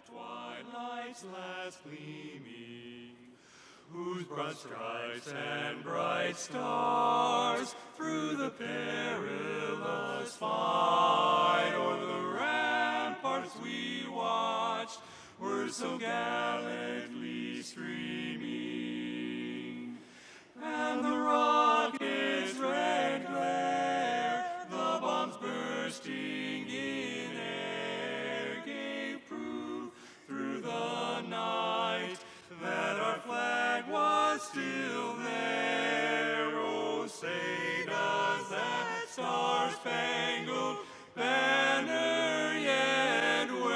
twilight's last gleaming, whose broad stripes and bright stars through the perilous fight o'er the ramparts we watched were so gallantly streaming, and the rocket's red glare, the bombs bursting in air, gave proof through the night that our flag was still there. Oh, say does that star-spangled banner yet wave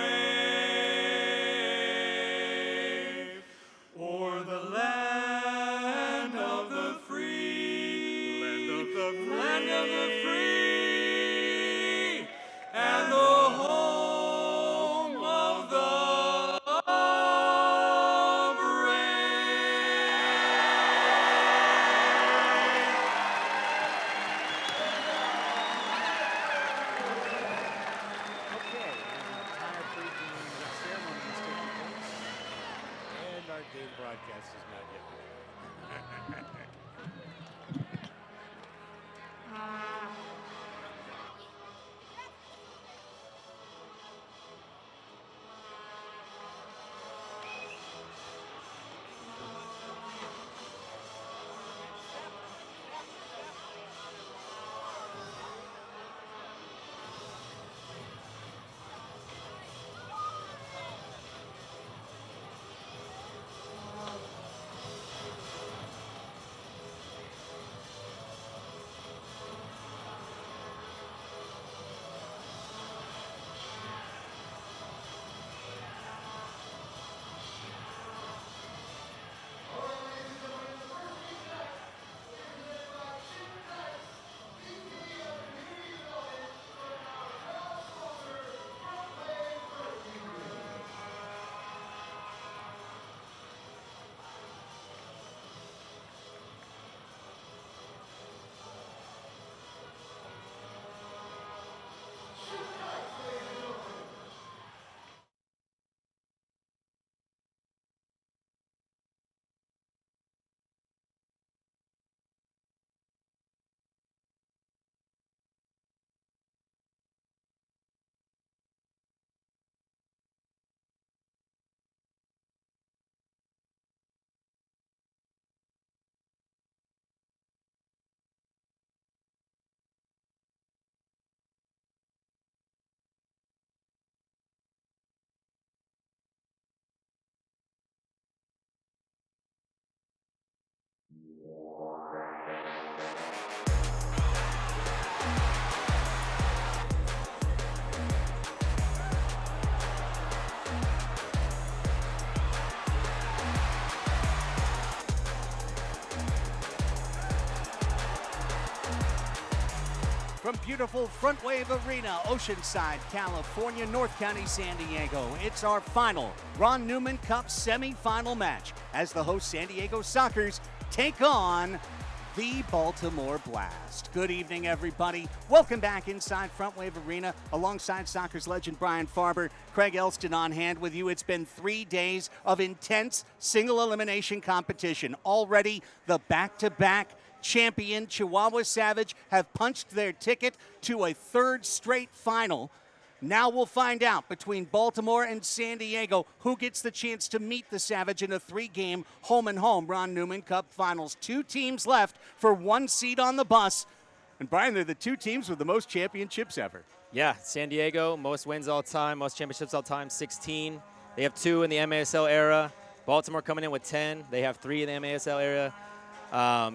o'er the land of the free, land of the free, and the home of the Okay, and the entire pregame ceremony is taking place, and our game broadcast is not yet ready. From beautiful Frontwave Arena, Oceanside, California, North County, San Diego, it's our final Ron Newman Cup semifinal match as the host San Diego Sockers take on the Baltimore Blast. Good evening, everybody. Welcome back inside Frontwave Arena alongside Sockers legend Brian Farber, Craig Elston on hand with you. It's been 3 days of intense single elimination competition. Already the back-to-back champion Chihuahua Savage have punched their ticket to a third straight final. Now we'll find out between Baltimore and San Diego who gets the chance to meet the Savage in a 3-game home-and-home Ron Newman Cup Finals. 2 teams left for 1 seat on the bus. And Brian, they're the 2 teams with the most championships ever. Yeah, San Diego, most wins all time, most championships all time, 16. They have 2 in the MASL era. Baltimore coming in with 10. They have 3 in the MASL era.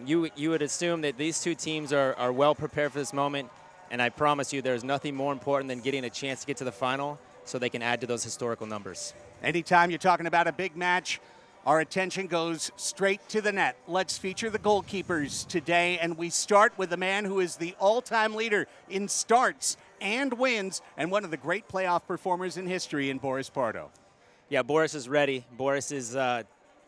You would assume that these 2 teams are well prepared for this moment, and I promise you there's nothing more important than getting a chance to get to the final so they can add to those historical numbers. Anytime you're talking about a big match, our attention goes straight to the net. Let's feature the goalkeepers today, and we start with the man who is the all-time leader in starts and wins and one of the great playoff performers in history in Boris Pardo. Yeah, Boris is ready. Boris is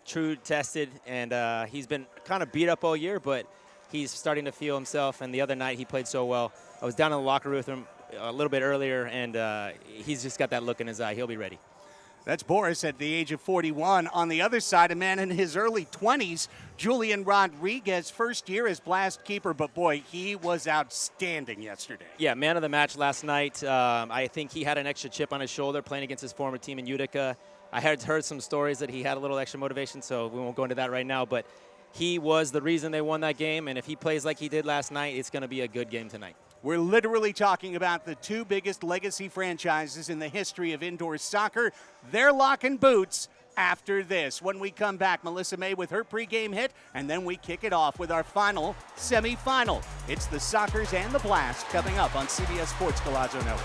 true tested, and he's been kind of beat up all year, but he's starting to feel himself, and the other night he played so well. I was down in the locker room with him a little bit earlier, and he's just got that look in his eye. He'll be ready. That's Boris at the age of 41. On the other side, a man in his early 20s, Julian Rodriguez, first year as Blast keeper, but boy, he was outstanding yesterday. Yeah, man of the match last night. I think he had an extra chip on his shoulder playing against his former team in Utica. I had heard some stories that he had a little extra motivation, so we won't go into that right now, but he was the reason they won that game, and if he plays like he did last night, it's going to be a good game tonight. We're literally talking about the two biggest legacy franchises in the history of indoor soccer. They're locking boots after this. When we come back, Melissa May with her pregame hit, and then we kick it off with our final semifinal. It's the Sockers and the Blast coming up on CBS Sports Golazo Network.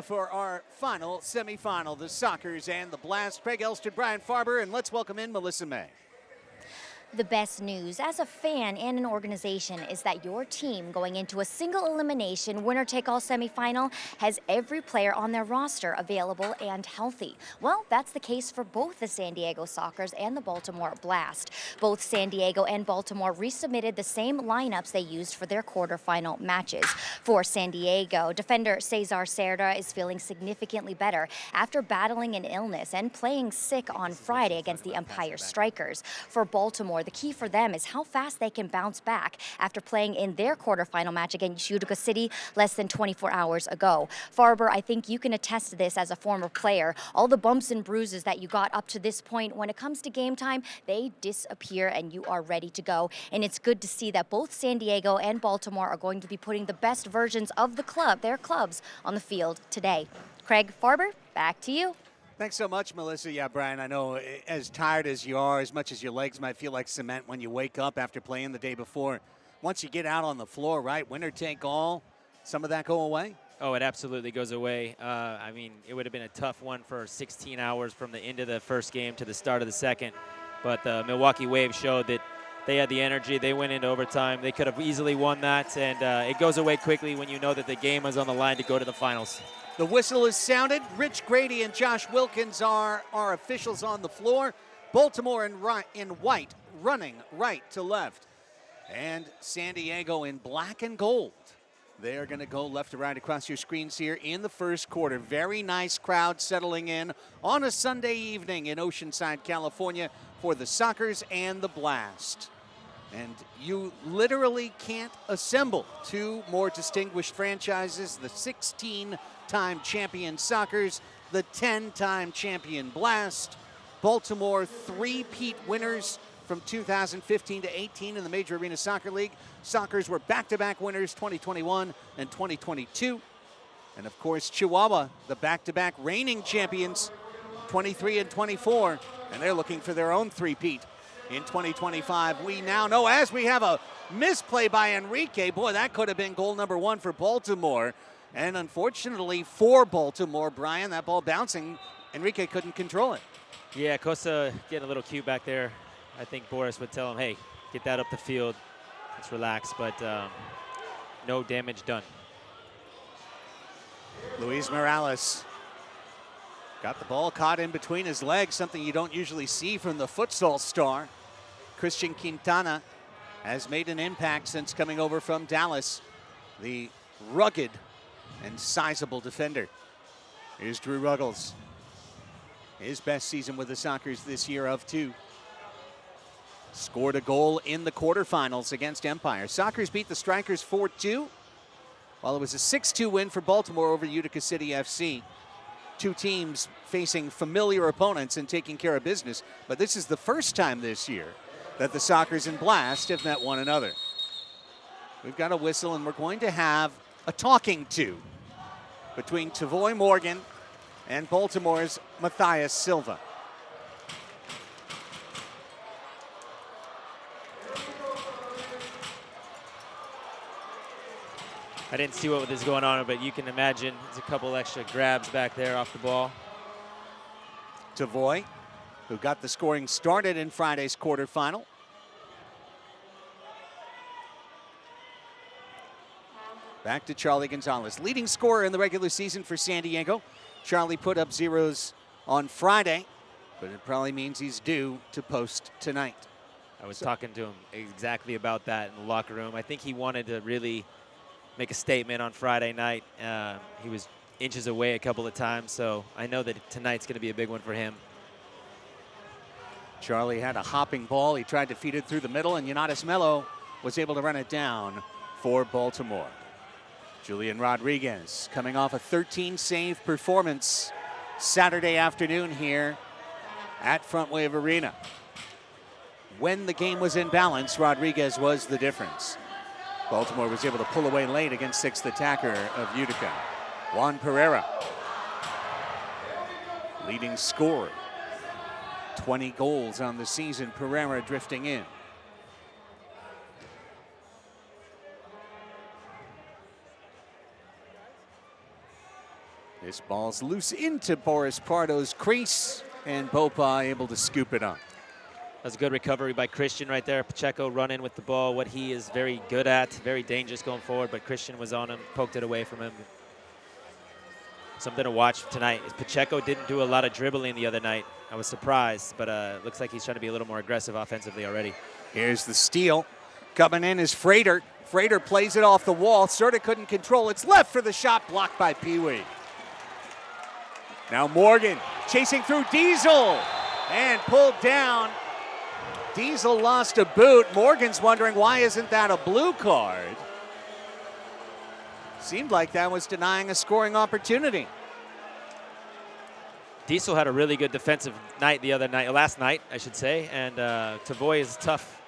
For our final semifinal, the Sockers and the Blast. Craig Elston, Brian Farber, and let's welcome in Melissa May. The best news as a fan and an organization is that your team going into a single elimination winner-take-all semifinal has every player on their roster available and healthy. Well, that's the case for both the San Diego Sockers and the Baltimore Blast. Both San Diego and Baltimore resubmitted the same lineups they used for their quarterfinal matches. For San Diego, defender Cesar Cerda is feeling significantly better after battling an illness and playing sick on Friday against the Empire Strikers. For Baltimore, the key for them is how fast they can bounce back after playing in their quarterfinal match against Utica City less than 24 hours ago. Farber, I think you can attest to this as a former player. All the bumps and bruises that you got up to this point, when it comes to game time, they disappear and you are ready to go. And it's good to see that both San Diego and Baltimore are going to be putting the best versions of their clubs on the field today. Craig, Farber, back to you. Thanks so much, Melissa. Yeah, Brian, I know as tired as you are, as much as your legs might feel like cement when you wake up after playing the day before, once you get out on the floor, right, winner take all, some of that go away? Oh, it absolutely goes away. I mean, it would have been a tough one for 16 hours from the end of the first game to the start of the second. But the Milwaukee Wave showed that they had the energy. They went into overtime. They could have easily won that, and it goes away quickly when you know that the game is on the line to go to the finals. The whistle is sounded. Rich Grady and Josh Wilkins are our officials on the floor. Baltimore in white, running right to left. And San Diego in black and gold. They are going to go left to right across your screens here in the first quarter. Very nice crowd settling in on a Sunday evening in Oceanside, California for the Sockers and the Blast. And you literally can't assemble two more distinguished franchises, the 16-time champion Sockers, the 10-time champion Blast. Baltimore three-peat winners from 2015 to 18 in the Major Arena Soccer League. Sockers were back-to-back winners 2021 and 2022. And of course, Chihuahua, the back-to-back reigning champions 23 and 24, and they're looking for their own three-peat in 2025. We now know, as we have a misplay by Enrique. Boy, that could have been goal number 1 for Baltimore. And unfortunately for Baltimore, Brian, that ball bouncing, Enrique couldn't control it. Yeah, Costa getting a little cute back there. I think Boris would tell him, hey, get that up the field. Let's relax, but no damage done. Luis Morales got the ball caught in between his legs, something you don't usually see from the futsal star. Christian Quintana has made an impact since coming over from Dallas, the rugged and sizable defender. Here's Drew Ruggles. His best season with the Sockers this year of 2. Scored a goal in the quarterfinals against Empire. Sockers beat the Strikers 4-2, while it was a 6-2 win for Baltimore over Utica City FC. Two teams facing familiar opponents and taking care of business, but this is the first time this year that the Sockers and Blast have met one another. We've got a whistle, and we're going to have a talking to between Tavoy Morgan and Baltimore's Matthias Silva. I didn't see what was going on, but you can imagine there's a couple extra grabs back there off the ball. Tavoy, who got the scoring started in Friday's quarterfinal. Back to Charlie Gonzalez, leading scorer in the regular season for San Diego. Charlie put up zeros on Friday, but it probably means he's due to post tonight. I was talking to him exactly about that in the locker room. I think he wanted to really make a statement on Friday night. He was inches away a couple of times, so I know that tonight's going to be a big one for him. Charlie had a hopping ball. He tried to feed it through the middle, and Yonatas Mello was able to run it down for Baltimore. Julian Rodriguez coming off a 13-save performance Saturday afternoon here at Frontwave Arena. When the game was in balance, Rodriguez was the difference. Baltimore was able to pull away late against 6th attacker of Utica, Juan Pereira. Leading scorer, 20 goals on the season, Pereira drifting in. This ball's loose into Boris Pardo's crease, and Bopa able to scoop it up. That's a good recovery by Christian right there. Pacheco running with the ball, what he is very good at, very dangerous going forward, but Christian was on him, poked it away from him. Something to watch tonight is Pacheco didn't do a lot of dribbling the other night. I was surprised, but looks like he's trying to be a little more aggressive offensively already. Here's the steal. Coming in is Frater. Frater plays it off the wall. Serta couldn't control. It's left for the shot, blocked by Pee-wee. Now Morgan chasing through Diesel and pulled down. Diesel lost a boot. Morgan's wondering, why isn't that a blue card? Seemed like that was denying a scoring opportunity. Diesel had a really good defensive night last night, I should say, and Tavoy is tough.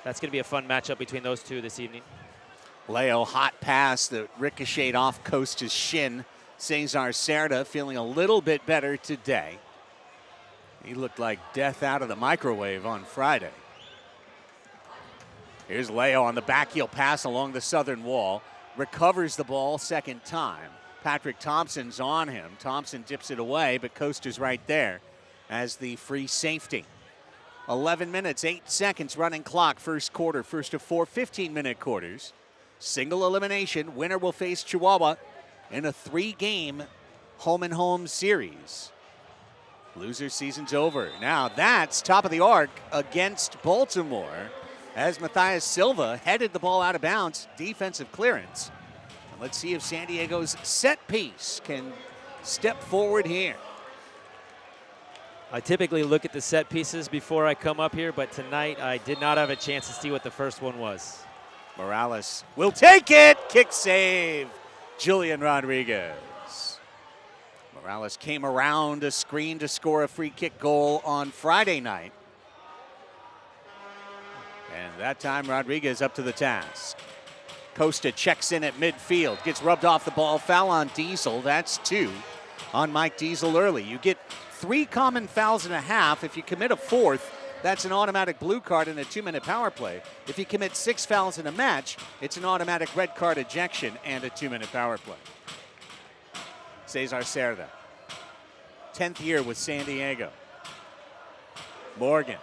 That's going to be a fun matchup between those two this evening. Leo, hot pass that ricocheted off Costa's shin. Cesar Cerda feeling a little bit better today. He looked like death out of the microwave on Friday. Here's Leo on the backheel pass along the southern wall. Recovers the ball second time. Patrick Thompson's on him. Thompson dips it away, but Costa's right there as the free safety. 11 minutes, 8 seconds running clock, first quarter, first of 4 15-minute quarters. Single elimination. Winner will face Chihuahua in a 3-game home-and-home series. Loser season's over. Now that's top of the arc against Baltimore as Matthias Silva headed the ball out of bounds. Defensive clearance. And let's see if San Diego's set piece can step forward here. I typically look at the set pieces before I come up here, but tonight I did not have a chance to see what the first one was. Morales will take it. Kick save. Julian Rodriguez. Morales came around a screen to score a free kick goal on Friday night. And that time, Rodriguez up to the task. Costa checks in at midfield, gets rubbed off the ball, foul on Diesel. That's 2 on Mike Diesel early. You get 3 common fouls and a half. If you commit a 4th, that's an automatic blue card and a 2-minute power play. If you commit 6 fouls in a match, it's an automatic red card ejection and a 2-minute power play. Cesar Cerda, 10th year with San Diego. Morgan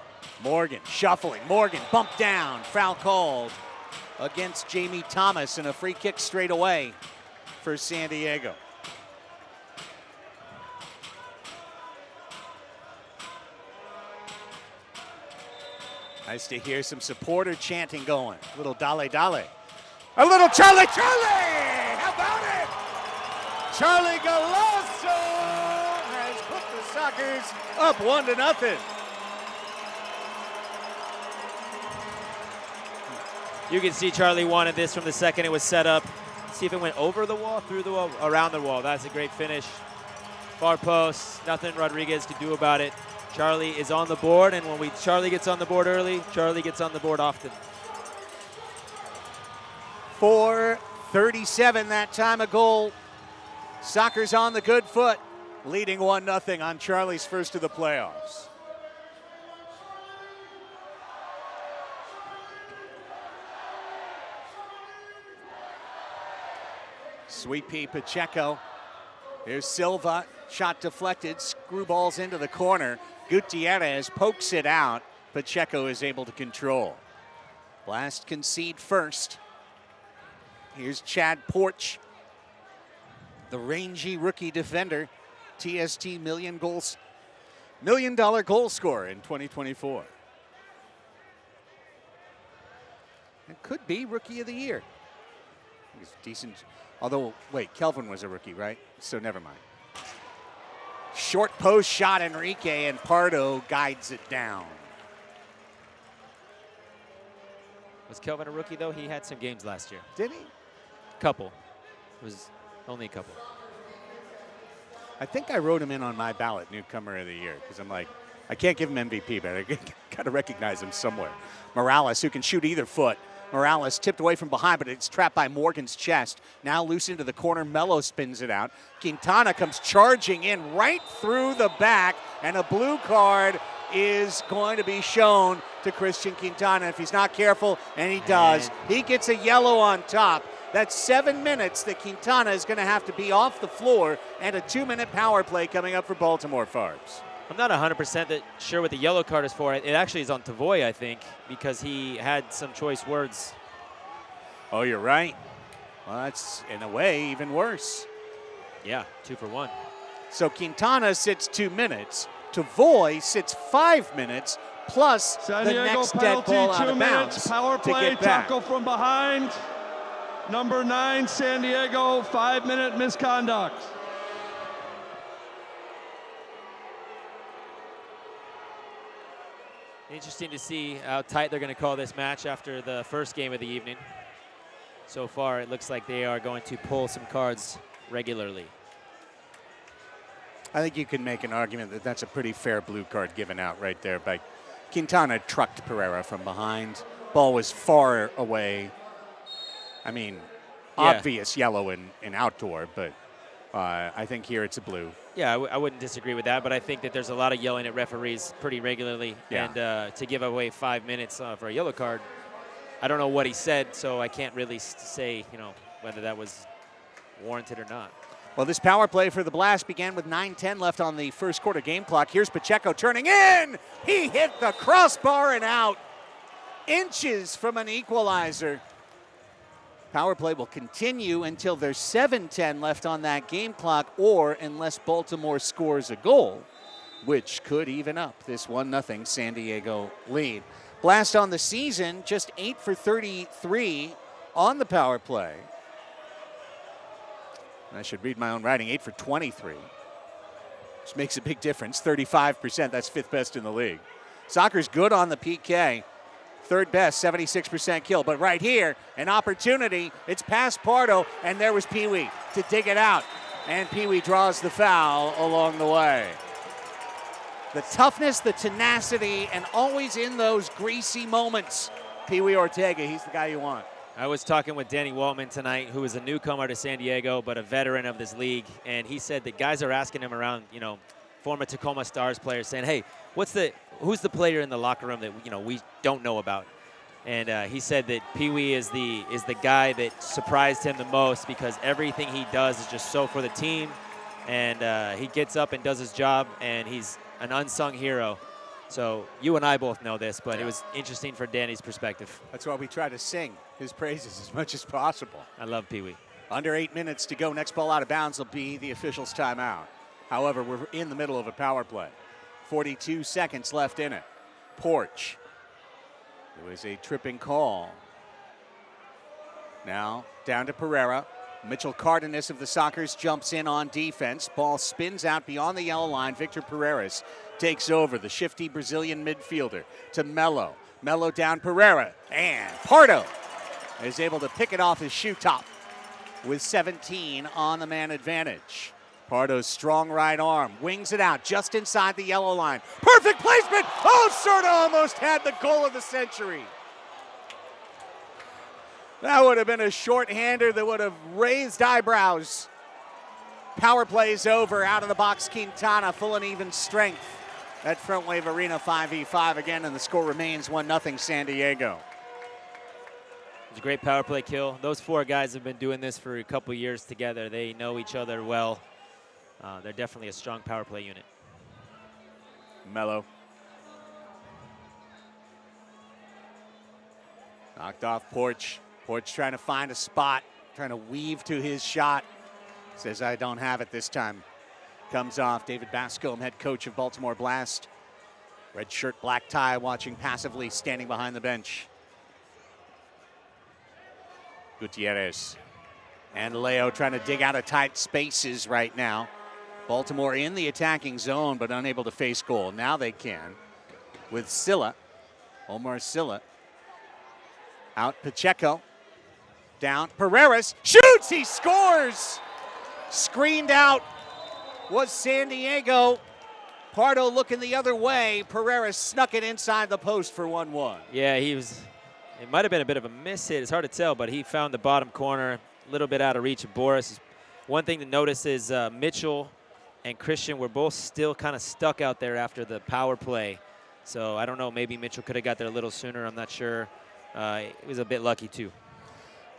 shuffling. Morgan bumped down. Foul called against Jamie Thomas, and a free kick straight away for San Diego. Nice to hear some supporter chanting going. A little dale dale. A little Charlie! How about it? Charlie Galasso has put the Sockers up 1-0. You can see Charlie wanted this from the second it was set up. See if it went over the wall, through the wall, around the wall. That's a great finish. Far post, nothing Rodriguez could do about it. Charlie is on the board, and when Charlie gets on the board early, Charlie gets on the board often. 4:37 that time, a goal. Sockers on the good foot, leading 1-0 on Charlie's first of the playoffs. Sweet Pea Pacheco. Here's Silva. Shot deflected. Screwballs into the corner. Gutierrez pokes it out. Pacheco is able to control. Blast concede first. Here's Chad Porch, the rangy rookie defender. TST $1 million goal scorer in 2024. It could be Rookie of the Year. He's decent. Although, wait, Kelvin was a rookie, right? So never mind. Short post shot, Enrique, and Pardo guides it down. Was Kelvin a rookie, though? He had some games last year. Did he? Couple. It was only a couple. I think I wrote him in on my ballot, Newcomer of the Year, because I'm like, I can't give him MVP, but I got to recognize him somewhere. Morales, who can shoot either foot. Morales tipped away from behind, but it's trapped by Morgan's chest. Now loose into the corner. Mello spins it out. Quintana comes charging in right through the back, and a blue card is going to be shown to Christian Quintana. If he's not careful, and he does, he gets a yellow on top. That's 7 minutes that Quintana is going to have to be off the floor, and a 2-minute power play coming up for Baltimore Farbs. I'm not 100% sure what the yellow card is for. It actually is on Tavoy, I think, because he had some choice words. Oh, you're right. Well, that's, in a way, even worse. Yeah, 2 for 1. So Quintana sits 2 minutes. Tavoy sits 5 minutes, plus San the Diego next dead penalty, ball out 2 of minutes, bounds power to play, get back. tackle from behind. Number 9, San Diego, 5-minute misconduct. Interesting to see how tight they're going to call this match after the first game of the evening. So far, it looks like they are going to pull some cards regularly. I think you can make an argument that that's a pretty fair blue card given out right there by Quintana. Trucked Pereira from behind. Ball was far away. I mean, obvious yellow in outdoor, but I think here it's a blue. Yeah, I wouldn't disagree with that, but I think that there's a lot of yelling at referees pretty regularly. Yeah. And to give away 5 minutes for a yellow card, I don't know what he said, so I can't really say, whether that was warranted or not. Well, this power play for the Blast began with 9:10 left on the first quarter game clock. Here's Pacheco turning in. He hit the crossbar and out. Inches from an equalizer. Power play will continue until there's 7:10 left on that game clock, or unless Baltimore scores a goal, which could even up this 1-0 San Diego lead. Blast on the season, just 8 for 33 on the power play. I should read my own writing, 8 for 23, which makes a big difference. 35%, that's 5th best in the league. Soccer's good on the PK. 3rd best, 76% kill. But right here, an opportunity. It's past Pardo, and there was Pee Wee to dig it out. And Pee Wee draws the foul along the way. The toughness, the tenacity, and always in those greasy moments Pee Wee Ortega, he's the guy you want. I was talking with Danny Waltman tonight, who is a newcomer to San Diego, but a veteran of this league, and he said that guys are asking him around, former Tacoma Stars players, saying, "Hey, who's the player in the locker room that we don't know about?" And he said that Pee Wee is the guy that surprised him the most because everything he does is just so for the team, and he gets up and does his job, and he's an unsung hero. So you and I both know this, but it was interesting for Danny's perspective. That's why we try to sing his praises as much as possible. I love Pee Wee. Under 8 minutes to go. Next ball out of bounds will be the officials' timeout. However, we're in the middle of a power play. 42 seconds left in it. Porch. It was a tripping call. Now down to Pereira. Mitchell Cardenas of the Sockers jumps in on defense. Ball spins out beyond the yellow line. Victor Pereira takes over, the shifty Brazilian midfielder, to Melo. Melo down Pereira. And Pardo is able to pick it off his shoe top with 17 on the man advantage. Pardo's strong right arm wings it out just inside the yellow line. Perfect placement! Oh, Serta almost had the goal of the century. That would have been a shorthander that would have raised eyebrows. Power play's over. Out of the box, Quintana, full and even strength at Frontwave Arena, 5v5 again, and the score remains 1-0 San Diego. It's a great power play kill. Those four guys have been doing this for a couple years together. They know each other well. They're definitely a strong power play unit. Melo. Knocked off Porch. Porch trying to find a spot, trying to weave to his shot. Says, I don't have it this time. Comes off. David Bascombe, head coach of Baltimore Blast. Red shirt, black tie, watching passively, standing behind the bench. Gutierrez. And Leo trying to dig out of tight spaces right now. Baltimore in the attacking zone, but unable to face goal. Now they can with Silla. Omar Silla. Out Pacheco. Down. Pereira shoots. He scores. Screened out was San Diego. Pardo looking the other way. Pereira snuck it inside the post for 1-1. Yeah, it might have been a bit of a miss hit. It's hard to tell, but he found the bottom corner, a little bit out of reach of Boris. One thing to notice is Mitchell and Christian were both still kind of stuck out there after the power play. So I don't know, maybe Mitchell could have got there a little sooner. I'm not sure. It was a bit lucky too.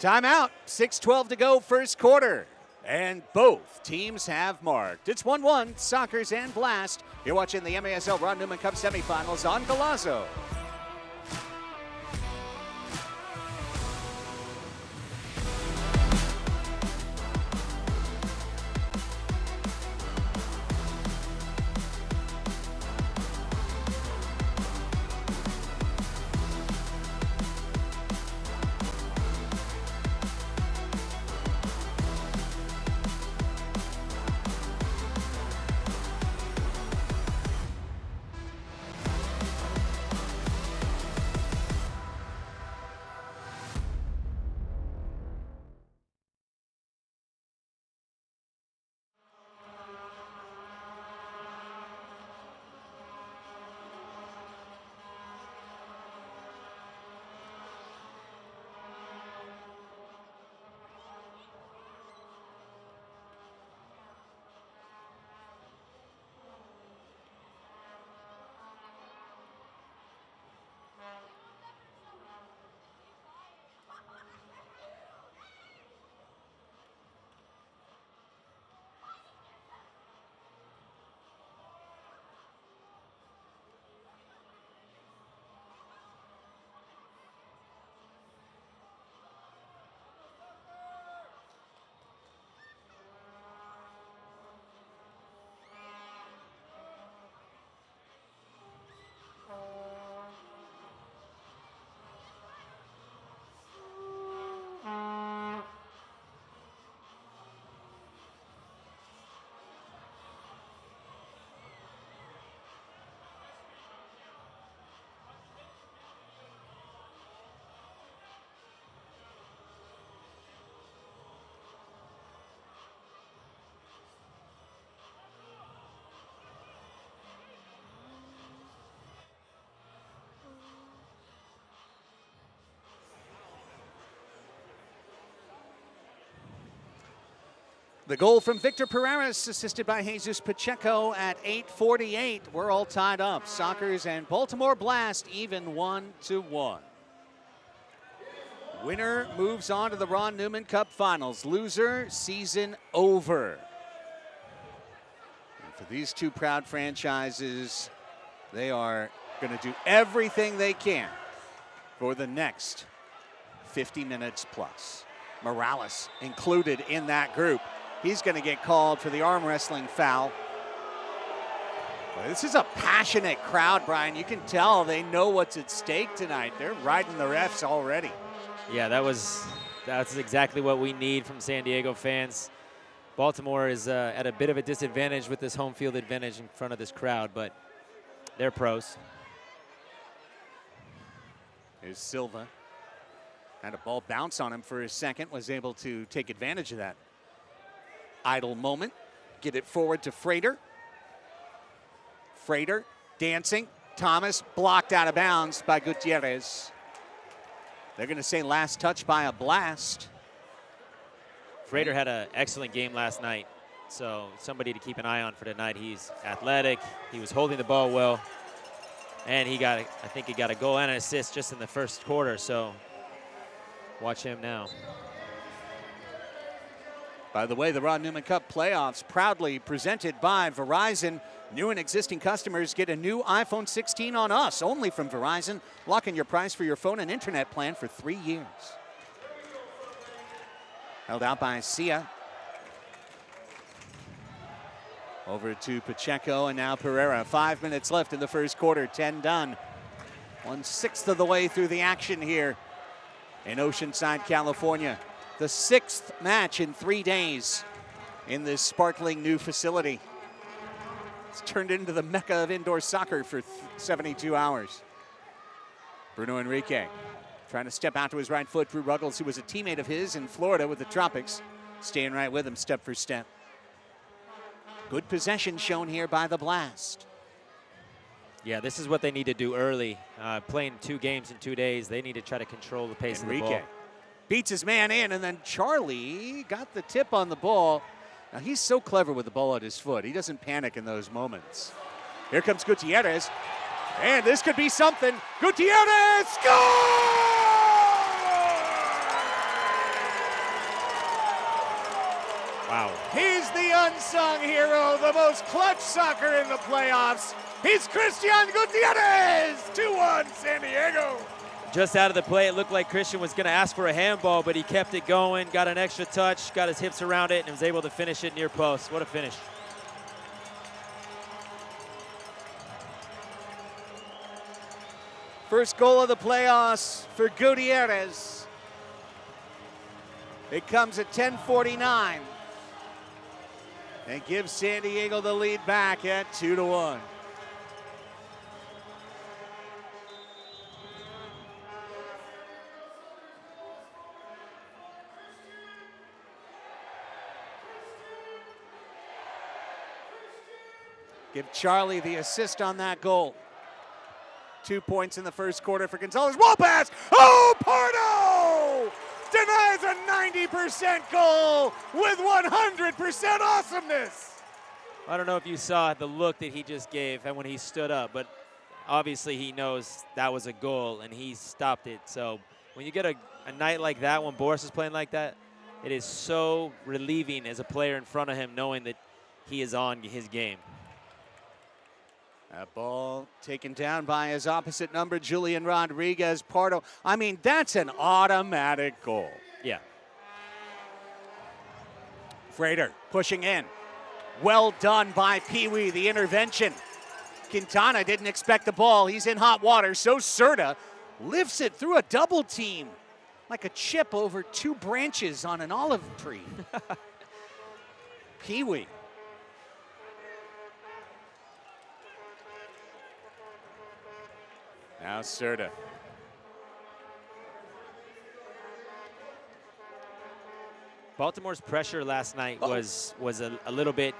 Timeout, 6:12 to go, first quarter. And both teams have marked. It's 1-1, Sockers and Blast. You're watching the MASL Ron Newman Cup Semifinals on Golazo. The goal from Victor Pereras, assisted by Jesus Pacheco at 8:48. We're all tied up. Sockers and Baltimore Blast even 1-1. Winner moves on to the Ron Newman Cup Finals. Loser, season over. And for these two proud franchises, they are going to do everything they can for the next 50 minutes plus. Morales included in that group. He's going to get called for the arm wrestling foul. Well, this is a passionate crowd, Brian. You can tell they know what's at stake tonight. They're riding the refs already. Yeah, that's exactly what we need from San Diego fans. Baltimore is at a bit of a disadvantage with this home field advantage in front of this crowd, but they're pros. Here's Silva. Had a ball bounce on him for a second, was able to take advantage of that idle moment. Get it forward to Frater. Frater dancing. Thomas blocked out of bounds by Gutierrez. They're going to say last touch by a Blast. Frater had an excellent game last night, so somebody to keep an eye on for tonight. He's athletic. He was holding the ball well, and I think he got a goal and an assist just in the first quarter, so watch him now. By the way, the Ron Newman Cup playoffs proudly presented by Verizon. New and existing customers get a new iPhone 16 on us, only from Verizon. Lock in your price for your phone and internet plan for 3 years. Held out by Sia. Over to Pacheco and now Pereira. 5 minutes left in the first quarter, 10 done. 1/6 of the way through the action here in Oceanside, California. The 6th match in 3 days in this sparkling new facility. It's turned into the mecca of indoor soccer for 72 hours. Bruno Enrique trying to step out to his right foot. Drew Ruggles, who was a teammate of his in Florida with the Tropics, staying right with him step for step. Good possession shown here by the Blast. Yeah, this is what they need to do early. Playing 2 games in 2 days, they need to try to control the pace of the ball. Beats his man in, and then Charlie got the tip on the ball. Now, he's so clever with the ball at his foot. He doesn't panic in those moments. Here comes Gutierrez, and this could be something. Gutierrez scores! Wow. He's the unsung hero, the most clutch soccer in the playoffs. He's Christian Gutierrez! 2-1 San Diego. Just out of the play, it looked like Christian was going to ask for a handball, but he kept it going, got an extra touch, got his hips around it, and was able to finish it near post. What a finish. First goal of the playoffs for Gutierrez. It comes at 10:49. And gives San Diego the lead back at 2-1. Give Charlie the assist on that goal. 2 points in the first quarter for Gonzalez. Wall pass! Oh, Pardo! Denies a 90% goal with 100% awesomeness. I don't know if you saw the look that he just gave when he stood up, but obviously he knows that was a goal and he stopped it. So when you get a night like that, when Boris is playing like that, it is so relieving as a player in front of him knowing that he is on his game. That ball taken down by his opposite number, Julian Rodriguez. Pardo, I mean, that's an automatic goal. Yeah. Frater pushing in. Well done by Pee Wee, the intervention. Quintana didn't expect the ball. He's in hot water. So Serta lifts it through a double team like a chip over 2 branches on an olive tree. Pee Wee. Now Serta. Baltimore's pressure last night was a little bit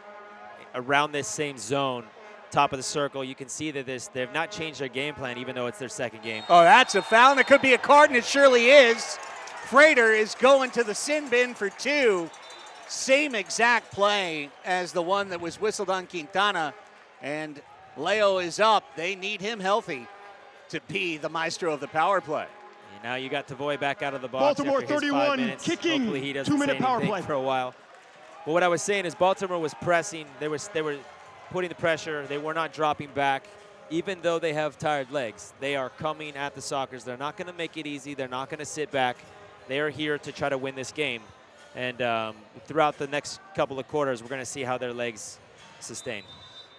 around this same zone, top of the circle. You can see that they've not changed their game plan, even though it's their second game. Oh, that's a foul, and it could be a card, and it surely is. Frater is going to the sin bin for 2. Same exact play as the one that was whistled on Quintana. And Leo is up. They need him healthy to be the maestro of the power play. And now you got Tavoy back out of the box. Baltimore after his 31 5 minutes. kicking, Hopefully he doesn't 2-minute say power anything play for a while. But what I was saying is Baltimore was pressing. They were putting the pressure. They were not dropping back. Even though they have tired legs, they are coming at the Sockers. They're not going to make it easy. They're not going to sit back. They are here to try to win this game. And throughout the next couple of quarters, we're going to see how their legs sustain.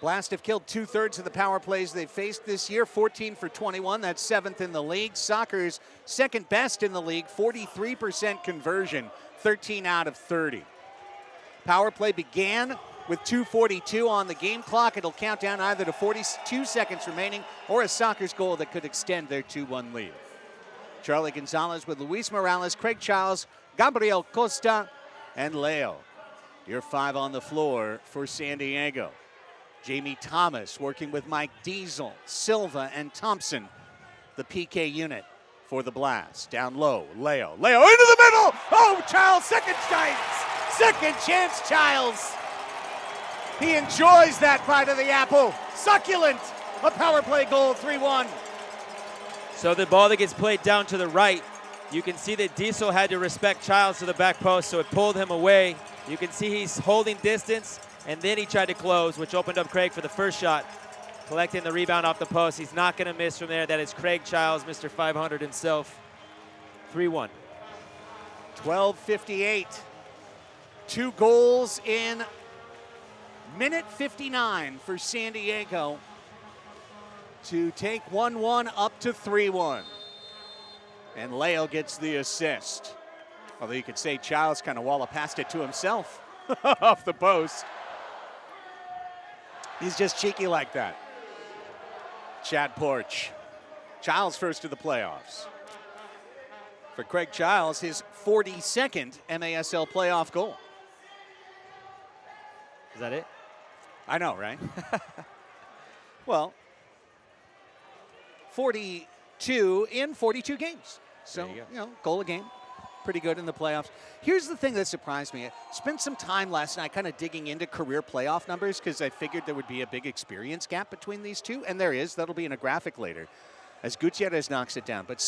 Blast have killed 2/3 of the power plays they've faced this year, 14 for 21. That's 7th in the league. Sockers second best in the league, 43% conversion, 13 out of 30. Power play began with 2:42 on the game clock. It'll count down either to 42 seconds remaining or a Sockers goal that could extend their 2-1 lead. Charlie Gonzalez with Luis Morales, Craig Childs, Gabriel Costa, and Leo. Your 5 on the floor for San Diego. Jamie Thomas working with Mike Diesel, Silva, and Thompson, the PK unit for the Blast. Down low, Leo into the middle! Oh, Childs, second chance, Childs! He enjoys that bite of the apple. Succulent, a power play goal, 3-1. So the ball that gets played down to the right, you can see that Diesel had to respect Childs to the back post, so it pulled him away. You can see he's holding distance, and then he tried to close, which opened up Craig for the first shot, collecting the rebound off the post. He's not going to miss from there. That is Craig Childs, Mr. 500 himself. 3-1. 12:58. 2 goals in minute 59 for San Diego to take 1-1 up to 3-1. And Leo gets the assist. Although you could say Childs kind of wallop passed it to himself off the post. He's just cheeky like that. Chad Porch. Childs first to the playoffs. For Craig Childs, his 42nd MASL playoff goal. Is that it? I know, right? Well, 42 in 42 games. So, goal a game. Pretty good in the playoffs. Here's the thing that surprised me. I spent some time last night kind of digging into career playoff numbers because I figured there would be a big experience gap between these two, and there is. That'll be in a graphic later as Gutierrez knocks it down. But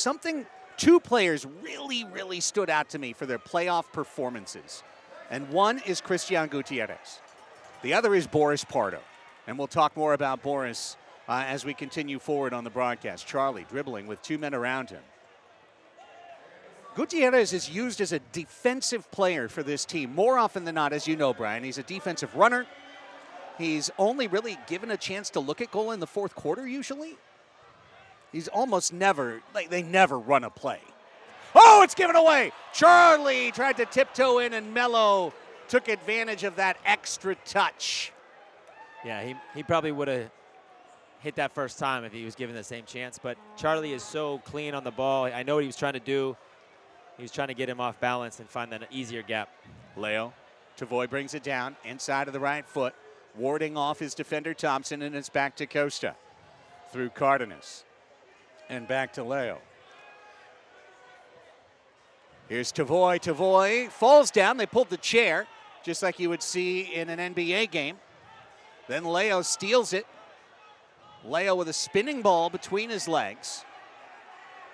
two players really stood out to me for their playoff performances. And one is Christian Gutierrez. The other is Boris Pardo. And we'll talk more about Boris as we continue forward on the broadcast. Charlie dribbling with 2 men around him. Gutierrez is used as a defensive player for this team more often than not, as you know, Brian. He's a defensive runner. He's only really given a chance to look at goal in the fourth quarter usually. He's almost never, they never run a play. Oh, it's given away. Charlie tried to tiptoe in and Mello took advantage of that extra touch. Yeah, he probably would have hit that first time if he was given the same chance. But Charlie is so clean on the ball. I know what he was trying to do. He was trying to get him off balance and find an easier gap. Leo, Tavoy brings it down inside of the right foot, warding off his defender Thompson, and it's back to Costa. Through Cardenas. And back to Leo. Here's Tavoy. Tavoy falls down. They pulled the chair, just like you would see in an NBA game. Then Leo steals it. Leo with a spinning ball between his legs.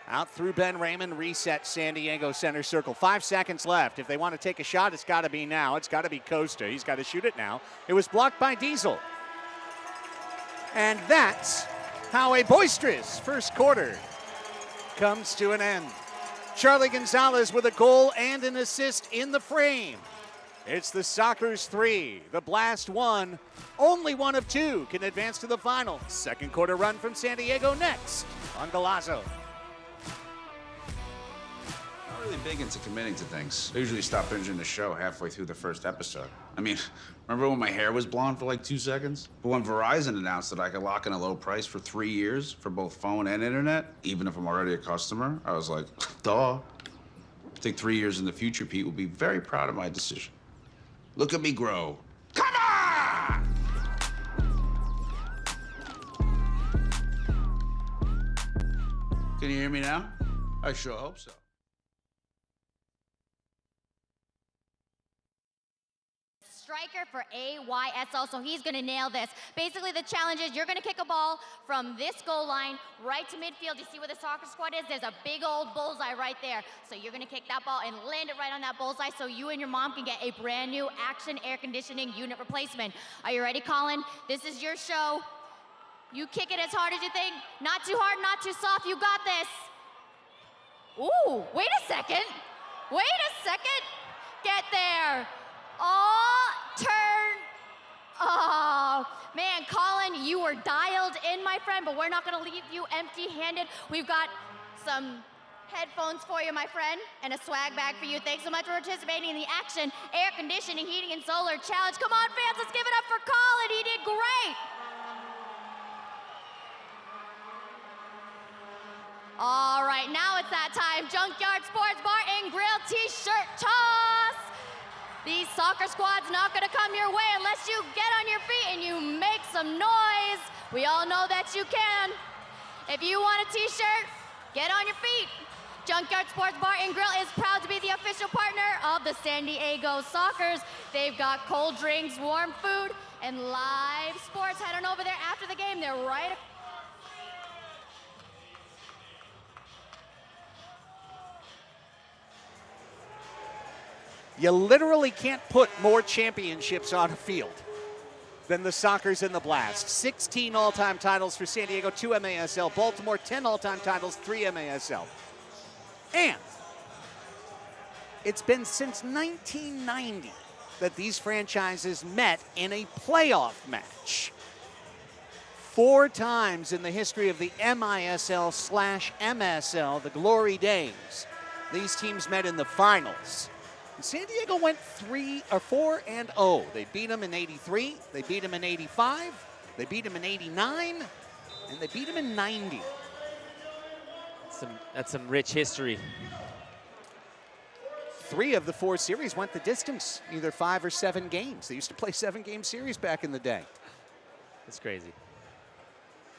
Out through Ben Raymond, reset San Diego center circle. 5 seconds left. If they want to take a shot, it's got to be now. It's got to be Costa. He's got to shoot it now. It was blocked by Diesel. And that's how a boisterous first quarter comes to an end. Charlie Gonzalez with a goal and an assist in the frame. It's the Sockers 3, the Blast 1. Only one of 2 can advance to the final. Second quarter run from San Diego next on Golazo. Not really big into committing to things. I usually stop binging the show halfway through the first episode. I mean, remember when my hair was blonde for like 2 seconds? But when Verizon announced that I could lock in a low price for 3 years for both phone and internet, even if I'm already a customer, I was like, duh. I think 3 years in the future, Pete will be very proud of my decision. Look at me grow. Come on! Can you hear me now? I sure hope so. striker for AYSL, so he's going to nail this. Basically, the challenge is you're going to kick a ball from this goal line right to midfield. You see where the soccer squad is? There's a big old bullseye right there. So you're going to kick that ball and land it right on that bullseye so you and your mom can get a brand new Action air conditioning unit replacement. Are you ready, Colin? This is your show. You kick it as hard as you think. Not too hard, not too soft. You got this. Ooh, wait a second. Wait a second. Get there. Oh, turn. Oh, man, Colin, you were dialed in, my friend, but we're not going to leave you empty-handed. We've got some headphones for you, my friend, and a swag bag for you. Thanks so much for participating in the Action Air Conditioning, Heating, and Solar Challenge. Come on, fans, let's give it up for Colin. He did great. All right, now it's that time. Junkyard Sports Bar and Grill T-shirt toss. These soccer squad's not gonna come your way unless you get on your feet and you make some noise. We all know that you can. If you want a T-shirt, get on your feet. Junkyard Sports Bar and Grill is proud to be the official partner of the San Diego Sockers. They've got cold drinks, warm food, and live sports. Head on over there after the game. They're right. You literally can't put more championships on a field than the Sockers and the Blast. 16 all-time titles for San Diego, 2 MASL. Baltimore, 10 all-time titles, 3 MASL. And it's been since 1990 that these franchises met in a playoff match. 4 times in the history of the MISL/MSL, the glory days, these teams met in the finals. And San Diego went 4-0. They beat them in '83, they beat them in '85, they beat them in '89, and they beat them in '90. That's some rich history. 3 of the 4 series went the distance, either 5 or 7 games. They used to play 7-game series back in the day. That's crazy.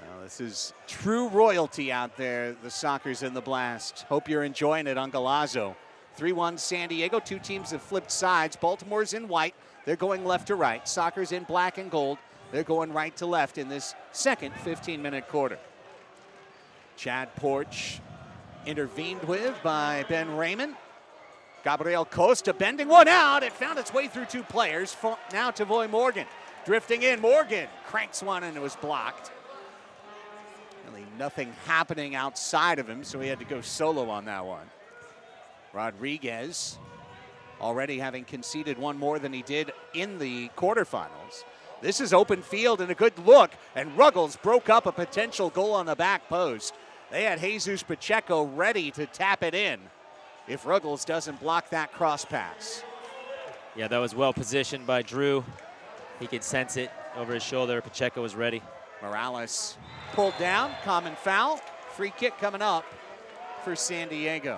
Well, this is true royalty out there, the Sockers and the Blast. Hope you're enjoying it on Galazzo. 3-1 San Diego. 2 teams have flipped sides. Baltimore's in white. They're going left to right. Sockers in black and gold. They're going right to left in this second 15-minute quarter. Chad Porch intervened with by Ben Raymond. Gabriel Costa bending one out. It found its way through 2 players. Now Tavoy Morgan drifting in. Morgan cranks one and it was blocked. Really nothing happening outside of him, so he had to go solo on that one. Rodriguez already having conceded 1 more than he did in the quarterfinals. This is open field and a good look, and Ruggles broke up a potential goal on the back post. They had Jesus Pacheco ready to tap it in if Ruggles doesn't block that cross pass. Yeah, that was well positioned by Drew. He could sense it over his shoulder. Pacheco was ready. Morales pulled down, common foul. Free kick coming up for San Diego.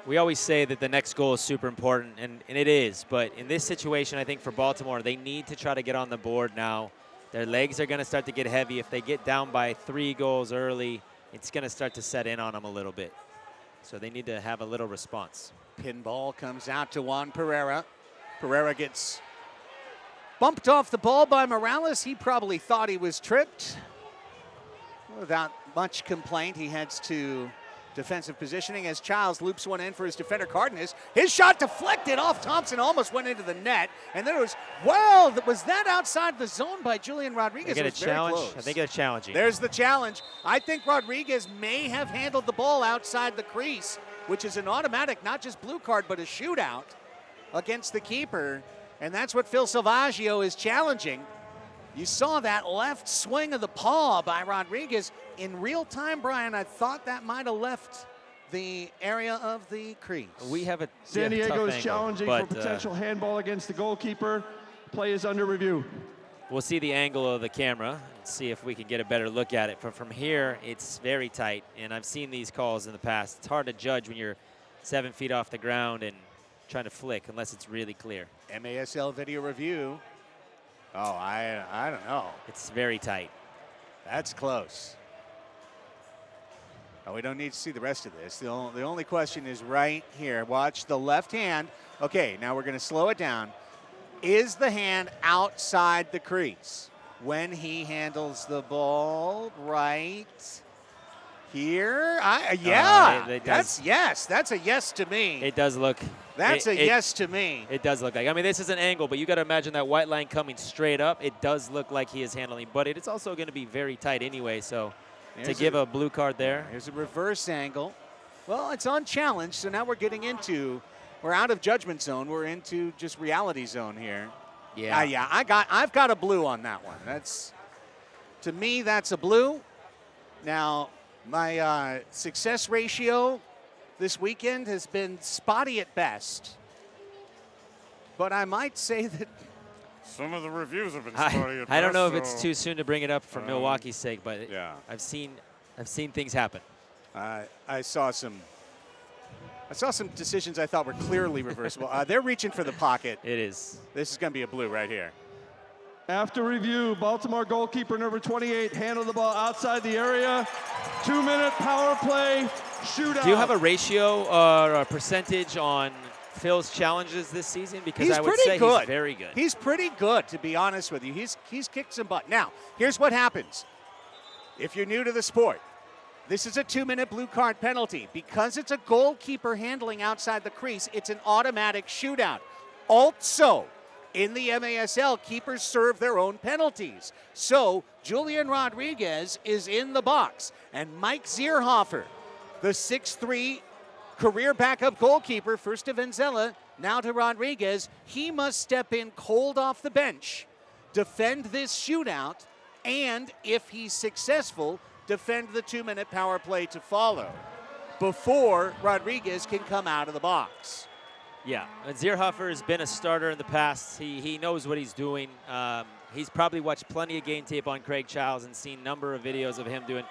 We always say that the next goal is super important, and it is. But in this situation, I think for Baltimore, they need to try to get on the board now. Their legs are going to start to get heavy. If they get down by 3 goals early, it's going to start to set in on them a little bit. So they need to have a little response. Pinball comes out to Juan Pereira. Pereira gets bumped off the ball by Morales. He probably thought he was tripped. Without much complaint, he heads to defensive positioning as Childs loops one in for his defender Cardenas. His shot deflected off Thompson, almost went into the net. And then it was, well, was that outside the zone by Julian Rodriguez? They get a challenge. I think it's challenging. There's the challenge. I think Rodriguez may have handled the ball outside the crease, which is an automatic, not just blue card, but a shootout against the keeper. And that's what Phil Salvaggio is challenging. You saw that left swing of the paw by Rodriguez. In real time, Brian, I thought that might have left the area of the crease. We have a San Diego is angle, challenging but, for potential handball against the goalkeeper. Play is under review. We'll see the angle of the camera and see if we can get a better look at it. But from here, it's very tight, and I've seen these calls in the past. It's hard to judge when you're 7 feet off the ground and trying to flick unless it's really clear. MASL video review. Oh, I don't know. It's very tight. That's close. Oh, we don't need to see the rest of this. The only question is right here. Watch the left hand. Okay, now we're going to slow it down. Is the hand outside the crease when he handles the ball right here? That's yes. That's a yes to me. It does look. That's a yes to me. It does look like. I mean, this is an angle, but you got to imagine that white line coming straight up. It does look like he is handling, but it's also going to be very tight anyway. So to give a blue card there. Here's a reverse angle. Well, it's on challenge, so now we're out of judgment zone. We're into just reality zone here. Yeah. I've got a blue on that one. To me, that's a blue. Now, my success ratio this weekend has been spotty at best. But I might say that some of the reviews have been spotty at best. I don't know if it's too soon to bring it up for Milwaukee's sake, but yeah. I've seen things happen. I saw some decisions I thought were clearly reversible. They're reaching for the pocket. It is. This is going to be a blue right here. After review, Baltimore goalkeeper number 28 handled the ball outside the area. 2-minute power play shootout. Do you have a ratio or a percentage on Phil's challenges this season? Because I would say he's very good. He's pretty good, to be honest with you. He's kicked some butt. Now, here's what happens. If you're new to the sport, this is a 2-minute blue card penalty. Because it's a goalkeeper handling outside the crease, it's an automatic shootout. Also, in the MASL, keepers serve their own penalties. So, Julian Rodriguez is in the box. And Mike Zierhofer, the 6'3", career backup goalkeeper, first to Venzela, now to Rodriguez, he must step in cold off the bench, defend this shootout, and if he's successful, defend the 2-minute power play to follow before Rodriguez can come out of the box. Yeah, and Zierhofer has been a starter in the past. He knows what he's doing. He's probably watched plenty of game tape on Craig Childs and seen a number of videos of him doing.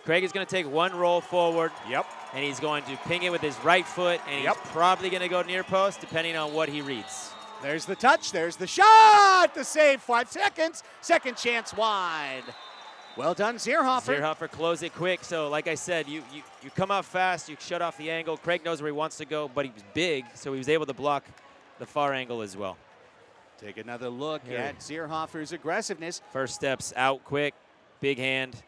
Craig is going to take one roll forward. Yep. And he's going to ping it with his right foot, and he's probably going to go near post, depending on what he reads. There's the touch. There's the shot. The save. 5 seconds. Second chance wide. Well done, Zierhofer. Zierhofer closed it quick. So, like I said, you come out fast. You shut off the angle. Craig knows where he wants to go, but he was big, so he was able to block the far angle as well. Take another look at Zierhofer's aggressiveness. First steps out quick. Big hand.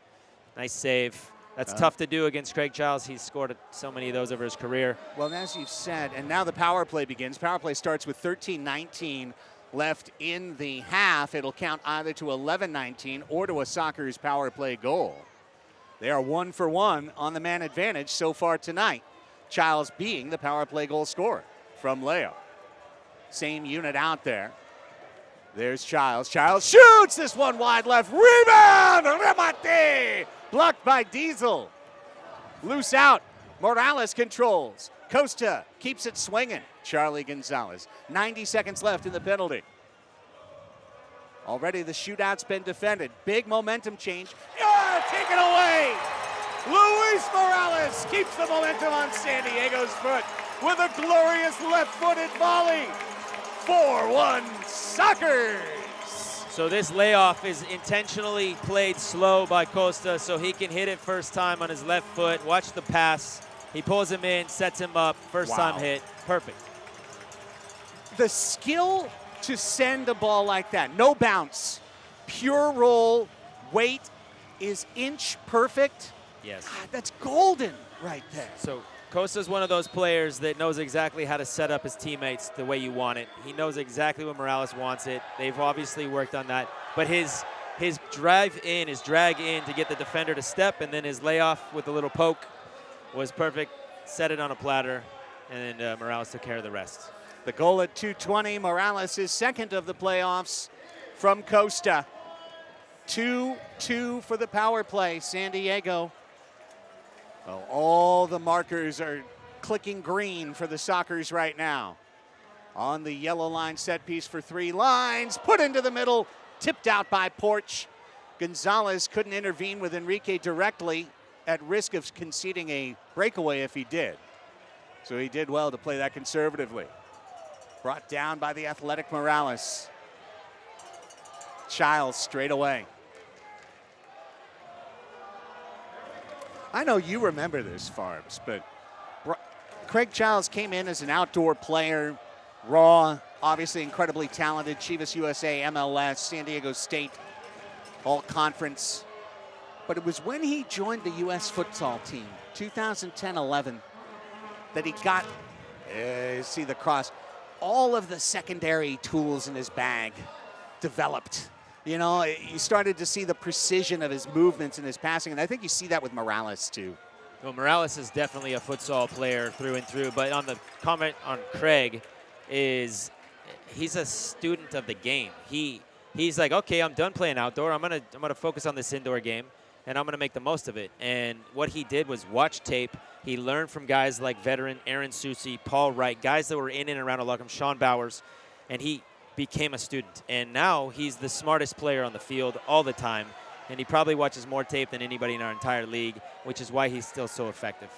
Nice save. That's tough to do against Craig Childs. He's scored so many of those over his career. Well, as you've said, and now the power play begins. Power play starts with 13:19 left in the half. It'll count either to 11:19 or to a Soccer's power play goal. They are 1 for 1 on the man advantage so far tonight. Childs being the power play goal scorer from Leo. Same unit out there. There's Childs. Childs shoots this one wide left. Rebound! Remate! Blocked by Diesel. Loose out. Morales controls. Costa keeps it swinging. Charlie Gonzalez. 90 seconds left in the penalty. Already the shootout's been defended. Big momentum change. Taken away. Luis Morales keeps the momentum on San Diego's foot with a glorious left-footed volley. 4-1 Sockers. So this layoff is intentionally played slow by Costa so he can hit it first time on his left foot. Watch the pass. He pulls him in, sets him up. First time hit. Perfect. The skill to send a ball like that, no bounce, pure roll, weight is inch perfect. Yes. God, that's golden right there. So Costa's one of those players that knows exactly how to set up his teammates the way you want it. He knows exactly when Morales wants it. They've obviously worked on that. But his drive in, his drag in to get the defender to step, and then his layoff with a little poke was perfect. Set it on a platter, and then Morales took care of the rest. The goal at 2:20. Morales is second of the playoffs from Costa. 2-2 for the power play. San Diego. Well, all the markers are clicking green for the Sockers right now. On the yellow line set piece for 3 lines. Put into the middle. Tipped out by Porch. Gonzalez couldn't intervene with Enrique directly, at risk of conceding a breakaway if he did. So he did well to play that conservatively. Brought down by the athletic Morales. Childs straight away. I know you remember this, Farbs, but Craig Childs came in as an outdoor player, raw, obviously incredibly talented, Chivas USA, MLS, San Diego State, all conference. But it was when he joined the U.S. futsal team, 2010-11, that he got, see the cross, all of the secondary tools in his bag developed. You know, you started to see the precision of his movements and his passing, and I think you see that with Morales, too. Well, Morales is definitely a futsal player through and through, but on the comment on Craig is he's a student of the game. He's like, okay, I'm done playing outdoor. I'm gonna focus on this indoor game, and I'm gonna make the most of it. And what he did was watch tape. He learned from guys like veteran Aaron Susi, Paul Wright, guys that were in and around a lot of Sean Bowers, and he became a student. And now he's the smartest player on the field all the time, and he probably watches more tape than anybody in our entire league, which is why he's still so effective.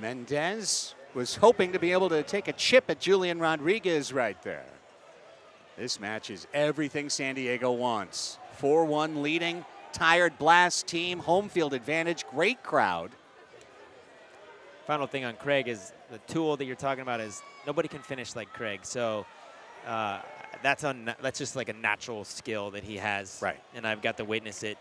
Mendez was hoping to be able to take a chip at Julian Rodriguez right there. This match is everything San Diego wants. 4-1 leading, tired Blast team, home field advantage, great crowd. Final thing on Craig is the tool that you're talking about is nobody can finish like Craig. So that's just like a natural skill that he has. Right. And I've got to witness it.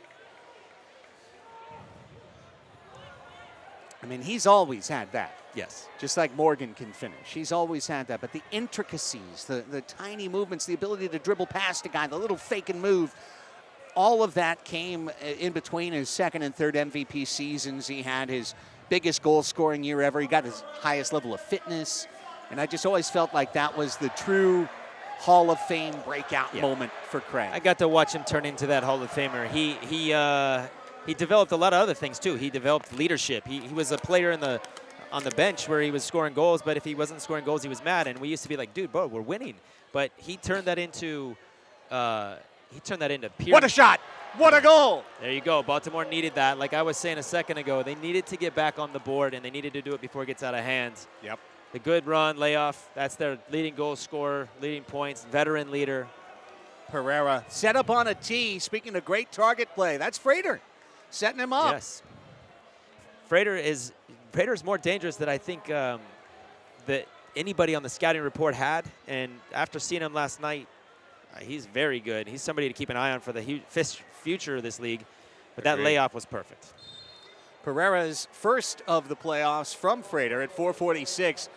I mean, he's always had that. Yes. Just like Morgan can finish. He's always had that. But the intricacies, the tiny movements, the ability to dribble past a guy, the little fake and move, all of that came in between his second and third MVP seasons. He had his biggest goal-scoring year ever. He got his highest level of fitness. And I just always felt like that was the true Hall of Fame breakout moment for Craig. I got to watch him turn into that Hall of Famer. He developed a lot of other things, too. He developed leadership. He was a player on the bench where he was scoring goals, but if he wasn't scoring goals, he was mad. And we used to be like, dude, bro, we're winning. But he turned that into pure. What a shot! What a goal! There you go. Baltimore needed that. Like I was saying a second ago, they needed to get back on the board, and they needed to do it before it gets out of hand. Yep. The good run, layoff, that's their leading goal scorer, leading points, veteran leader. Pereira set up on a tee. Speaking of great target play, that's Frater setting him up. Yes. Frater is more dangerous than I think that anybody on the scouting report had. And after seeing him last night, he's very good. He's somebody to keep an eye on for the future of this league. But that layoff was perfect. Pereira's first of the playoffs from Frater at 4:46.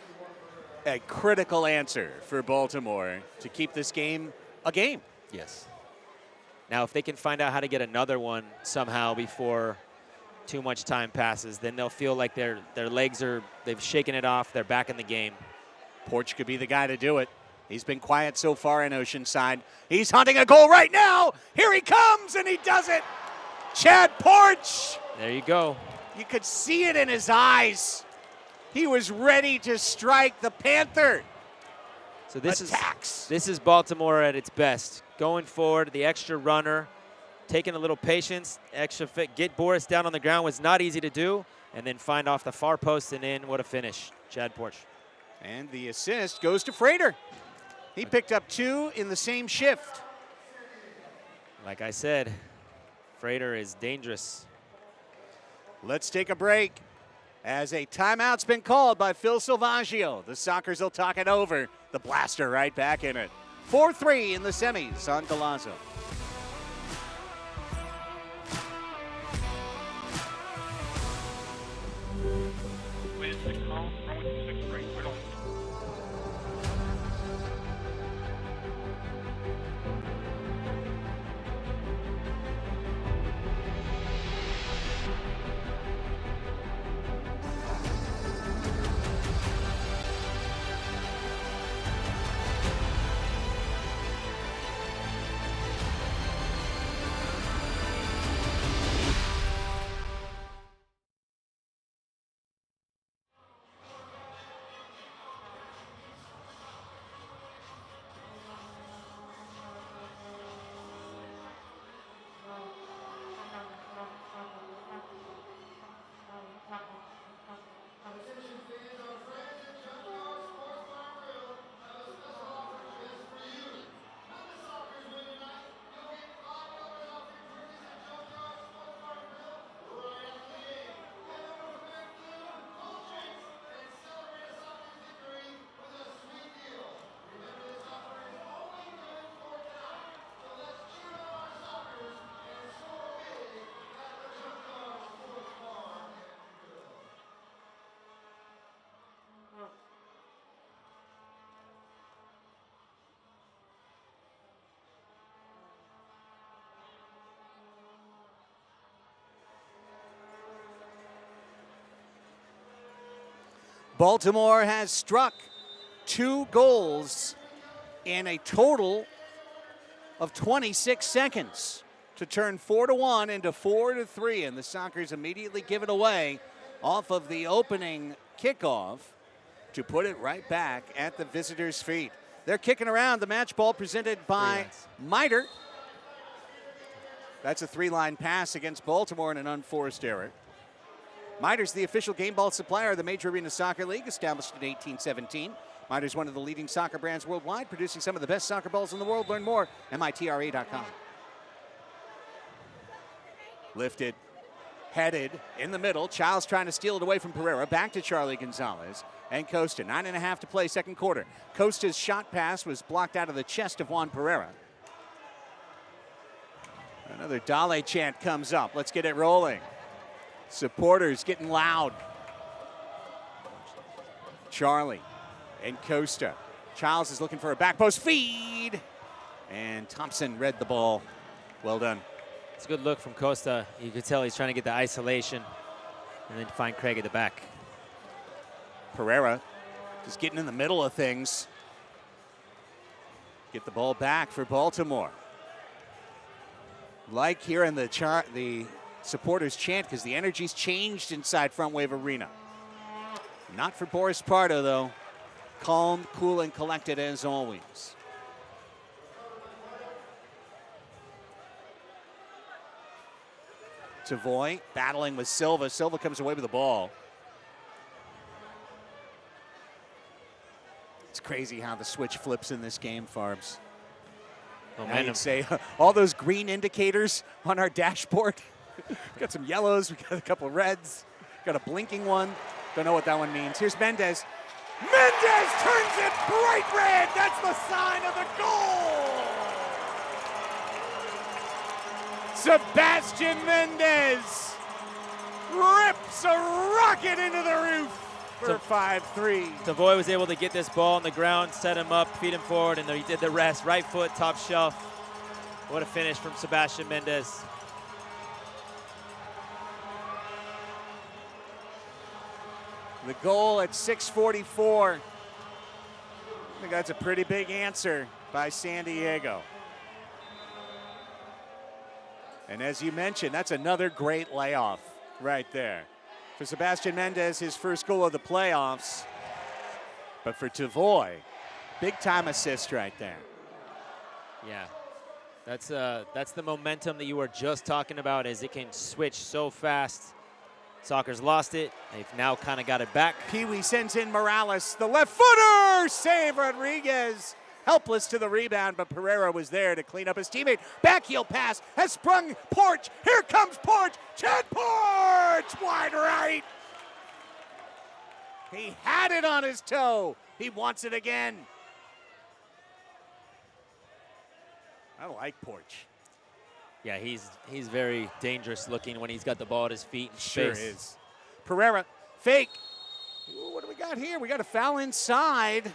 A critical answer for Baltimore to keep this game a game. Yes. Now, if they can find out how to get another one somehow before too much time passes, then they'll feel like their legs they've shaken it off. They're back in the game. Porch could be the guy to do it. He's been quiet so far in Oceanside. He's hunting a goal right now. Here he comes, and he does it. Chad Porch. There you go. You could see it in his eyes. He was ready to strike the Panther. So this is Baltimore at its best. Going forward, the extra runner, taking a little patience, extra fit. Get Boris down on the ground was not easy to do, and then find off the far post and in. What a finish, Chad Porch. And the assist goes to Frater. He picked up 2 in the same shift. Like I said, Frater is dangerous. Let's take a break as a timeout's been called by Phil Silvaggio. The Sockers will talk it over. The Blaster right back in it. 4-3 in the semis on Galazzo. Baltimore has struck 2 goals in a total of 26 seconds to turn 4-1 into 4-3, and the Sockers immediately give it away off of the opening kickoff to put it right back at the visitors' feet. They're kicking around the match ball presented by Miter. That's a 3-line pass against Baltimore in an unforced error. Miter's the official game ball supplier of the Major Arena Soccer League, established in 1817. Miter's one of the leading soccer brands worldwide, producing some of the best soccer balls in the world. Learn more, MITRA.com. Lifted, headed in the middle. Childs trying to steal it away from Pereira. Back to Charlie Gonzalez and Costa. 9.5 to play, second quarter. Costa's shot pass was blocked out of the chest of Juan Pereira. Another Dale chant comes up. Let's get it rolling. Supporters getting loud. Charlie and Costa. Childs is looking for a back post feed. And Thompson read the ball. Well done. It's a good look from Costa. You could tell he's trying to get the isolation and then find Craig at the back. Pereira just getting in the middle of things. Get the ball back for Baltimore. Like here in the supporters chant, because the energy's changed inside Frontwave Arena. Not for Boris Pardo, though. Calm, cool, and collected as always. Tavoy battling with Silva. Silva comes away with the ball. It's crazy how the switch flips in this game, Farbs. Now you'd say all those green indicators on our dashboard. We've got some yellows, we got a couple of reds, got a blinking one. Don't know what that one means. Here's Mendez. Mendez turns it bright red. That's the sign of the goal. Sebastian Mendez rips a rocket into the roof for 5-3. Savoy was able to get this ball on the ground, set him up, feed him forward, and then he did the rest. Right foot, top shelf. What a finish from Sebastian Mendez. The goal at 6:44. I think that's a pretty big answer by San Diego. And as you mentioned, that's another great layoff right there. For Sebastian Mendez, his first goal of the playoffs. But for Tavoy, big time assist right there. Yeah, that's the momentum that you were just talking about, as it can switch so fast. Soccer's lost it. They've now kind of got it back. Pee-wee sends in Morales. The left footer! Save Rodriguez. Helpless to the rebound, but Pereira was there to clean up his teammate. Backheel pass has sprung Porch. Here comes Porch. Chad Porch! Wide right. He had it on his toe. He wants it again. I like Porch. Yeah, he's very dangerous looking when he's got the ball at his feet in Sure space. is. Pereira, fake. Ooh, what do we got here? We got a foul inside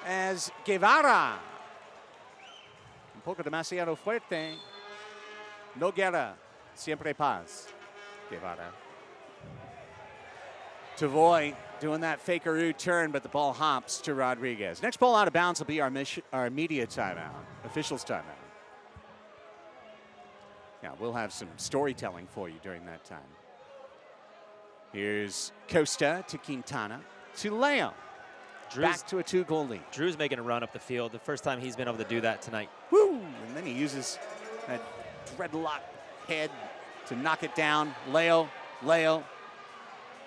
as Guevara. Un poco demasiado fuerte. No guerra, siempre paz. Guevara. Tavoy doing that fakeroo turn, but the ball hops to Rodriguez. Next ball out of bounds will be our media timeout, officials timeout. Yeah, we'll have some storytelling for you during that time. Here's Costa to Quintana to Leo. Back to a 2-goal lead. Drew's making a run up the field. The first time he's been able to do that tonight. Woo! And then he uses that dreadlock head to knock it down. Leo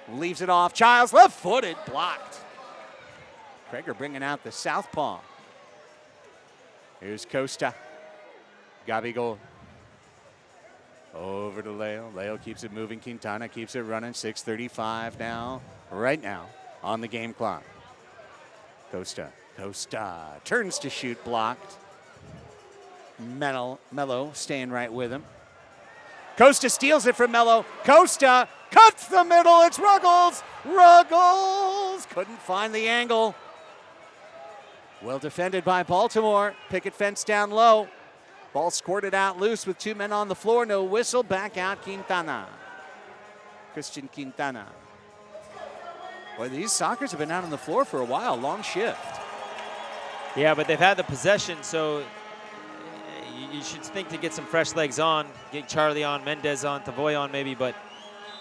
leaves it off. Childs left-footed, blocked. Krager bringing out the southpaw. Here's Costa. Gabigol. Over to Leo. Leo keeps it moving. Quintana keeps it running. 6:35 now. Right now on the game clock. Costa turns to shoot, blocked. Mello staying right with him. Costa steals it from Mello. Costa cuts the middle. It's Ruggles. Ruggles couldn't find the angle. Well defended by Baltimore. Picket fence down low. Ball squirted out loose with 2 men on the floor. No whistle. Back out Quintana. Christian Quintana. Boy, these Sockers have been out on the floor for a while. Long shift. Yeah, but they've had the possession, so you should think to get some fresh legs on, get Charlie on, Mendez on, Tavoy on maybe, but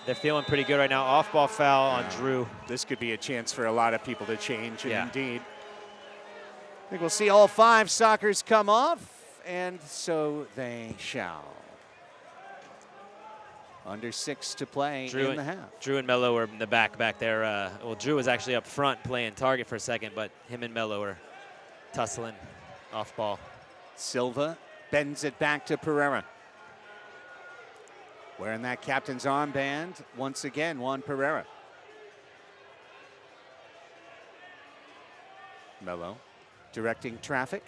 they're feeling pretty good right now. Off-ball foul on Drew. This could be a chance for a lot of people to change, and Yeah. indeed. I think we'll see all 5 Sockers come off, and so they shall. Under 6 to play in the half. Drew and Melo were in the back there. Well, Drew was actually up front playing target for a second, but him and Melo were tussling off ball. Silva bends it back to Pereira. Wearing that captain's armband, once again, Juan Pereira. Melo directing traffic.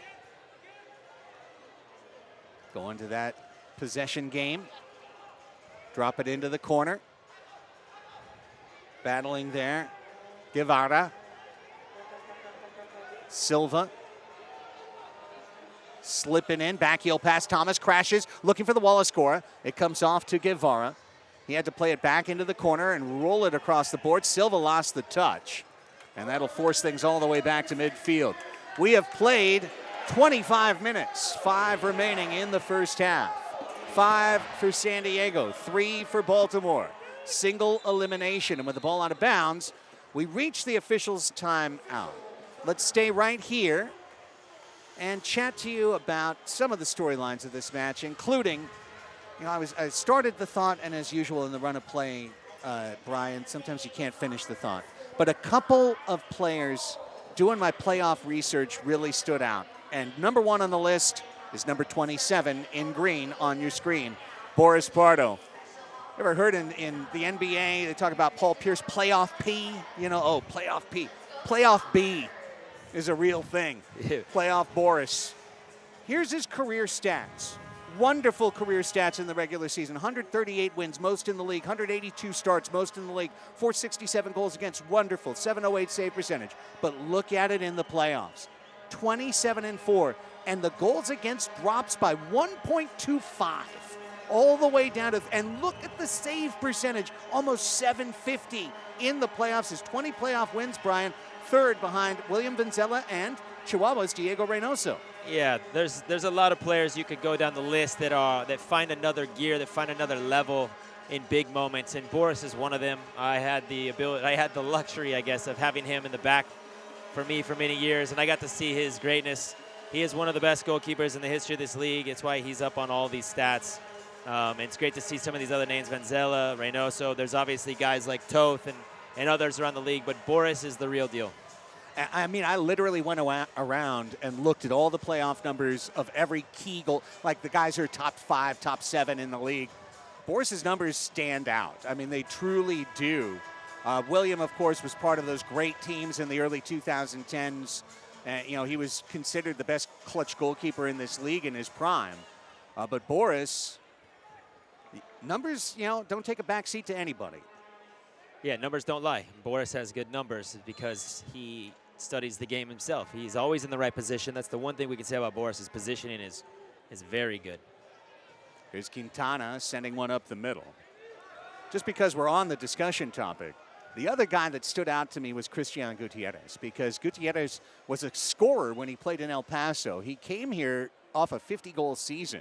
Going to that possession game. Drop it into the corner. Battling there. Guevara. Silva. Slipping in. Back heel pass. Thomas crashes. Looking for the Wallace score. It comes off to Guevara. He had to play it back into the corner and roll it across the board. Silva lost the touch. And that'll force things all the way back to midfield. We have played 25 minutes. 5 remaining in the first half. 5 for San Diego, 3 for Baltimore. Single elimination, and with the ball out of bounds, we reach the officials' timeout. Let's stay right here and chat to you about some of the storylines of this match, including, I started the thought, and as usual in the run of play, Brian, sometimes you can't finish the thought. But a couple of players doing my playoff research really stood out. And number 1 on the list is number 27 in green on your screen, Boris Pardo. Ever heard in the NBA, they talk about Paul Pierce, playoff P? Playoff P. Playoff B is a real thing. Playoff Boris. Here's his career stats. Wonderful career stats in the regular season. 138 wins, most in the league. 182 starts, most in the league. 467 goals against, wonderful. 708 save percentage. But look at it in the playoffs. 27-4. And the goals against drops by 1.25 all the way down to, and look at the save percentage, almost 750 in the playoffs. His 20 playoff wins, Brian, 3rd behind William Vanzella and Chihuahua's Diego Reynoso. Yeah, there's a lot of players you could go down the list that find another gear, that find another level in big moments, and Boris is one of them. I had the luxury, I guess, of having him in the back for me for many years, and I got to see his greatness. He is one of the best goalkeepers in the history of this league. It's why he's up on all these stats. And it's great to see some of these other names, Vanzella, Reynoso. There's obviously guys like Toth and others around the league, but Boris is the real deal. I mean, I literally went around and looked at all the playoff numbers of every key goal, like the guys who are top 5, top 7 in the league. Boris's numbers stand out. I mean, they truly do. William, of course, was part of those great teams in the early 2010s. He was considered the best clutch goalkeeper in this league in his prime. But Boris, numbers, don't take a backseat to anybody. Yeah, numbers don't lie. Boris has good numbers because he studies the game himself. He's always in the right position. That's the one thing we can say about Boris. His positioning is very good. Here's Quintana sending one up the middle. Just because we're on the discussion topic, the other guy that stood out to me was Cristian Gutierrez, because Gutierrez was a scorer when he played in El Paso. He came here off a 50-goal season.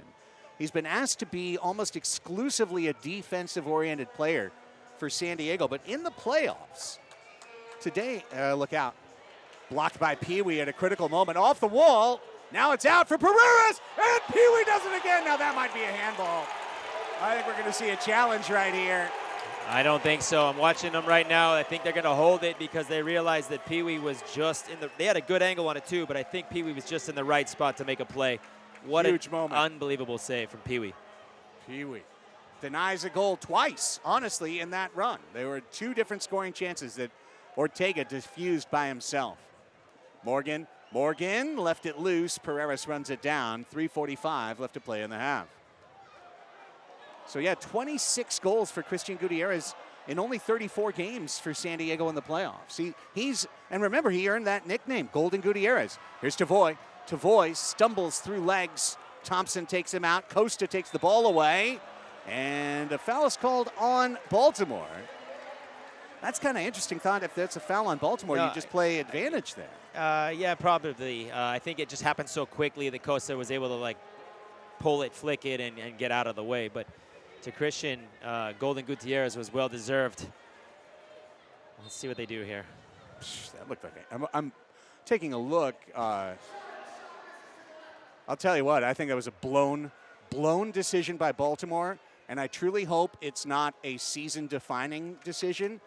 He's been asked to be almost exclusively a defensive-oriented player for San Diego, but in the playoffs today, look out. Blocked by Pee-wee at a critical moment. Off the wall. Now it's out for Pereira, and Pee-wee does it again. Now that might be a handball. I think we're going to see a challenge right here. I don't think so. I'm watching them right now. I think they're going to hold it because they realized that Pee-wee was just they had a good angle on it too, but I think Pee-wee was just in the right spot to make a play. What Huge an moment. Unbelievable save from Pee-wee. Pee-wee denies a goal twice, honestly, in that run. There were 2 different scoring chances that Ortega diffused by himself. Morgan left it loose. Pereira runs it down. 3:45 left to play in the half. So, 26 goals for Cristian Gutierrez in only 34 games for San Diego in the playoffs. And remember, he earned that nickname, Golden Gutierrez. Here's Tavoy. Tavoy stumbles through legs. Thompson takes him out. Costa takes the ball away. And a foul is called on Baltimore. That's kind of interesting thought. If that's a foul on Baltimore, you just play advantage there. Yeah, probably. I think it just happened so quickly that Costa was able to like pull it, flick it, and get out of the way. But to Christian, Golden Gutierrez was well deserved. Let's see what they do here. That looked like I'm taking a look. I'll tell you what. I think that was a blown decision by Baltimore, and I truly hope it's not a season-defining decision,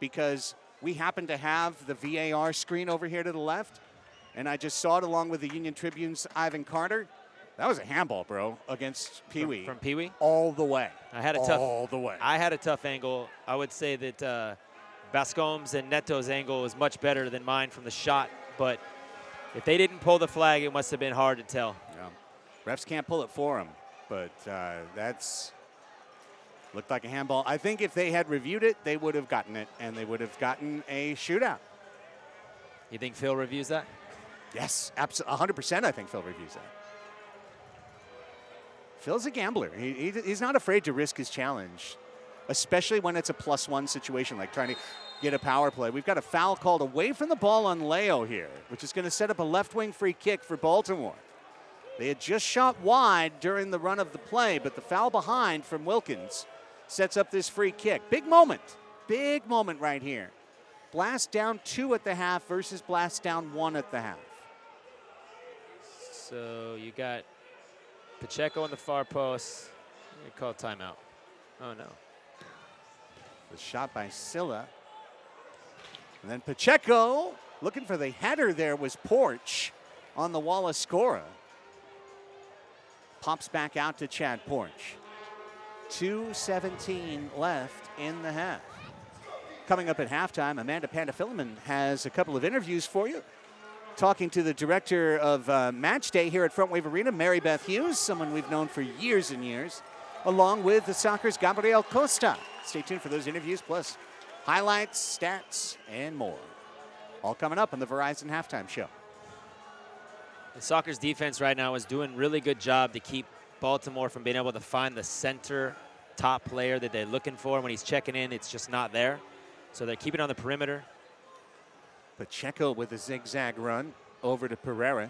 because we happen to have the VAR screen over here to the left, and I just saw it along with the Union Tribune's Ivan Carter. That was a handball, bro, against Pee Wee. From Pee Wee? All the way. I had a tough angle. I would say that Bascom's and Neto's angle was much better than mine from the shot, but if they didn't pull the flag, it must have been hard to tell. Yeah. Refs can't pull it for them, but that's looked like a handball. I think if they had reviewed it, they would have gotten it, and they would have gotten a shootout. You think Phil reviews that? Yes, absolutely. 100% I think Phil reviews that. Phil's a gambler. He's not afraid to risk his challenge, especially when it's a +1 situation, like trying to get a power play. We've got a foul called away from the ball on Leo here, which is going to set up a left wing free kick for Baltimore. They had just shot wide during the run of the play, but the foul behind from Wilkins sets up this free kick. Big moment right here. Blast down 2 at the half versus Blast down 1 at the half. So you got Pacheco on the far post. They call timeout. Oh, no. The shot by Silla. And then Pacheco, looking for the header there, was Porch on the Wallace Scora. Pops back out to Chad Porch. 2:17 left in the half. Coming up at halftime, Amanda Pandafiliman has a couple of interviews for you. Talking to the director of Match Day here at Frontwave Arena, Mary Beth Hughes, someone we've known for years and years, along with the soccer's Gabriel Costa. Stay tuned for those interviews, plus highlights, stats, and more. All coming up on the Verizon Halftime Show. The soccer's defense right now is doing a really good job to keep Baltimore from being able to find the center top player that they're looking for. When he's checking in, it's just not there. So they're keeping on the perimeter. Pacheco with a zigzag run over to Pereira.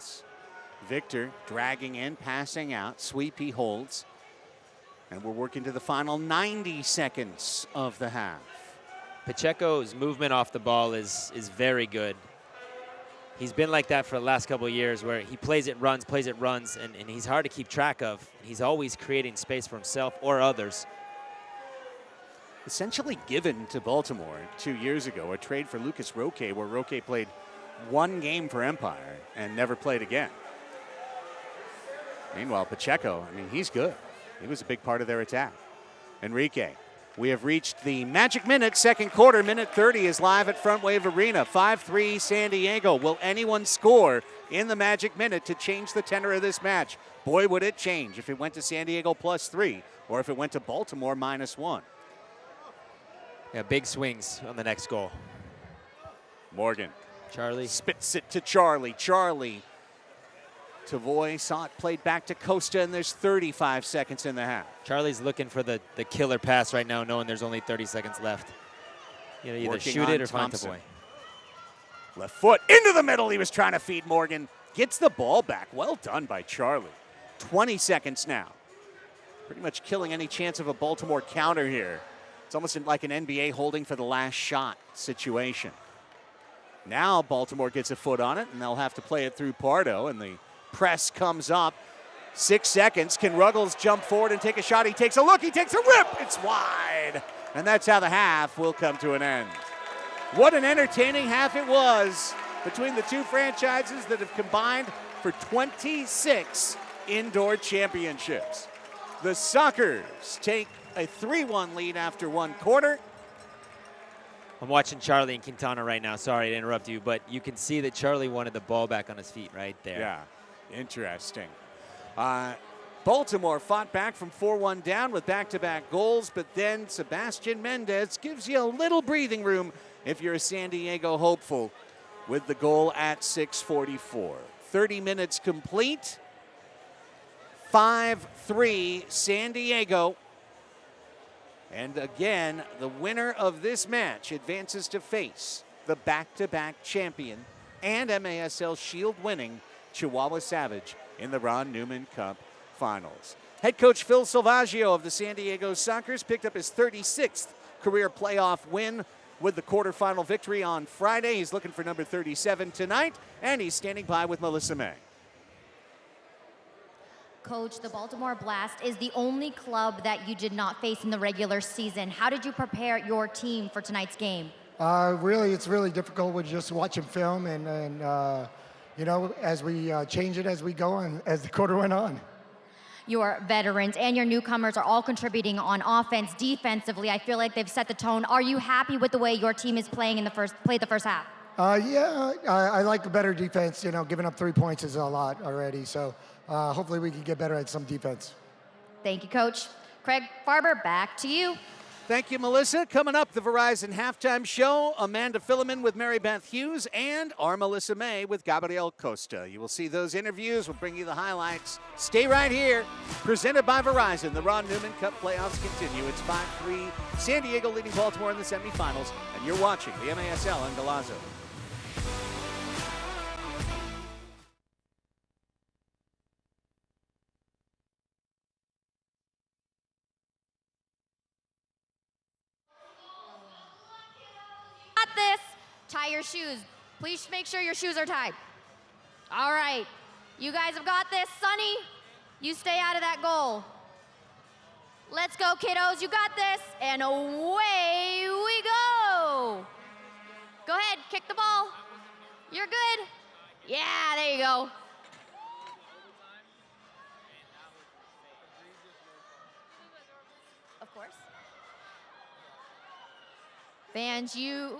Victor dragging in, passing out. Sweep, he holds. And we're working to the final 90 seconds of the half. Pacheco's movement off the ball is very good. He's been like that for the last couple of years, where he plays it, runs, and he's hard to keep track of. He's always creating space for himself or others. Essentially given to Baltimore 2 years ago, a trade for Lucas Roque, where Roque played 1 game for Empire and never played again. Meanwhile, Pacheco, I mean, he's good. He was a big part of their attack. Enrique, we have reached the magic minute, second quarter. Minute 30 is live at Frontwave Arena. 5-3 San Diego. Will anyone score in the magic minute to change the tenor of this match? Boy, would it change if it went to San Diego +3 or if it went to Baltimore -1. Yeah, big swings on the next goal. Morgan. Charlie. Spits it to Charlie. Charlie. Tavoy saw it played back to Costa, and there's 35 seconds in the half. Charlie's looking for the killer pass right now, knowing there's only 30 seconds left. You know, either Working shoot it or find Thompson. Tavoy. Left foot into the middle. He was trying to feed Morgan. Gets the ball back. Well done by Charlie. 20 seconds now. Pretty much killing any chance of a Baltimore counter here. It's almost like an NBA holding for the last shot situation. Now Baltimore gets a foot on it, and they'll have to play it through Pardo, and the press comes up. 6 seconds. Can Ruggles jump forward and take a shot? He takes a look. He takes a rip. It's wide. And that's how the half will come to an end. What an entertaining half it was between the two franchises that have combined for 26 indoor championships. The Sockers take a 3-1 lead after 1 quarter. I'm watching Charlie and Quintana right now. Sorry to interrupt you, but you can see that Charlie wanted the ball back on his feet right there. Yeah, interesting. Baltimore fought back from 4-1 down with back-to-back goals, but then Sebastian Mendez gives you a little breathing room if you're a San Diego hopeful with the goal at 6:44. 30 minutes complete. 5-3 San Diego. And again, the winner of this match advances to face the back-to-back champion and MASL Shield winning Chihuahua Savage in the Ron Newman Cup Finals. Head coach Phil Salvaggio of the San Diego Sockers picked up his 36th career playoff win with the quarterfinal victory on Friday. He's looking for number 37 tonight, and he's standing by with Melissa May. Coach, the Baltimore Blast is the only club that you did not face in the regular season. How did you prepare your team for tonight's game? Really, it's really difficult with just watching film and you know, as we change it as we go and as the quarter went on. Your veterans and your newcomers are all contributing on offense, defensively. I feel like they've set the tone. Are you happy with the way your team is playing in the first half? Yeah, I like the better defense. You know, giving up 3 points is a lot already. So hopefully we can get better at some defense. Thank you, Coach. Craig Farber, back to you. Thank you, Melissa. Coming up, the Verizon Halftime Show, Amanda Filliman with Mary Beth Hughes and our Melissa May with Gabriel Costa. You will see those interviews. We'll bring you the highlights. Stay right here. Presented by Verizon, the Ron Newman Cup playoffs continue. It's 5-3, San Diego leading Baltimore in the semifinals, and you're watching the MASL in Galazo. Got this. Tie your shoes. Please make sure your shoes are tied. All right. You guys have got this. Sonny, you stay out of that goal. Let's go, kiddos. You got this. And away we go. Go ahead. Kick the ball. You're good. Yeah, there you go. Of course. Fans, you...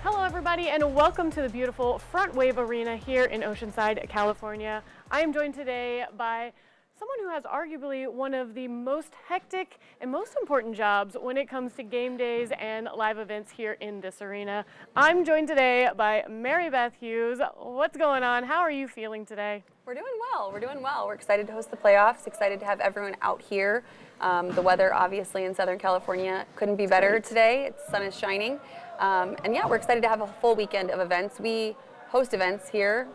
Hello everybody and welcome to the beautiful Frontwave Arena here in Oceanside, California. I am joined today by someone who has arguably one of the most hectic and most important jobs when it comes to game days and live events here in this arena. I'm joined today by Mary Beth Hughes. What's going on? How are you feeling today? We're doing well. We're doing well. We're excited to host the playoffs, excited to have everyone out here. The weather, obviously, in Southern California couldn't be better today. The sun is shining. And yeah, we're excited to have a full weekend of events. We host events here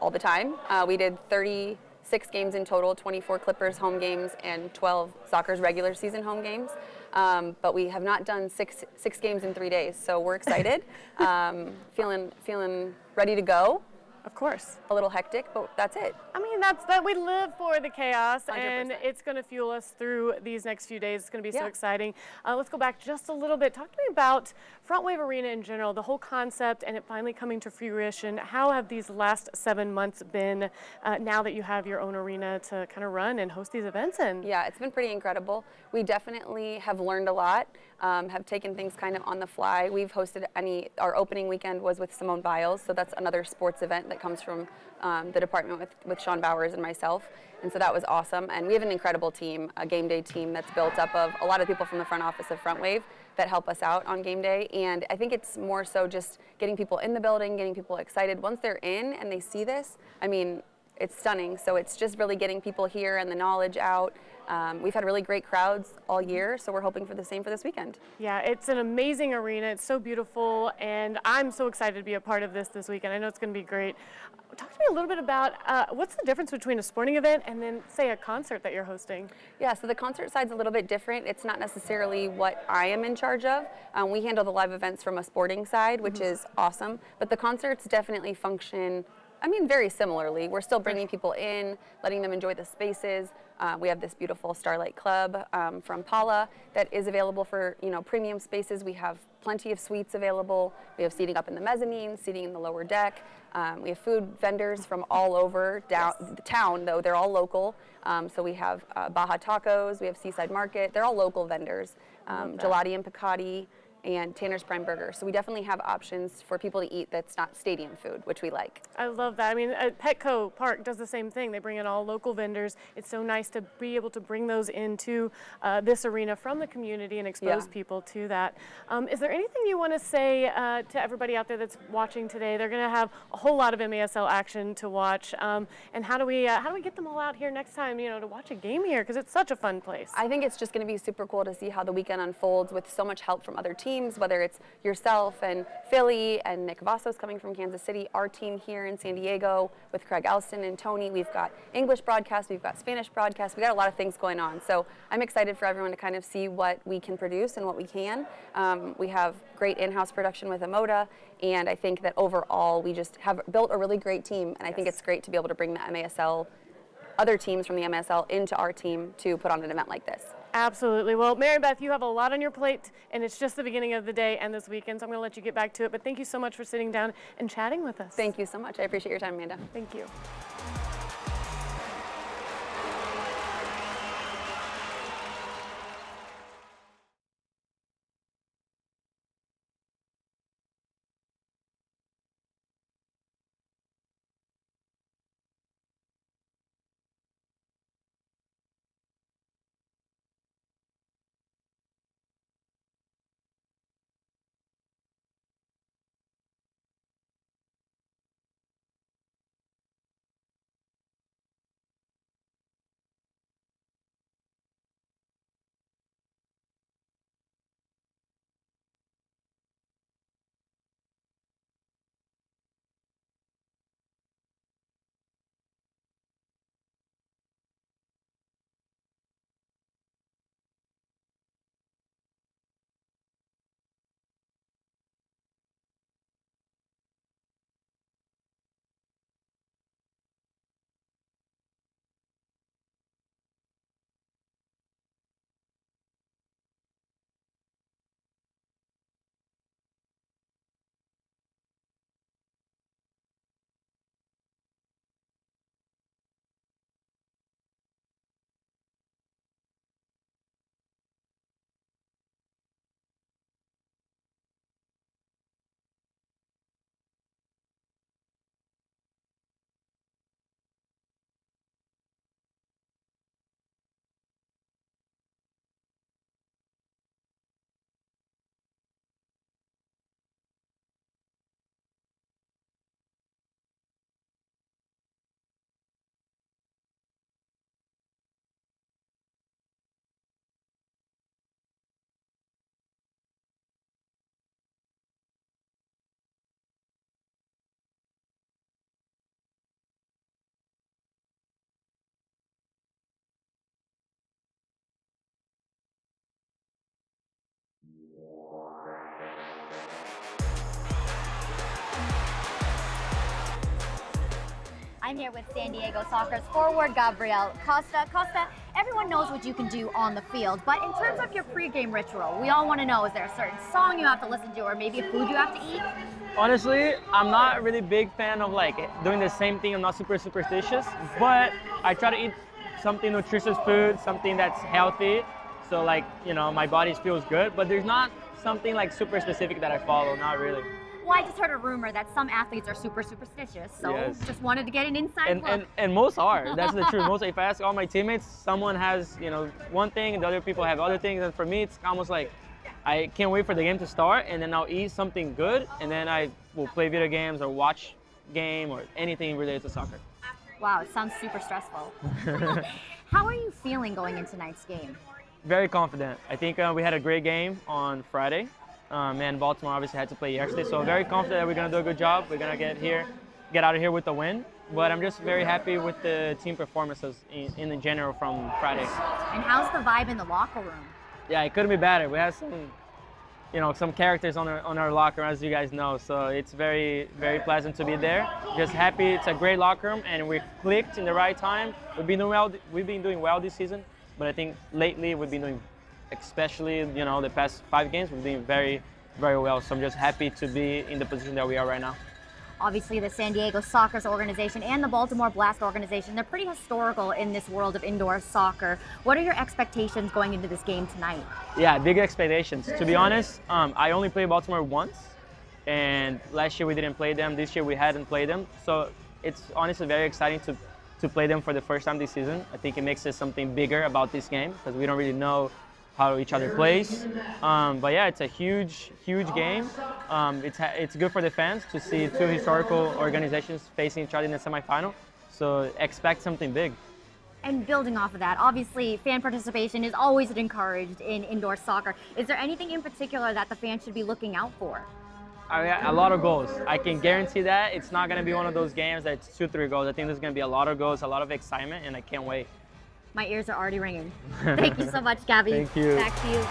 all the time. We did 36 games in total, 24 Clippers home games and 12 Sockers regular season home games. But we have not done six games in 3 days, so we're excited. Feeling ready to go. Of course. A little hectic, but that's it. I mean, that's that we live for the chaos, 100%. and it's going to fuel us through these next few days. It's going to be so Yeah. exciting. Let's go back just a little bit. Talk to me about Frontwave Arena in general, the whole concept, and it finally coming to fruition. How have these last 7 months been now that you have your own arena to kind of run and host these events in? Yeah, it's been pretty incredible. We definitely have learned a lot, have taken things kind of on the fly. We've hosted our opening weekend was with Simone Biles, so that's another sports event that comes from the department with Sean Bauer. Powers and myself. And so that was awesome. And we have an incredible team, a game day team that's built up of a lot of people from the front office of Frontwave that help us out on game day. And I think it's more so just getting people in the building, getting people excited. Once they're in and they see this, I mean, it's stunning. So it's just really getting people here and the knowledge out. We've had really great crowds all year, so we're hoping for the same for this weekend. Yeah, it's an amazing arena. It's so beautiful, and I'm so excited to be a part of this weekend. I know it's going to be great. Talk to me a little bit about what's the difference between a sporting event and then, say, a concert that you're hosting? Yeah, so the concert side's a little bit different. It's not necessarily what I am in charge of. We handle the live events from a sporting side, which is awesome, but the concerts definitely function, I mean, very similarly. We're still bringing people in, letting them enjoy the spaces. We have this beautiful Starlight Club from Paula that is available for, you know, premium spaces. We have plenty of suites available. We have seating up in the mezzanine, seating in the lower deck. We have food vendors from all over the town, though they're all local. So we have Baja Tacos, we have Seaside Market. They're all local vendors. Gelati and Picotti, and Tanner's Prime Burger. So we definitely have options for people to eat that's not stadium food, which we like. I love that. I mean, Petco Park does the same thing. They bring in all local vendors. It's so nice to be able to bring those into this arena from the community and expose people to that. Is there anything you want to say to everybody out there that's watching today? They're going to have a whole lot of MASL action to watch. And how do we get them all out here next time, you know, to watch a game here? Because it's such a fun place. I think it's just going to be super cool to see how the weekend unfolds with so much help from other teams, whether it's yourself and Philly and Nick Vassos coming from Kansas City, our team here in San Diego with Craig Elston and Tony. We've got English broadcast, we've got Spanish broadcast, we've got a lot of things going on. So I'm excited for everyone to kind of see what we can produce and what we can. We have great in-house production with Amoda, and I think that overall we just have built a really great team, and I think it's great to be able to bring the MASL, other teams from the MASL into our team to put on an event like this. Absolutely. Well, Mary Beth, you have a lot on your plate, and it's just the beginning of the day and this weekend, so I'm going to let you get back to it. But thank you so much for sitting down and chatting with us. Thank you so much. I appreciate your time, Amanda. Thank you. I'm here with San Diego Soccer's forward, Gabriel Costa. Costa, everyone knows what you can do on the field, but in terms of your pregame ritual, we all want to know, is there a certain song you have to listen to or maybe a food you have to eat? Honestly, I'm not a really big fan of like doing the same thing. I'm not super superstitious, but I try to eat something nutritious food, something that's healthy. So like, you know, my body feels good, but there's not something like super specific that I follow, not really. Well, I just heard a rumor that some athletes are super superstitious, so Yes. just wanted to get an inside look. And most are. That's the truth. Most, if I ask all my teammates, someone has, one thing, and the other people have other things. And for me, it's almost like I can't wait for the game to start, and then I'll eat something good, and then I will play video games or watch game or anything related to soccer. Wow, it sounds super stressful. How are you feeling going into tonight's game? Very confident. I think we had a great game on Friday. And Baltimore obviously had to play yesterday, so very confident that we're going to do a good job. We're going to get out of here with the win. But I'm just very happy with the team performances in general from Friday. And how's the vibe in the locker room? Yeah, it couldn't be better. We have some characters on our locker room, as you guys know. So it's very, very pleasant to be there. Just happy. It's a great locker room, and we clicked in the right time. We've been doing well this season, but I think lately we've been doing, especially the past 5 games, we've been very, very well. So I'm just happy to be in the position that we are right now. Obviously, the San Diego Soccer's organization and the Baltimore Blast organization, they're pretty historical in this world of indoor soccer. What are your expectations going into this game tonight? Yeah, big expectations. To be honest, I only played Baltimore once, and last year we didn't play them. This year we hadn't played them. So it's honestly very exciting to play them for the first time this season. I think it makes it something bigger about this game because we don't really know how each other plays. But yeah, it's a huge, huge game. It's good for the fans to see 2 historical organizations facing each other in the semifinal. So expect something big. And building off of that, obviously fan participation is always encouraged in indoor soccer. Is there anything in particular that the fans should be looking out for? A lot of goals. I can guarantee that it's not going to be one of those games that's 2-3 goals. I think there's going to be a lot of goals, a lot of excitement, and I can't wait. My ears are already ringing. Thank you so much, Gabby. Thank you. Back to you.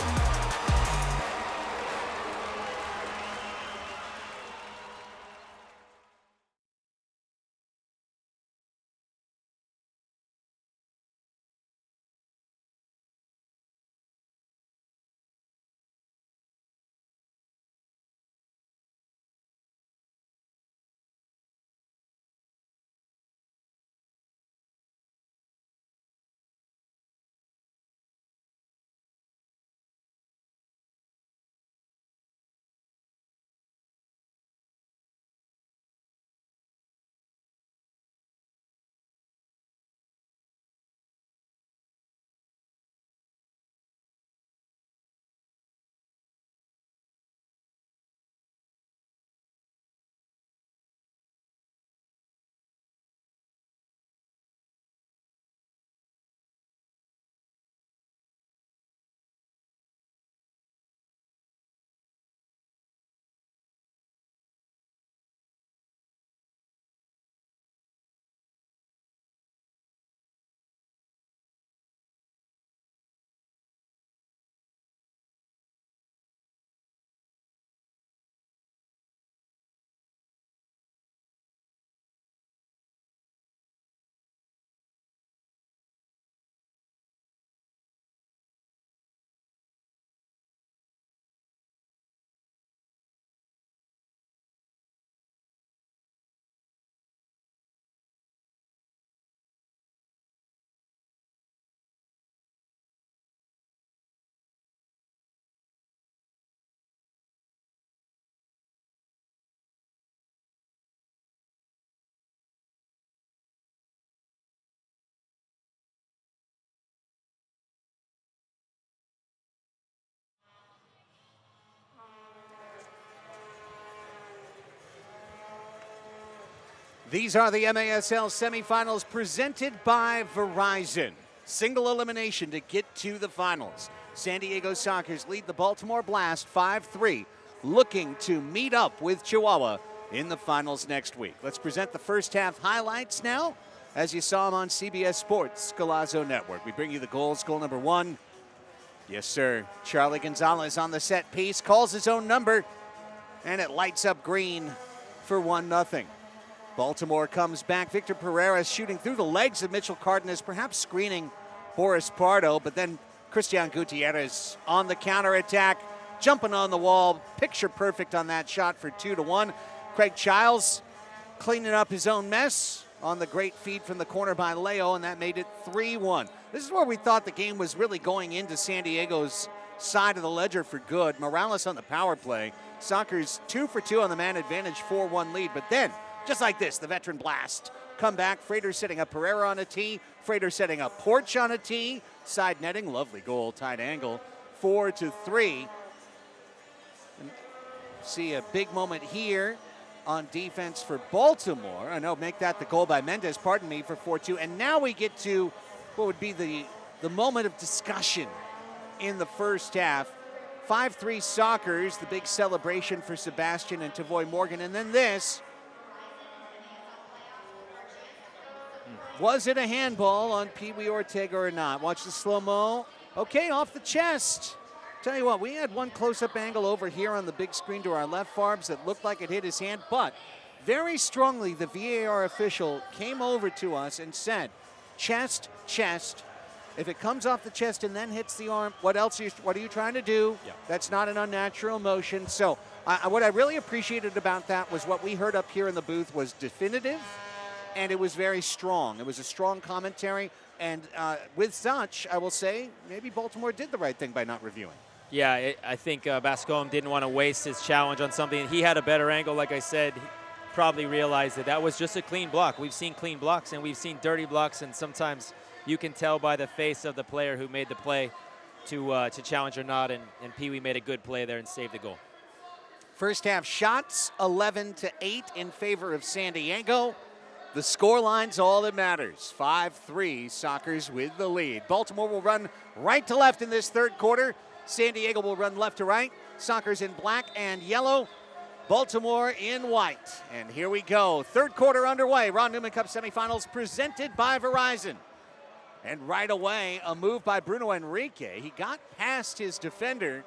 These are the MASL semifinals presented by Verizon. Single elimination to get to the finals. San Diego Sockers lead the Baltimore Blast 5-3, looking to meet up with Chihuahua in the finals next week. Let's present the first half highlights now, as you saw them on CBS Sports Scalazzo Network. We bring you the goals. Goal number 1. Yes, sir. Charlie Gonzalez on the set piece, calls his own number, and it lights up green for 1-0. Baltimore comes back. Victor Pereira shooting through the legs of Mitchell Cardenas, perhaps screening Boris Pardo, but then Christian Gutierrez on the counterattack, jumping on the wall, picture perfect on that shot for 2-1. Craig Childs cleaning up his own mess on the great feed from the corner by Leo, and that made it 3-1. This is where we thought the game was really going into San Diego's side of the ledger for good. Morales on the power play. Sockers 2 for 2 on the man advantage, 4-1 lead. But then, just like this, the veteran Blast come back. Frater setting up Pereira on a tee. Frater setting up Porch on a tee. Side netting, lovely goal, tight angle, 4-3. And see a big moment here on defense for Baltimore. I know, make that the goal by Mendez, pardon me, for 4-2. And now we get to what would be the moment of discussion in the first half. 5-3 Sockers, the big celebration for Sebastian and Tavoy Morgan. And then this. Was it a handball on Pee Wee Ortega or not? Watch the slow-mo. Okay, off the chest. Tell you what, we had one close-up angle over here on the big screen to our left, Farbs, that looked like it hit his hand, but very strongly the VAR official came over to us and said, chest, chest. If it comes off the chest and then hits the arm, what are you trying to do? Yeah. That's not an unnatural motion. So what I really appreciated about that was what we heard up here in the booth was definitive, and it was very strong. It was a strong commentary, and with such, I will say, maybe Baltimore did the right thing by not reviewing. Yeah, I think Bascom didn't want to waste his challenge on something. He had a better angle, like I said. He probably realized that was just a clean block. We've seen clean blocks, and we've seen dirty blocks, and sometimes you can tell by the face of the player who made the play to challenge or not, and Pee Wee made a good play there and saved the goal. First half shots, 11-8 in favor of San Diego. The scoreline's all that matters. 5-3, Sockers with the lead. Baltimore will run right to left in this third quarter. San Diego will run left to right. Sockers in black and yellow. Baltimore in white. And here we go. Third quarter underway. Ron Newman Cup Semifinals presented by Verizon. And right away, a move by Bruno Enrique. He got past his defender,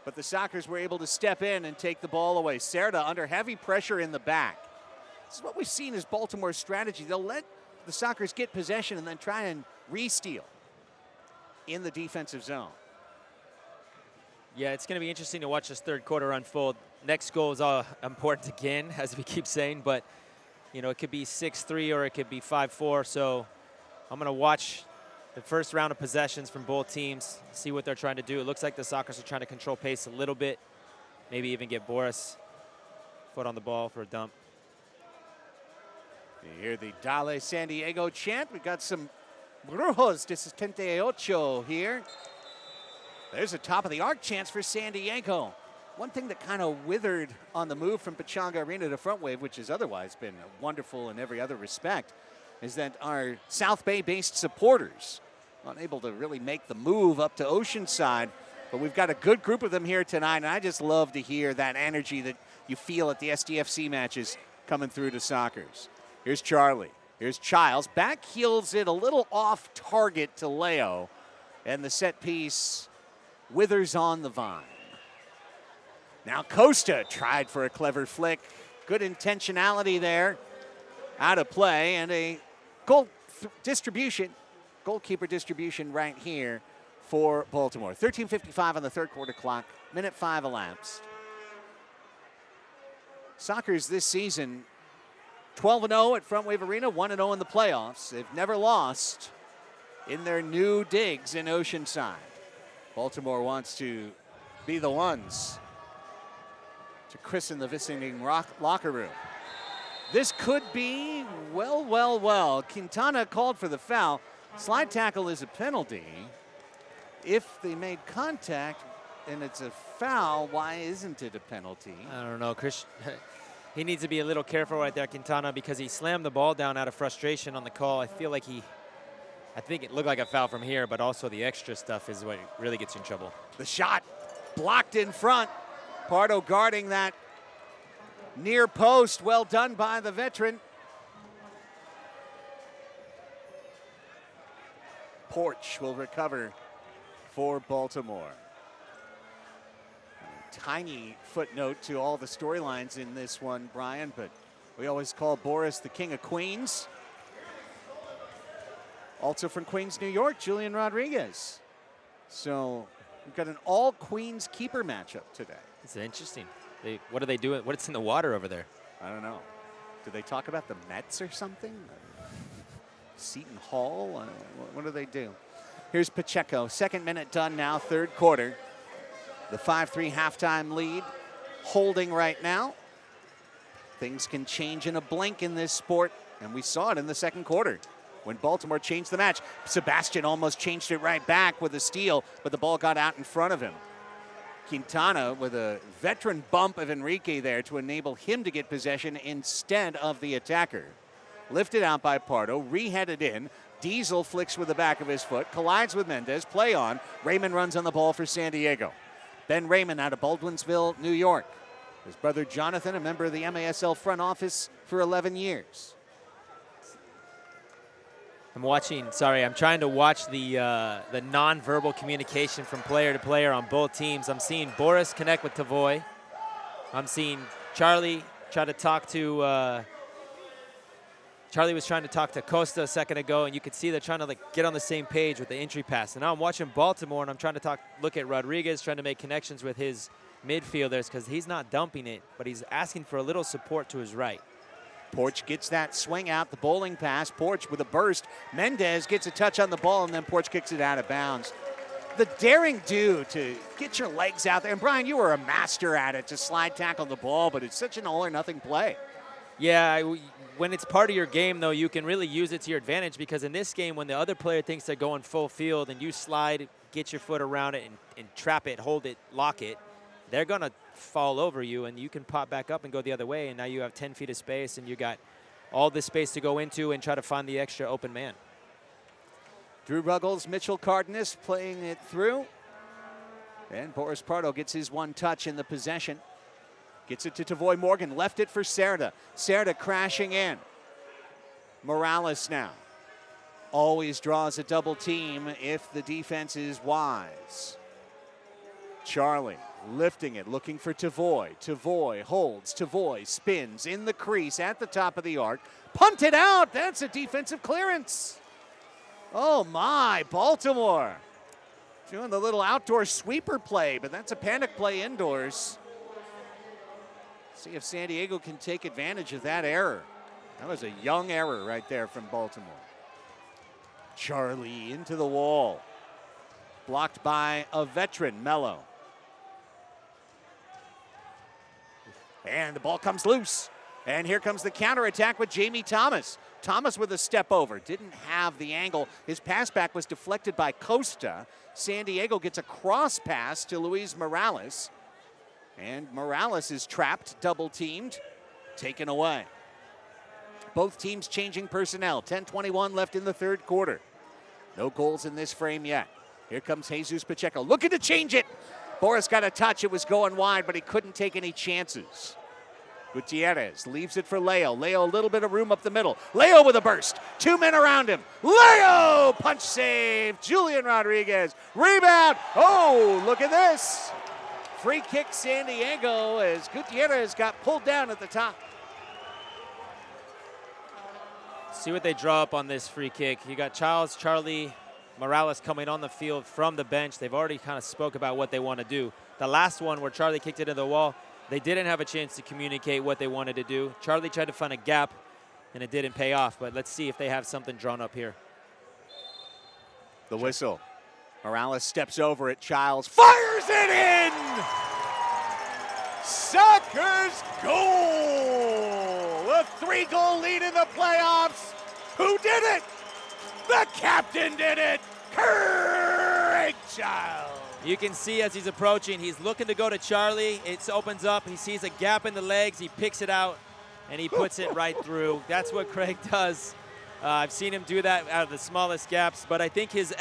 but the Sockers were able to step in and take the ball away. Cerda under heavy pressure in the back. This is what we've seen as Baltimore's strategy. They'll let the Sockers get possession and then try and re-steal in the defensive zone. Yeah, it's going to be interesting to watch this third quarter unfold. Next goal is all important again, as we keep saying, but you know, it could be 6-3 or it could be 5-4. So I'm going to watch the first round of possessions from both teams, see what they're trying to do. It looks like the Sockers are trying to control pace a little bit, maybe even get Boris foot on the ball for a dump. You hear the Dale San Diego chant. We've got some Brujos de 78 here. There's a top of the arc chance for San Diego. One thing that kind of withered on the move from Pechanga Arena to Frontwave, which has otherwise been wonderful in every other respect, is that our South Bay-based supporters unable to really make the move up to Oceanside. But we've got a good group of them here tonight, and I just love to hear that energy that you feel at the SDFC matches coming through to Sockers. Here's Charlie. Here's Childs. Back heels it a little off target to Leo, and the set piece withers on the vine. Now Costa tried for a clever flick. Good intentionality there. Out of play, and a goalkeeper distribution right here for Baltimore. 13:55 on the third quarter clock. Minute 5 elapsed. Sockers this season 12-0 at Frontwave Arena, 1-0 in the playoffs. They've never lost in their new digs in Oceanside. Baltimore wants to be the ones to christen the visiting locker room. This could be, well. Quintana called for the foul. Slide tackle is a penalty. If they made contact and it's a foul, why isn't it a penalty? I don't know, Chris. He needs to be a little careful right there, Quintana, because he slammed the ball down out of frustration on the call. I feel like I think it looked like a foul from here, but also the extra stuff is what really gets you in trouble. The shot blocked in front. Pardo guarding that near post. Well done by the veteran. Porch will recover for Baltimore. Tiny footnote to all the storylines in this one, Brian, but we always call Boris the King of Queens. Also from Queens, New York, Julian Rodriguez. So we've got an all-Queens keeper matchup today. It's interesting. What are they doing? What's in the water over there? I don't know. Do they talk about the Mets or something? Seton Hall? What do they do? Here's Pacheco. Second minute done now, third quarter. The 5-3 halftime lead holding right now. Things can change in a blink in this sport, and we saw it in the second quarter when Baltimore changed the match. Sebastian almost changed it right back with a steal, but the ball got out in front of him. Quintana with a veteran bump of Enrique there to enable him to get possession instead of the attacker. Lifted out by Pardo, reheaded in. Diesel flicks with the back of his foot, collides with Mendez, play on. Raymond runs on the ball for San Diego. Ben Raymond out of Baldwinsville, New York. His brother Jonathan, a member of the MASL front office for 11 years. I'm trying to watch the nonverbal communication from player to player on both teams. I'm seeing Boris connect with Tavoy. I'm seeing Charlie try to talk to, Charlie was trying to talk to Costa a second ago, and you could see they're trying to get on the same page with the entry pass. And now I'm watching Baltimore, and I'm trying to look at Rodriguez, trying to make connections with his midfielders because he's not dumping it, but he's asking for a little support to his right. Porch gets that swing out, the bowling pass. Porch with a burst. Mendez gets a touch on the ball, and then Porch kicks it out of bounds. The daring do to get your legs out there. And Brian, you were a master at it to slide tackle the ball, but it's such an all or nothing play. Yeah, when it's part of your game, though, you can really use it to your advantage because in this game, when the other player thinks they're going full field and you slide, get your foot around it and trap it, hold it, lock it, they're going to fall over you, and you can pop back up and go the other way, and now you have 10 feet of space, and you got all this space to go into and try to find the extra open man. Drew Ruggles, Mitchell Cardenas playing it through. And Boris Pardo gets his one touch in the possession. Gets it to Tavoy Morgan, left it for Cerda. Cerda crashing in. Morales now. Always draws a double team if the defense is wise. Charlie lifting it, looking for Tavoy. Tavoy holds, Tavoy spins in the crease at the top of the arc. Punted out, that's a defensive clearance. Oh my, Baltimore. Doing the little outdoor sweeper play, but that's a panic play indoors. See if San Diego can take advantage of that error. That was a young error right there from Baltimore. Charlie into the wall. Blocked by a veteran, Mello. And the ball comes loose. And here comes the counterattack with Jamie Thomas. Thomas with a step over. Didn't have the angle. His pass back was deflected by Costa. San Diego gets a cross pass to Luis Morales. And Morales is trapped, double teamed, taken away. Both teams changing personnel. 10:21 left in the third quarter. No goals in this frame yet. Here comes Jesus Pacheco, looking to change it. Boris got a touch, it was going wide, but he couldn't take any chances. Gutierrez leaves it for Leo. Leo, a little bit of room up the middle. Leo with a burst. 2 men around him. Leo, punch save. Julian Rodriguez, rebound. Oh, look at this. Free kick San Diego as Gutierrez got pulled down at the top. See what they draw up on this free kick. You got Charlie, Morales coming on the field from the bench. They've already kind of spoke about what they want to do. The last one where Charlie kicked it into the wall, they didn't have a chance to communicate what they wanted to do. Charlie tried to find a gap, and it didn't pay off. But let's see if they have something drawn up here. The whistle. Morales steps over it. Childs fires it in! Suckers goal! A 3-goal lead in the playoffs. Who did it? The captain did it! Craig Childs! You can see as he's approaching, he's looking to go to Charlie. It opens up. He sees a gap in the legs. He picks it out, and he puts it right through. That's what Craig does. I've seen him do that out of the smallest gaps, but I think his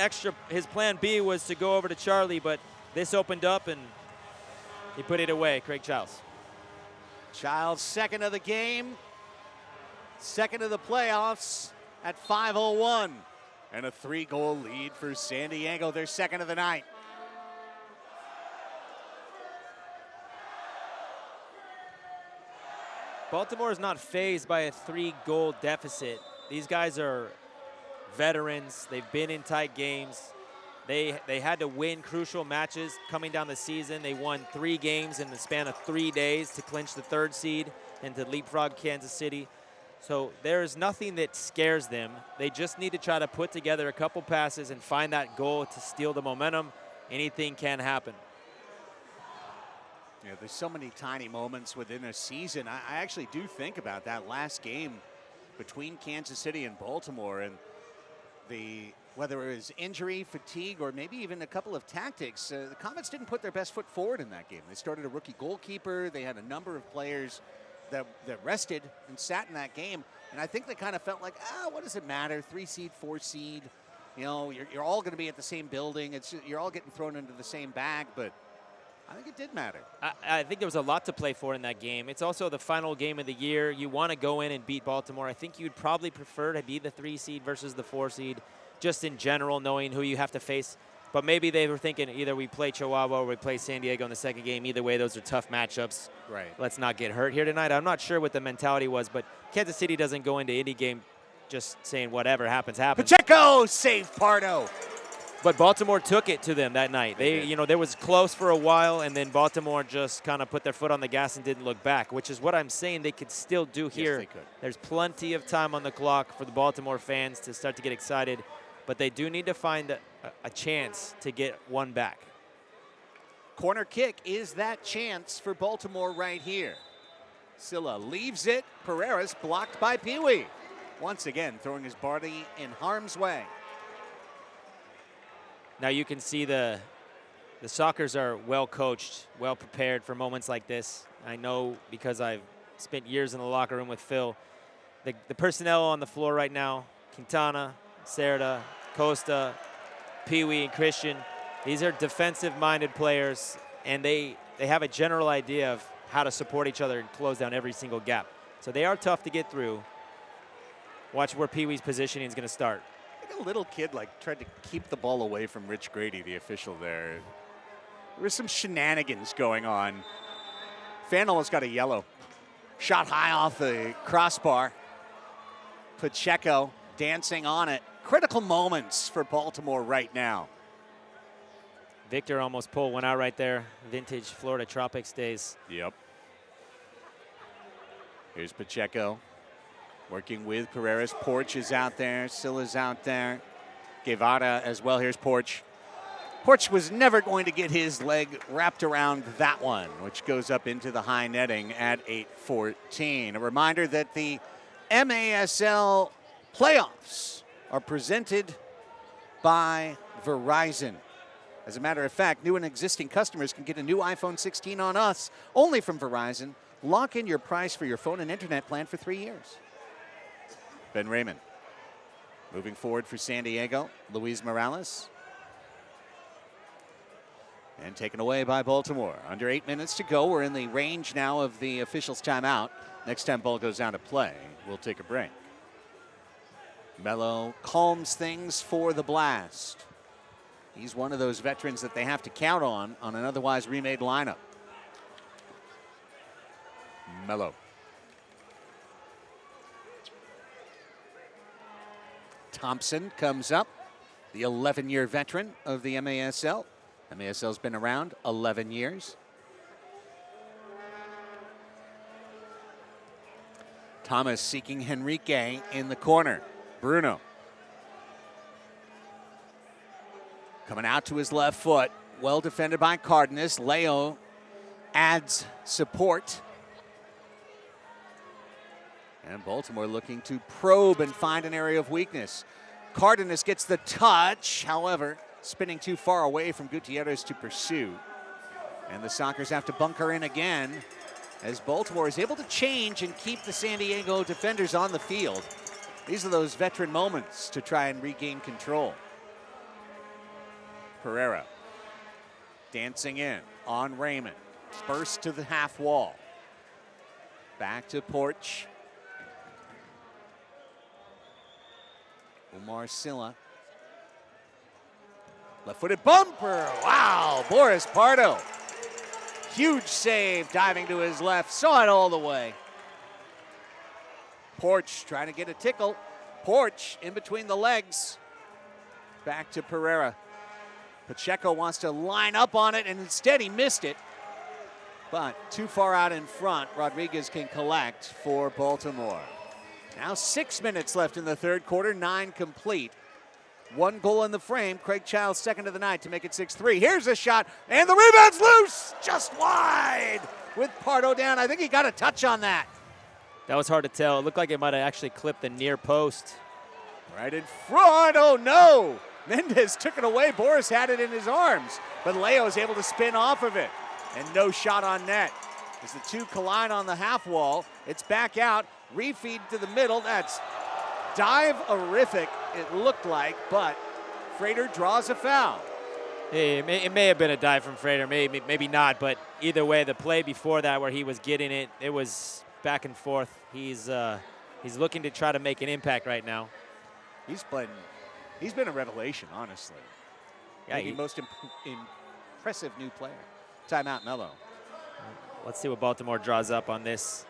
plan B was to go over to Charlie, but this opened up, and he put it away, Craig Childs. Childs, second of the game, second of the playoffs at 5:01, and a 3-goal lead for San Diego, their second of the night. Baltimore is not fazed by a 3-goal deficit. These guys are veterans. They've been in tight games. They had to win crucial matches coming down the season. They won 3 games in the span of 3 days to clinch the 3rd seed and to leapfrog Kansas City. So there is nothing that scares them. They just need to try to put together a couple passes and find that goal to steal the momentum. Anything can happen. Yeah, there's so many tiny moments within a season. I actually do think about that last game between Kansas City and Baltimore, and whether it was injury, fatigue, or maybe even a couple of tactics. The Comets didn't put their best foot forward in that game. They started a rookie goalkeeper. They had a number of players that rested and sat in that game. And I think they kind of felt like, what does it matter? 3 seed, 4 seed. You know, you're all going to be at the same building. You're all getting thrown into the same bag. But I think it did matter. I think there was a lot to play for in that game. It's also the final game of the year. You want to go in and beat Baltimore. I think you'd probably prefer to be the 3 seed versus the 4 seed, just in general, knowing who you have to face. But maybe they were thinking either we play Chihuahua or we play San Diego in the second game. Either way, those are tough matchups. Right. Let's not get hurt here tonight. I'm not sure what the mentality was, but Kansas City doesn't go into any game just saying whatever happens, happens. Pacheco save Pardo. But Baltimore took it to them that night. There was close for a while, and then Baltimore just kind of put their foot on the gas and didn't look back, which is what I'm saying they could still do here. Yes, they could. There's plenty of time on the clock for the Baltimore fans to start to get excited, but they do need to find a chance to get one back. Corner kick is that chance for Baltimore right here. Silla leaves it. Pereira's blocked by Pee Wee. Once again, throwing his body in harm's way. Now you can see the Sockers are well coached, well prepared for moments like this. I know because I've spent years in the locker room with Phil. The personnel on the floor right now, Quintana, Cerda, Costa, Pee Wee, and Christian, these are defensive-minded players, and they have a general idea of how to support each other and close down every single gap. So they are tough to get through. Watch where Pee Wee's positioning is going to start. A little kid tried to keep the ball away from Rich Grady, the official there. There was some shenanigans going on. Fan almost got a yellow. Shot high off the crossbar. Pacheco dancing on it. Critical moments for Baltimore right now. Victor almost pulled one out right there. Vintage Florida Tropics days. Yep. Here's Pacheco. Working with Pereira's. Porch is out there. Silla's out there. Guevara as well. Here's Porch. Porch was never going to get his leg wrapped around that one, which goes up into the high netting at 8:14. A reminder that the MASL playoffs are presented by Verizon. As a matter of fact, new and existing customers can get a new iPhone 16 on us, only from Verizon. Lock in your price for your phone and internet plan for 3 years. Ben Raymond moving forward for San Diego. Luis Morales. And taken away by Baltimore. Under 8 minutes to go. We're in the range now of the officials' timeout. Next time ball goes out of play, we'll take a break. Melo calms things for the Blast. He's one of those veterans that they have to count on an otherwise remade lineup. Melo. Thompson comes up, the 11-year veteran of the MASL. MASL's been around 11 years. Thomas seeking Henrique in the corner. Bruno. Coming out to his left foot. Well defended by Cardenas. Leo adds support. And Baltimore looking to probe and find an area of weakness. Cardenas gets the touch, however, spinning too far away from Gutierrez to pursue. And the Sockers have to bunker in again as Baltimore is able to change and keep the San Diego defenders on the field. These are those veteran moments to try and regain control. Pereira dancing in on Raymond. Burst to the half wall. Back to Porch. Omar Silla. Left-footed bumper. Wow, Boris Pardo. Huge save, diving to his left. Saw it all the way. Porch trying to get a tickle. Porch in between the legs. Back to Pereira. Pacheco wants to line up on it, and instead he missed it. But too far out in front, Rodriguez can collect for Baltimore. Now 6 minutes left in the third quarter, 9 complete. 1 goal in the frame. Craig Childs, second of the night to make it 6-3. Here's a shot, and the rebound's loose, just wide with Pardo down. I think he got a touch on that. That was hard to tell. It looked like it might have actually clipped the near post. Right in front, oh no! Mendez took it away. Boris had it in his arms, but Leo is able to spin off of it, and no shot on net. As the two collide on the half wall, it's back out, refeed to the middle. That's dive-orific, it looked like, but Frater draws a foul. Hey, it may have been a dive from Frater, maybe not, but either way, the play before that where he was getting it, it was back and forth. He's looking to try to make an impact right now. He's been a revelation, honestly. Yeah, the most impressive new player. Timeout, Mello. Let's see what Baltimore draws up on this.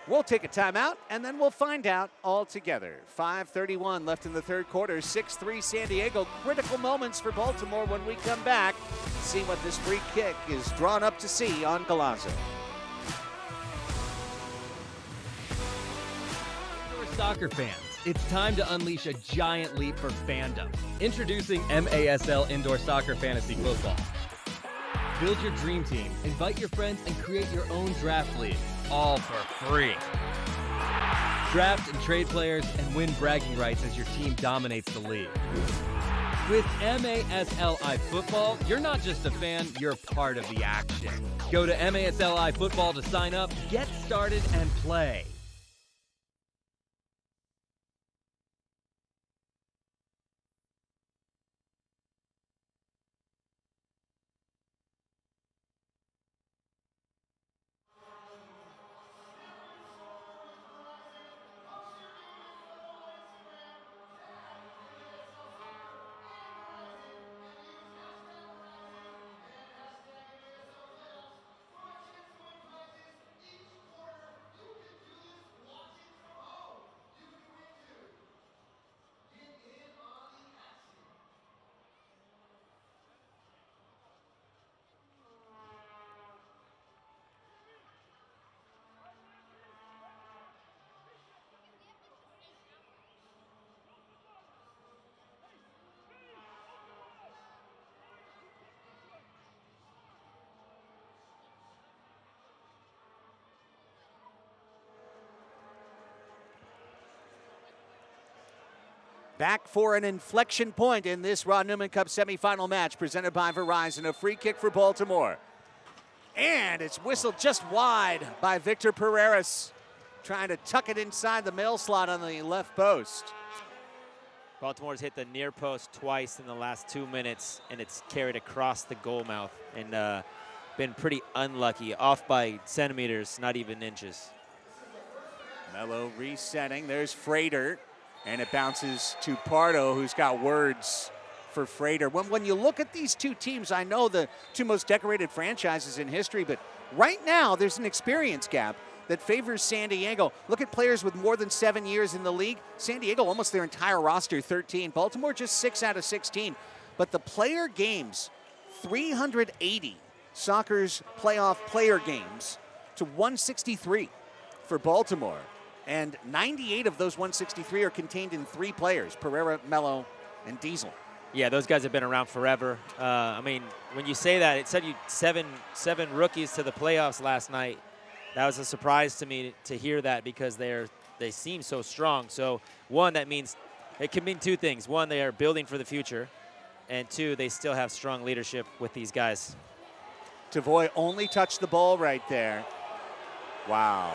We'll take a timeout, and then we'll find out all together. 5:31 left in the third quarter. 6-3 San Diego. Critical moments for Baltimore when we come back. See what this free kick is drawn up to see on Galazzo. Soccer fans, it's time to unleash a giant leap for fandom. Introducing MASL Indoor Soccer Fantasy Football. Build your dream team, invite your friends, and create your own draft league, all for free. Draft and trade players and win bragging rights as your team dominates the league. With MASLI Football, you're not just a fan, you're part of the action. Go to MASLI Football to sign up, get started, and play. Back for an inflection point in this Ron Newman Cup semifinal match presented by Verizon. A free kick for Baltimore. And it's whistled just wide by Victor Pereras, trying to tuck it inside the mail slot on the left post. Baltimore's hit the near post twice in the last 2 minutes, and it's carried across the goal mouth and been pretty unlucky, off by centimeters, not even inches. Mello resetting. There's Frater. And it bounces to Pardo, who's got words for Frater. When you look at these two teams, I know the two most decorated franchises in history, but right now there's an experience gap that favors San Diego. Look at players with more than 7 years in the league. San Diego, almost their entire roster, 13. Baltimore, just 6 out of 16. But the player games, 380 soccer's playoff player games to 163 for Baltimore. And 98 of those 163 are contained in 3 players, Pereira, Mello, and Diesel. Yeah, those guys have been around forever. I mean, when you say that, it said you seven rookies to the playoffs last night. That was a surprise to me to hear that because they seem so strong. So, one, that means it can mean 2 things. One, they are building for the future. And 2, they still have strong leadership with these guys. Tavoy only touched the ball right there. Wow.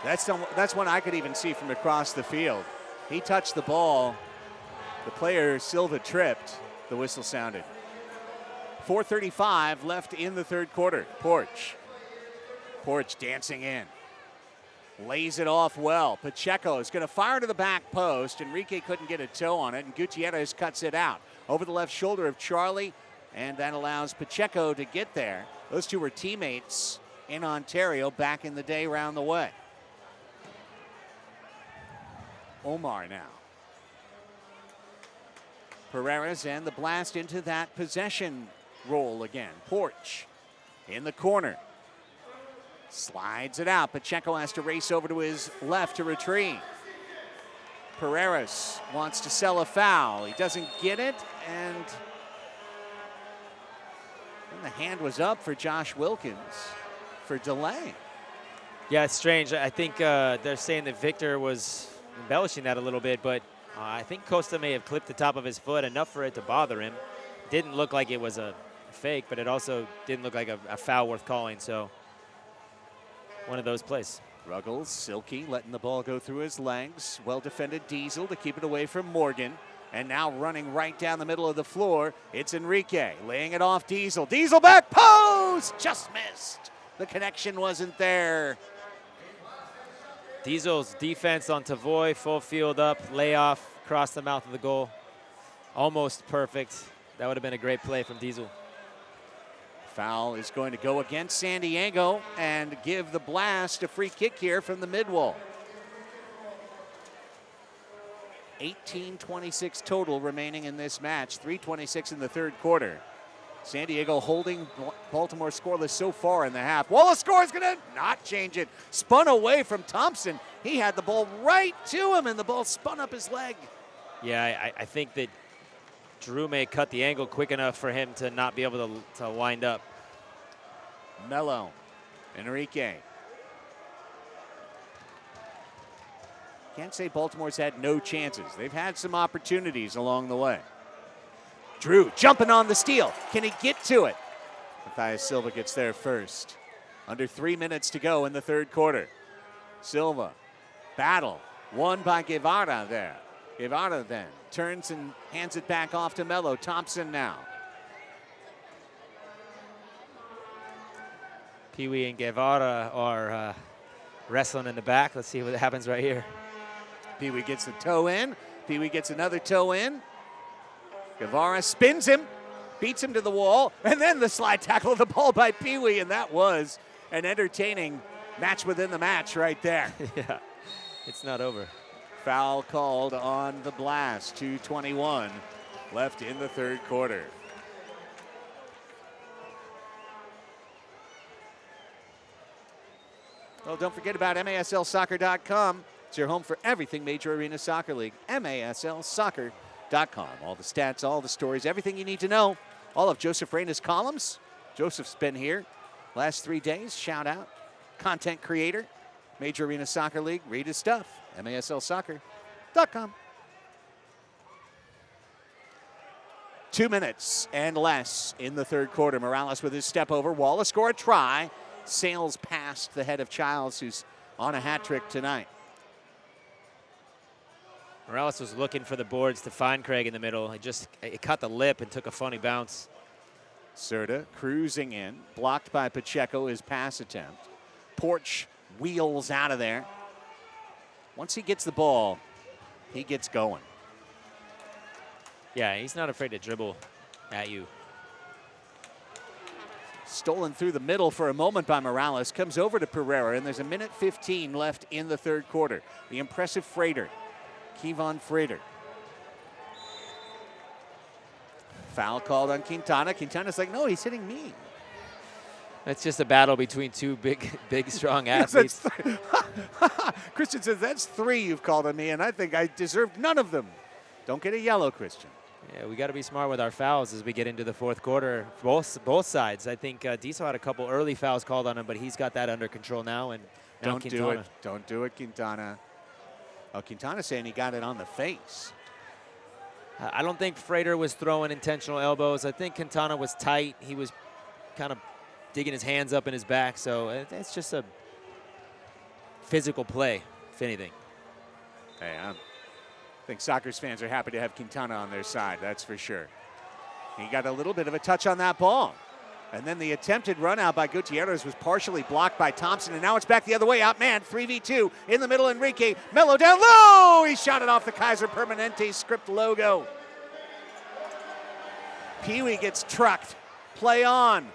That's one I could even see from across the field. He touched the ball. The player, Silva, tripped. The whistle sounded. 4:35 left in the third quarter. Porch dancing in. Lays it off well. Pacheco is going to fire to the back post. Enrique couldn't get a toe on it, and Gutierrez cuts it out. Over the left shoulder of Charlie, and that allows Pacheco to get there. Those two were teammates in Ontario back in the day round the way. Omar now. Pereras and the Blast into that possession role again. Porch in the corner. Slides it out. Pacheco has to race over to his left to retrieve. Pereiras wants to sell a foul. He doesn't get it, and then the hand was up for Josh Wilkins for delay. Yeah, it's strange. I think they're saying that Victor was embellishing that a little bit, but I think Costa may have clipped the top of his foot enough for it to bother him. Didn't look like it was a fake, but it also didn't look like a foul worth calling, so one of those plays. Ruggles, Silky letting the ball go through his legs. Well defended Diesel to keep it away from Morgan. And now running right down the middle of the floor, it's Enrique laying it off Diesel. Diesel back post! Just missed. The connection wasn't there. Diesel's defense on Tavoy, full field up, layoff, across the mouth of the goal. Almost perfect. That would have been a great play from Diesel. Foul is going to go against San Diego and give the Blast a free kick here from the mid-wall. 18:26 total remaining in this match, 3:26 in the third quarter. San Diego holding Baltimore scoreless so far in the half. Wallace scores, gonna not change it. Spun away from Thompson. He had the ball right to him and the ball spun up his leg. Yeah, I think that Drew may cut the angle quick enough for him to not be able to wind up. Melo, Enrique. Can't say Baltimore's had no chances. They've had some opportunities along the way. Drew jumping on the steal. Can he get to it? Matthias Silva gets there first. Under 3 minutes to go in the third quarter. Silva, battle, won by Guevara there. Guevara then turns and hands it back off to Melo. Thompson now. Pee-wee and Guevara are wrestling in the back. Let's see what happens right here. Pee-wee gets the toe in. Pee-wee gets another toe in. Guevara spins him, beats him to the wall, and then the slide tackle of the ball by Pee-wee, and that was an entertaining match within the match right there. Yeah, it's not over. Foul called on the Blast. 2:21 left in the third quarter. Well, don't forget about MASLsoccer.com. It's your home for everything Major Arena Soccer League. MASLsoccer.com. All the stats, all the stories, everything you need to know. All of Joseph Reyna's columns. Joseph's been here last 3 days. Shout out. Content creator. Major Arena Soccer League. Read his stuff. MASLsoccer.com. 2 minutes and less in the third quarter. Morales with his step over. Wallace score a try. Sails past the head of Childs, who's on a hat trick tonight. Morales was looking for the boards to find Craig in the middle. It caught the lip and took a funny bounce. Serta cruising in, blocked by Pacheco, his pass attempt. Porch wheels out of there. Once he gets the ball, he gets going. Yeah, he's not afraid to dribble at you. Stolen through the middle for a moment by Morales. Comes over to Pereira, and there's 1:15 left in the third quarter. The impressive Frater, Kevon Frater. Foul called on Quintana. Quintana's like, no, he's hitting me. It's just a battle between two big, strong athletes. Christian says, that's 3 you've called on me, and I think I deserved none of them. Don't get a yellow, Christian. Yeah, we got to be smart with our fouls as we get into the fourth quarter. Both sides. I think Diesel had a couple early fouls called on him, but he's got that under control now. And now Don't do it. Don't do it, Quintana. Oh, Quintana's saying he got it on the face. I don't think Frater was throwing intentional elbows. I think Quintana was tight. He was kind of digging his hands up in his back. So it's just a physical play, if anything. Hey, I think Sockers fans are happy to have Quintana on their side, that's for sure. He got a little bit of a touch on that ball. And then the attempted run out by Gutierrez was partially blocked by Thompson, and now it's back the other way. Outman, 3v2 in the middle. Enrique, Melo down low. He shot it off the Kaiser Permanente script logo. Pee-wee gets trucked. Play on.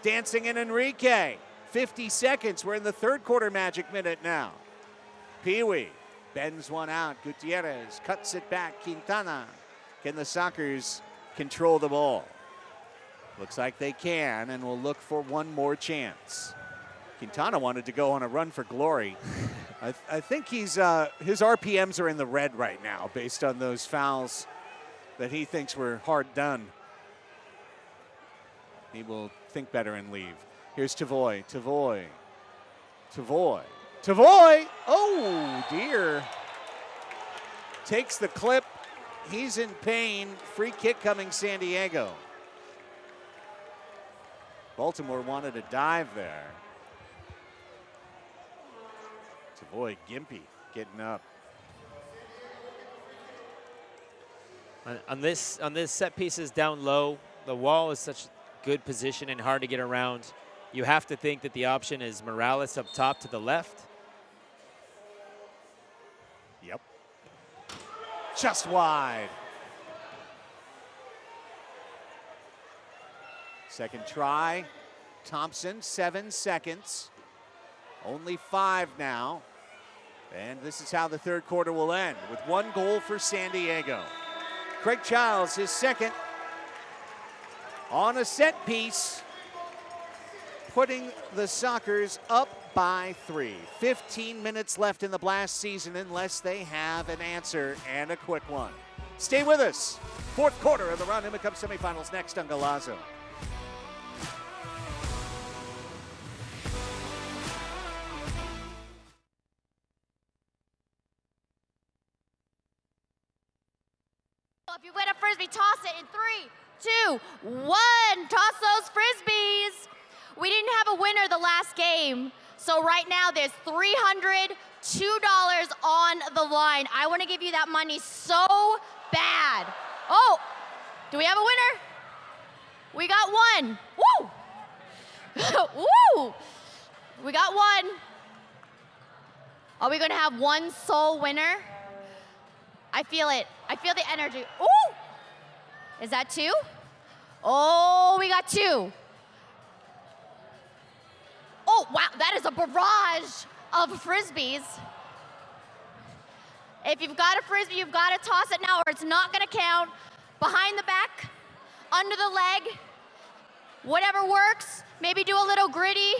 Dancing in Enrique. 50 seconds. We're in the third quarter magic minute now. Pee-wee bends one out. Gutierrez cuts it back. Quintana. Can the Sockers control the ball? Looks like they can, and we'll look for one more chance. Quintana wanted to go on a run for glory. I think he's his RPMs are in the red right now based on those fouls that he thinks were hard done. He will think better and leave. Here's Tavoy. Oh, dear. Takes the clip. He's in pain. Free kick coming San Diego. Baltimore wanted a dive there. Tavoy, Gimpy getting up. On this set pieces down low, the wall is such good position and hard to get around. You have to think that the option is Morales up top to the left. Yep. Just wide. Second try. Thompson, 7 seconds. Only 5 now. And this is how the third quarter will end, with 1 goal for San Diego. Craig Childs, his second, on a set piece, putting the Sockers up by 3. 15 minutes left in the Blast season unless they have an answer, and a quick one. Stay with us. Fourth quarter of the Ron Newman Cup Semifinals next on Golazo. If you win a Frisbee, toss it in 3, 2, 1. Toss those Frisbees. We didn't have a winner the last game, so right now there's $302 on the line. I want to give you that money so bad. Oh, do we have a winner? We got one. Woo! Woo! We got one. Are we going to have one sole winner? I feel it. I feel the energy. Ooh! Is that 2? Oh, we got 2. Oh, wow, that is a barrage of Frisbees. If you've got a Frisbee, you've got to toss it now or it's not going to count. Behind the back, under the leg, whatever works. Maybe do a little gritty.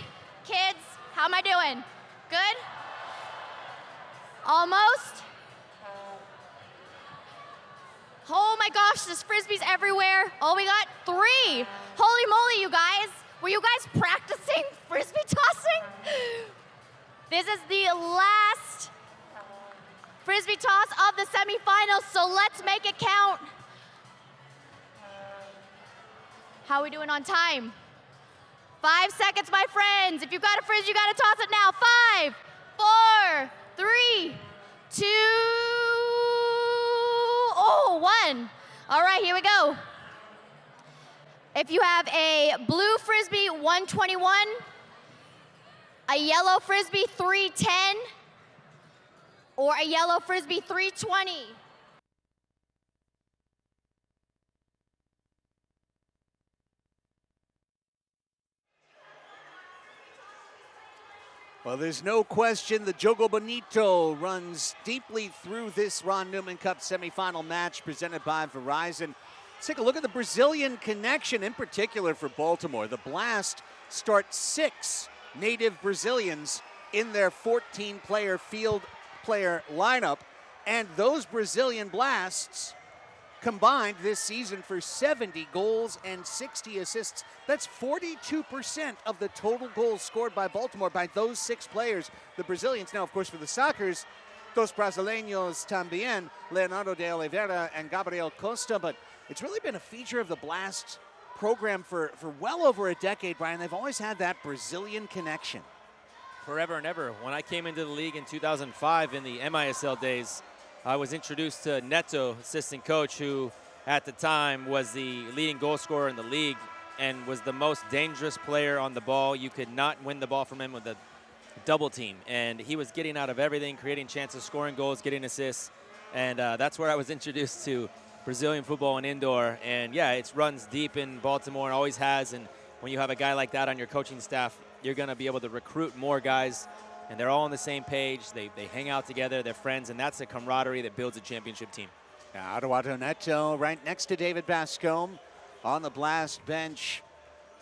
Kids, how am I doing? Good? Almost? Oh my gosh, there's Frisbees everywhere. Oh, we got 3. Holy moly, you guys. Were you guys practicing Frisbee tossing? This is the last Frisbee toss of the semifinals, so let's make it count. How are we doing on time? 5 seconds, my friends. If you've got a Frisbee, you got to toss it now. 5, 4, 3, 2, oh, 1. All right, here we go. If you have a blue Frisbee, 121, a yellow Frisbee, 310, or a yellow Frisbee, 320. Well, there's no question the Jogo Bonito runs deeply through this Ron Newman Cup semifinal match presented by Verizon. Let's take a look at the Brazilian connection in particular for Baltimore. The Blast start 6 native Brazilians in their 14-player field player lineup, and those Brazilian Blasts combined this season for 70 goals and 60 assists. That's 42% of the total goals scored by Baltimore by those 6 players, the Brazilians. Now, of course, for the Sockers, dos brasileños también, Leonardo de Oliveira and Gabriel Costa, but it's really been a feature of the Blast program for well over a decade, Brian. They've always had that Brazilian connection. Forever and ever. When I came into the league in 2005 in the MASL days, I was introduced to Neto, assistant coach, who at the time was the leading goal scorer in the league and was the most dangerous player on the ball. You could not win the ball from him with a double team. And he was getting out of everything, creating chances, scoring goals, getting assists. And that's where I was introduced to Brazilian football and indoor. And yeah, it runs deep in Baltimore and always has. And when you have a guy like that on your coaching staff, you're going to be able to recruit more guys. And they're all on the same page. They hang out together. They're friends. And that's the camaraderie that builds a championship team. Eduardo Neto right next to David Bascombe on the Blast bench.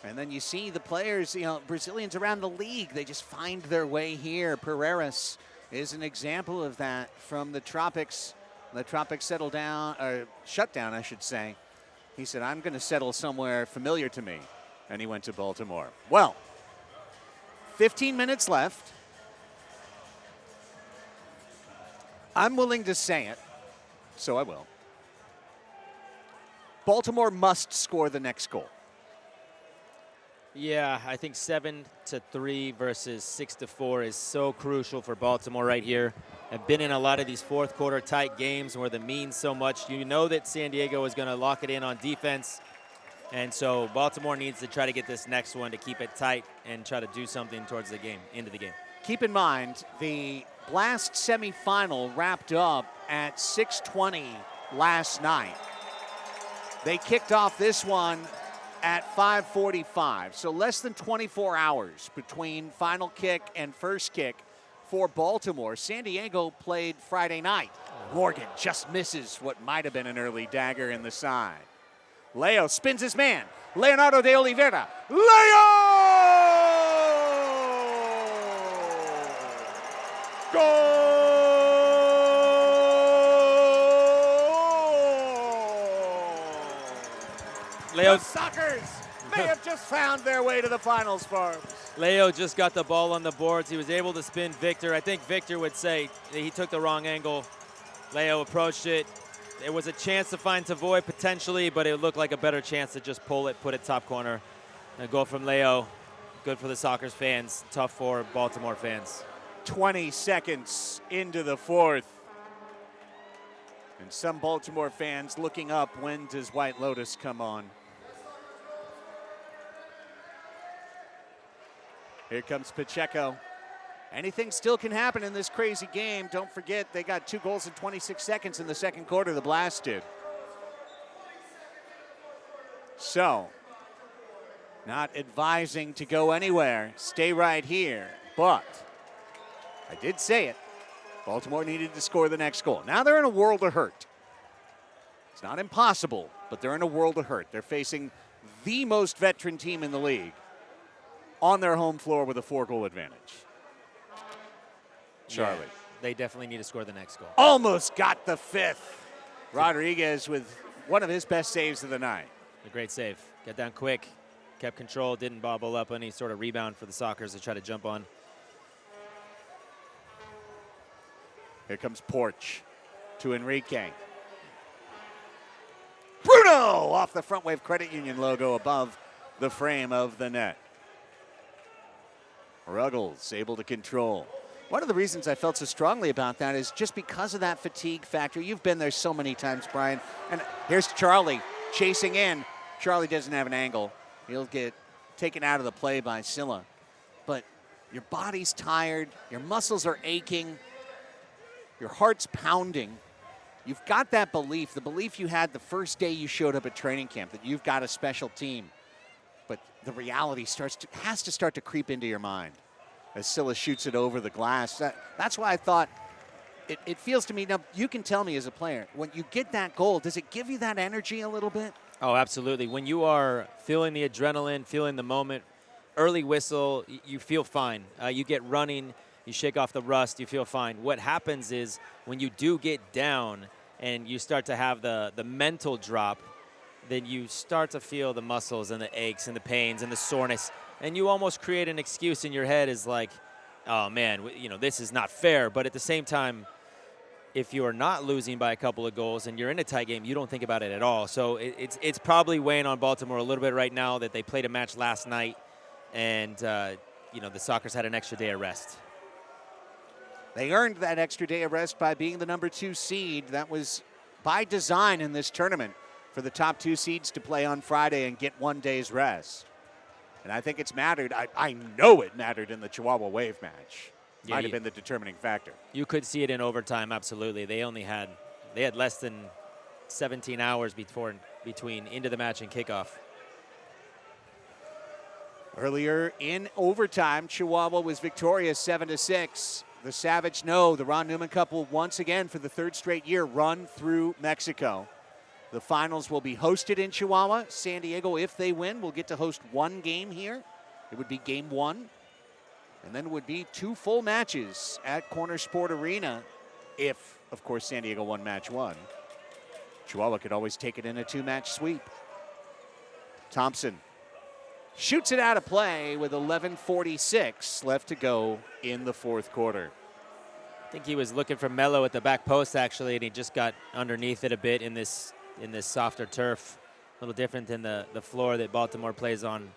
And then you see the players, Brazilians around the league. They just find their way here. Pereiras is an example of that from the Tropics. The Tropics settled down, or shut down, I should say. He said, I'm going to settle somewhere familiar to me. And he went to Baltimore. Well, 15 minutes left. I'm willing to say it, so I will. Baltimore must score the next goal. Yeah, I think 7-3 versus 6-4 is so crucial for Baltimore right here. I've been in a lot of these fourth quarter tight games where the means so much. You know that San Diego is going to lock it in on defense. And so Baltimore needs to try to get this next one to keep it tight and try to do something towards the game, into the game. Keep in mind, the Blast semifinal wrapped up at 6:20 last night. They kicked off this one at 5:45, so less than 24 hours between final kick and first kick for Baltimore. San Diego played Friday night. Morgan just misses what might have been an early dagger in the side. Leo spins his man. Leonardo de Oliveira. Leo! Goal! Leo. The Sockers may have just found their way to the finals, Farms. Leo just got the ball on the boards. He was able to spin Victor. I think Victor would say that he took the wrong angle. Leo approached it. There was a chance to find Tavoy potentially, but it looked like a better chance to just pull it, put it top corner. A goal from Leo. Good for the Sockers fans, tough for Baltimore fans. 20 seconds into the fourth. And some Baltimore fans looking up, when does White Lotus come on? Here comes Pacheco. Anything still can happen in this crazy game. Don't forget, they got 2 goals in 26 seconds in the second quarter, the Blast did. So, not advising to go anywhere. Stay right here. But, I did say it, Baltimore needed to score the next goal. Now they're in a world of hurt. It's not impossible, but they're in a world of hurt. They're facing the most veteran team in the league on their home floor with a 4-goal advantage. Charlie. Yeah, they definitely need to score the next goal. Almost got the 5th. Rodriguez with one of his best saves of the night. A great save. Got down quick, kept control, didn't bobble up any sort of rebound for the Sockers to try to jump on. Here comes Porch to Enrique. Bruno off the Frontwave Credit Union logo above the frame of the net. Ruggles able to control. One of the reasons I felt so strongly about that is just because of that fatigue factor. You've been there so many times, Brian. And here's Charlie chasing in. Charlie doesn't have an angle. He'll get taken out of the play by Silla. But your body's tired. Your muscles are aching. Your heart's pounding. You've got that belief, the belief you had the first day you showed up at training camp, that you've got a special team. But the reality has to start to creep into your mind as Silla shoots it over the glass. That's why I thought it feels to me, now you can tell me as a player, when you get that goal, does it give you that energy a little bit? Oh, absolutely. When you are feeling the adrenaline, feeling the moment, early whistle, you feel fine. You get running, you shake off the rust, you feel fine. What happens is when you do get down and you start to have the mental drop, then you start to feel the muscles and the aches and the pains and the soreness, and you almost create an excuse in your head is like, oh man, this is not fair. But at the same time, if you are not losing by a couple of goals and you're in a tight game, you don't think about it at all. So it's probably weighing on Baltimore a little bit right now that they played a match last night, and the Sockers had an extra day of rest. They earned that extra day of rest by being the number 2 seed. That was by design in this tournament for the top 2 seeds to play on Friday and get 1 day's rest. And I think it's mattered. I know it mattered in the Chihuahua Wave match. Might have been the determining factor. You could see it in overtime, absolutely. They had less than 17 hours between into the match and kickoff. Earlier in overtime, Chihuahua was victorious 7-6. The Savage know the Ron Newman Cup will once again, for the 3rd straight year, run through Mexico. The finals will be hosted in Chihuahua. San Diego, if they win, will get to host 1 game here. It would be game 1. And then would be 2 full matches at Corner Sport Arena if, of course, San Diego won match 1. Chihuahua could always take it in a 2-match sweep. Thompson shoots it out of play with 11:46 left to go in the 4th quarter. I think he was looking for Melo at the back post, actually, and he just got underneath it a bit in this softer turf. A little different than the floor that Baltimore plays on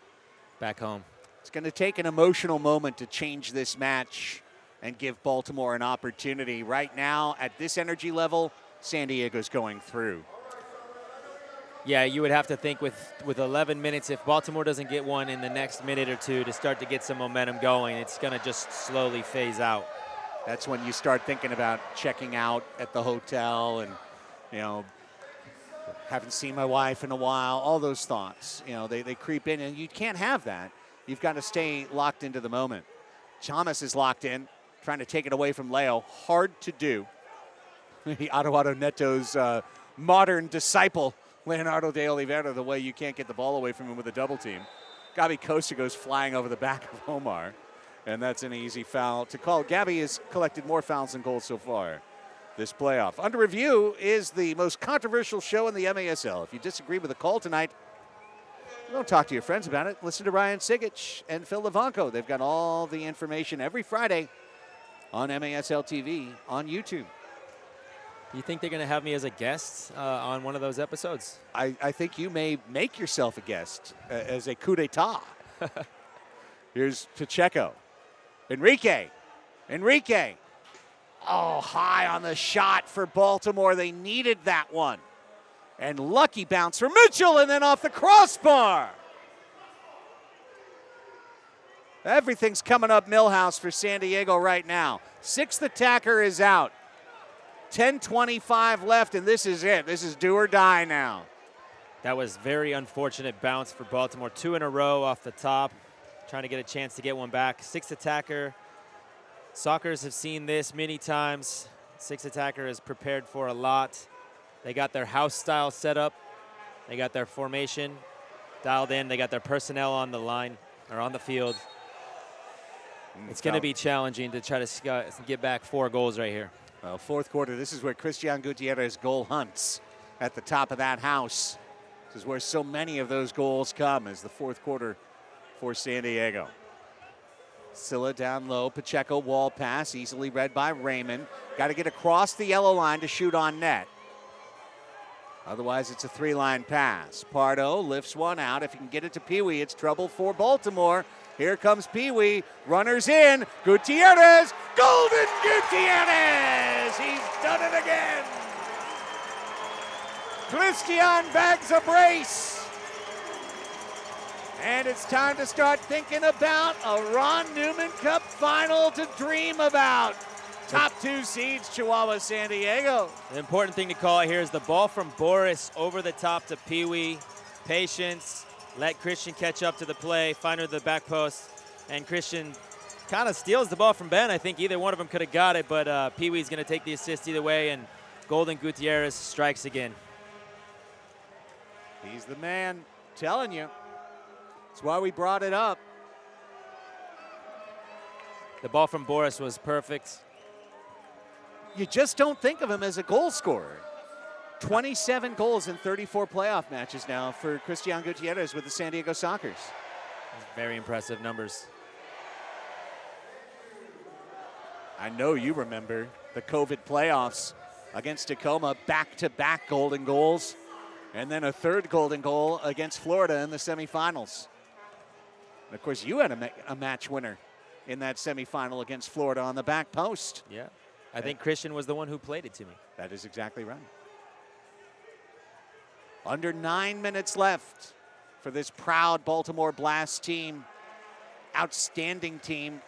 back home. It's going to take an emotional moment to change this match and give Baltimore an opportunity. Right now, at this energy level, San Diego's going through. Yeah, you would have to think with 11 minutes, if Baltimore doesn't get one in the next minute or two to start to get some momentum going, it's going to just slowly phase out. That's when you start thinking about checking out at the hotel and, you know, haven't seen my wife in a while, all those thoughts. You know, they creep in, and you can't have that. You've got to stay locked into the moment. Thomas is locked in, trying to take it away from Leo. Hard to do. Aduado Neto's modern disciple, Leonardo de Oliveira, the way you can't get the ball away from him with a double team. Gabi Costa goes flying over the back of Omar, and that's an easy foul to call. Gabi has collected more fouls than goals so far this playoff. Under Review is the most controversial show in the MASL. If you disagree with the call tonight, don't talk to your friends about it. Listen to Ryan Sigich and Phil Levanko. They've got all the information every Friday on MASL TV on YouTube. Do you think they're going to have me as a guest on one of those episodes? I think you may make yourself a guest as a coup d'etat. Here's Pacheco. Enrique. Oh, high on the shot for Baltimore. They needed that one. And lucky bounce for Mitchell, and then off the crossbar. Everything's coming up Millhouse for San Diego right now. 6th attacker is out. 10:25 left, and this is it. This is do or die now. That was very unfortunate bounce for Baltimore. 2 in a row off the top, trying to get a chance to get one back. 6th attacker. Soccers have seen this many times. 6th attacker is prepared for a lot. They got their house style set up. They got their formation dialed in. They got their personnel on the line or on the field. It's going to be challenging to try to get back 4 goals right here. Well, 4th quarter, this is where Christian Gutierrez goal hunts at the top of that house. This is where so many of those goals come, as the 4th quarter for San Diego. Silla down low, Pacheco wall pass, easily read by Raymond. Got to get across the yellow line to shoot on net. Otherwise, it's a 3-line pass. Pardo lifts one out. If he can get it to Pee Wee, it's trouble for Baltimore. Here comes Pee Wee. Runners in. Gutierrez. Golden Gutierrez. He's done it again. Christian bags a brace. And it's time to start thinking about a Ron Newman Cup final to dream about. Top 2 seeds, Chihuahua, San Diego. The important thing to call here is the ball from Boris over the top to Pee Wee. Patience. Let Christian catch up to the play, find her the back post, and Christian kind of steals the ball from Ben. I think either one of them could have got it, but Pee Wee's going to take the assist either way, and Golden Gutierrez strikes again. He's the man, telling you. That's why we brought it up. The ball from Boris was perfect. You just don't think of him as a goal scorer. 27 goals in 34 playoff matches now for Christian Gutierrez with the San Diego Sockers. Very impressive numbers. I know you remember the COVID playoffs against Tacoma, back-to-back golden goals, and then a 3rd golden goal against Florida in the semifinals. And of course, you had a match winner in that semifinal against Florida on the back post. Yeah, I think Christian was the one who played it to me. That is exactly right. Under 9 minutes left for this proud Baltimore Blast team. Outstanding team.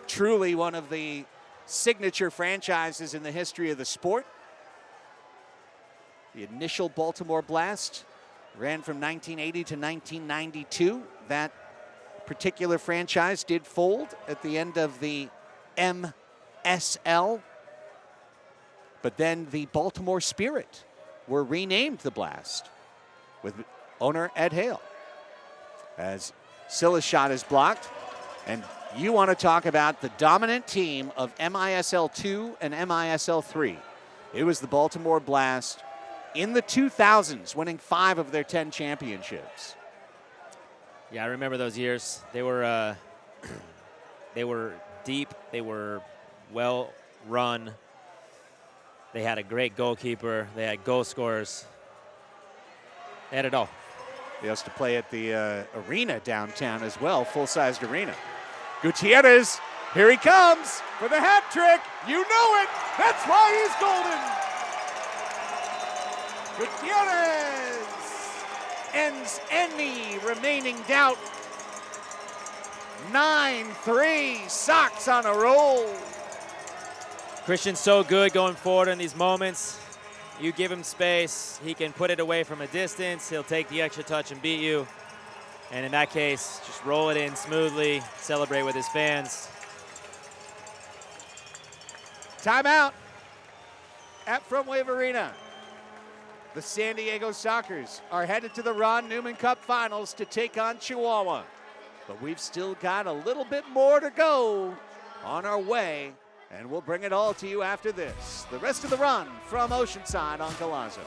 Truly one of the signature franchises in the history of the sport. The initial Baltimore Blast ran from 1980 to 1992. That particular franchise did fold at the end of the MSL. But then the Baltimore Spirit were renamed the Blast with owner Ed Hale. As Silla's shot is blocked, and you want to talk about the dominant team of MISL 2 and MISL 3. It was the Baltimore Blast in the 2000s, winning 5 of their 10 championships. Yeah, I remember those years. They were they were deep. They were well run. They had a great goalkeeper. They had goal scorers. They had it all. They used to play at the arena downtown as well, full-sized arena. Gutierrez, here he comes for the hat trick. You know it. That's why he's golden. Gutierrez ends any remaining doubt. 9-3, Sox on a roll. Christian's so good going forward in these moments. You give him space, he can put it away from a distance. He'll take the extra touch and beat you. And in that case, just roll it in smoothly, celebrate with his fans. Timeout at Frontwave Arena. The San Diego Sockers are headed to the Ron Newman Cup Finals to take on Chihuahua. But we've still got a little bit more to go on our way, and we'll bring it all to you after this. The rest of the run from Oceanside on Galazo.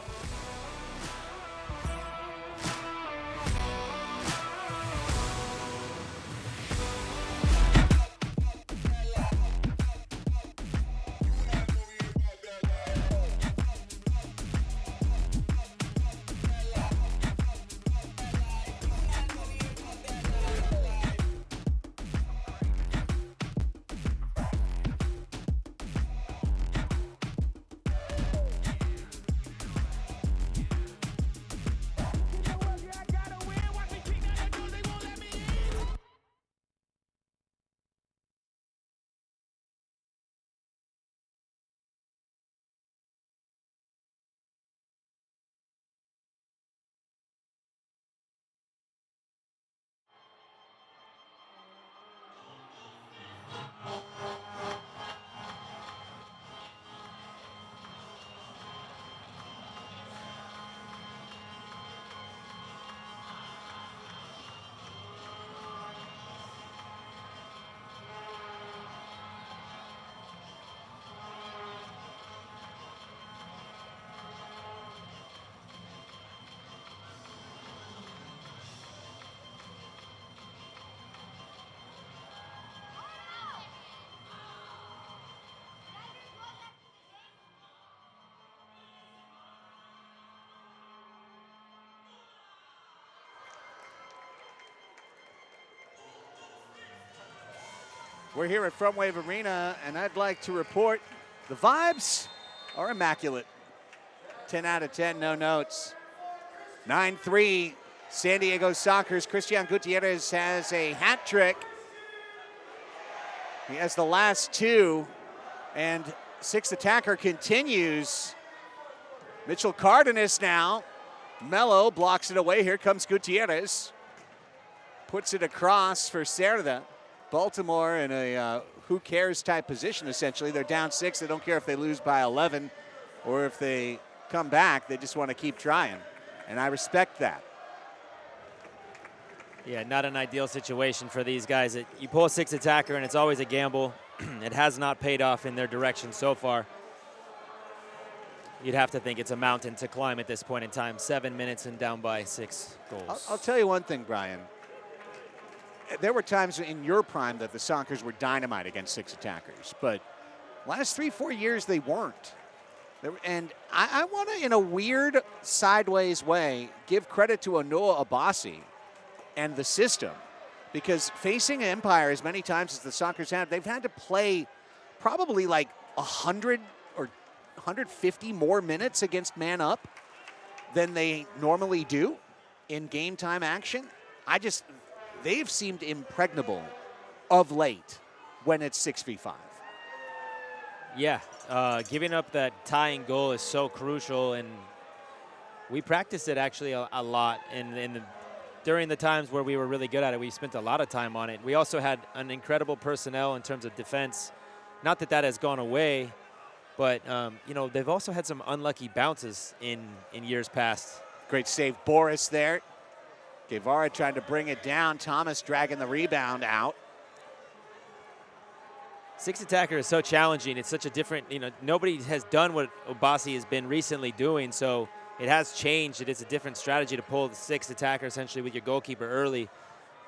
We're here at Frontwave Arena, and I'd like to report the vibes are immaculate. 10 out of 10, no notes. 9-3, San Diego Sockers. Christian Gutierrez has a hat trick. He has the last 2, and sixth attacker continues. Mitchell Cardenas now. Mello blocks it away. Here comes Gutierrez. Puts it across for Cerda. Baltimore in a who cares type position, essentially. They're down 6. They don't care if they lose by 11 or if they come back. They just want to keep trying, and I respect that. Yeah, not an ideal situation for these guys. You pull a sixth attacker, and it's always a gamble. It has not paid off in their direction so far. You'd have to think it's a mountain to climb at this point in time. 7 minutes and down by 6 goals. I'll tell you one thing, Brian. There were times in your prime that the Sockers were dynamite against six attackers, but last 3-4 years they weren't. And I want to, in a weird sideways way, give credit to Anoa Abasi and the system, because facing Empire as many times as the Sockers have, they've had to play probably like 100 or 150 more minutes against man up than they normally do in game time action. They've seemed impregnable of late when it's 6v5. Yeah, giving up that tying goal is so crucial, and we practiced it actually a lot during the times where we were really good at it. We spent a lot of time on it. We also had an incredible personnel in terms of defense. Not that that has gone away, but they've also had some unlucky bounces in years past. Great save, Boris there. Guevara trying to bring it down. Thomas dragging the rebound out. Six attacker is so challenging. It's such a different, nobody has done what Obasi has been recently doing, so it has changed. It is a different strategy to pull the six attacker essentially with your goalkeeper early.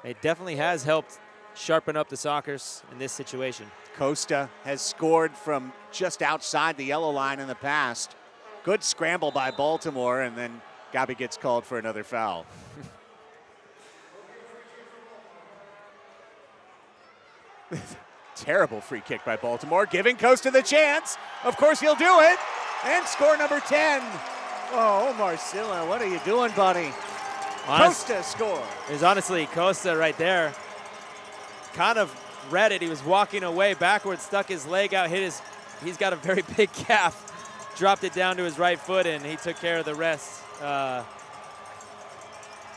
It definitely has helped sharpen up the Sockers in this situation. Costa has scored from just outside the yellow line in the past. Good scramble by Baltimore, and then Gabi gets called for another foul. Terrible free kick by Baltimore, giving Costa the chance. Of course he'll do it, and score number 10. Oh, Marcilla, what are you doing, buddy? Costa score. There's honestly Costa right there. Kind of read it. He was walking away backwards, stuck his leg out, he's got a very big calf. Dropped it down to his right foot, and he took care of the rest. Yeah,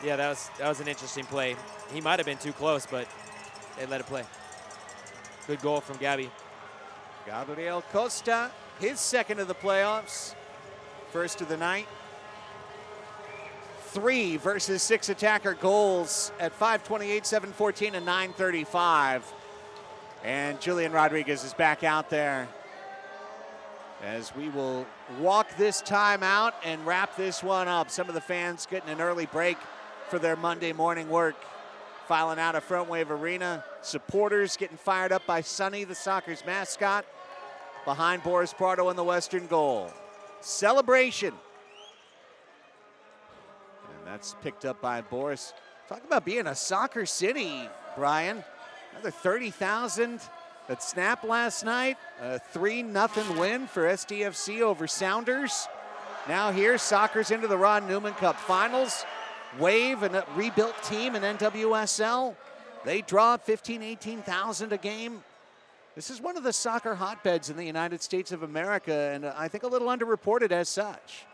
that was an interesting play. He might have been too close, but they let it play. Good goal from Gabi. Gabriel Costa, his second of the playoffs, first of the night. 3 versus 6 attacker goals at 5:28, 7:14, and 9:35. And Julian Rodriguez is back out there as we will walk this time out and wrap this one up. Some of the fans getting an early break for their Monday morning work, filing out of Frontwave Arena. Supporters getting fired up by Sonny, the Sockers mascot, behind Boris Pardo in the western goal. Celebration. And that's picked up by Boris. Talk about being a soccer city, Brian. Another 30,000 at Snap last night. A 3-0 win for SDFC over Sounders. Now here, Sockers into the Ron Newman Cup Finals. Wave, a rebuilt team in NWSL. They draw 15,000, 18,000 a game. This is one of the soccer hotbeds in the United States of America, and I think a little underreported as such.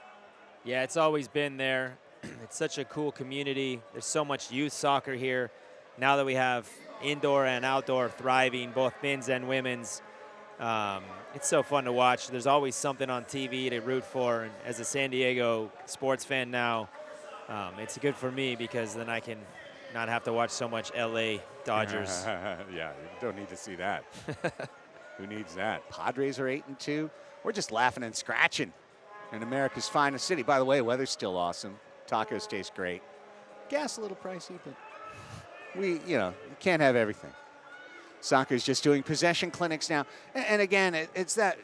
Yeah, it's always been there. It's such a cool community. There's so much youth soccer here. Now that we have indoor and outdoor thriving, both men's and women's, it's so fun to watch. There's always something on TV to root for. And as a San Diego sports fan now, it's good for me because then I can not have to watch so much LA Dodgers. Yeah, you don't need to see that. Who needs that? Padres are 8-2. We're just laughing and scratching in America's finest city. By the way, weather's still awesome. Tacos taste great. Gas a little pricey, but we, you can't have everything. Soccer's just doing possession clinics now. And again, it's that,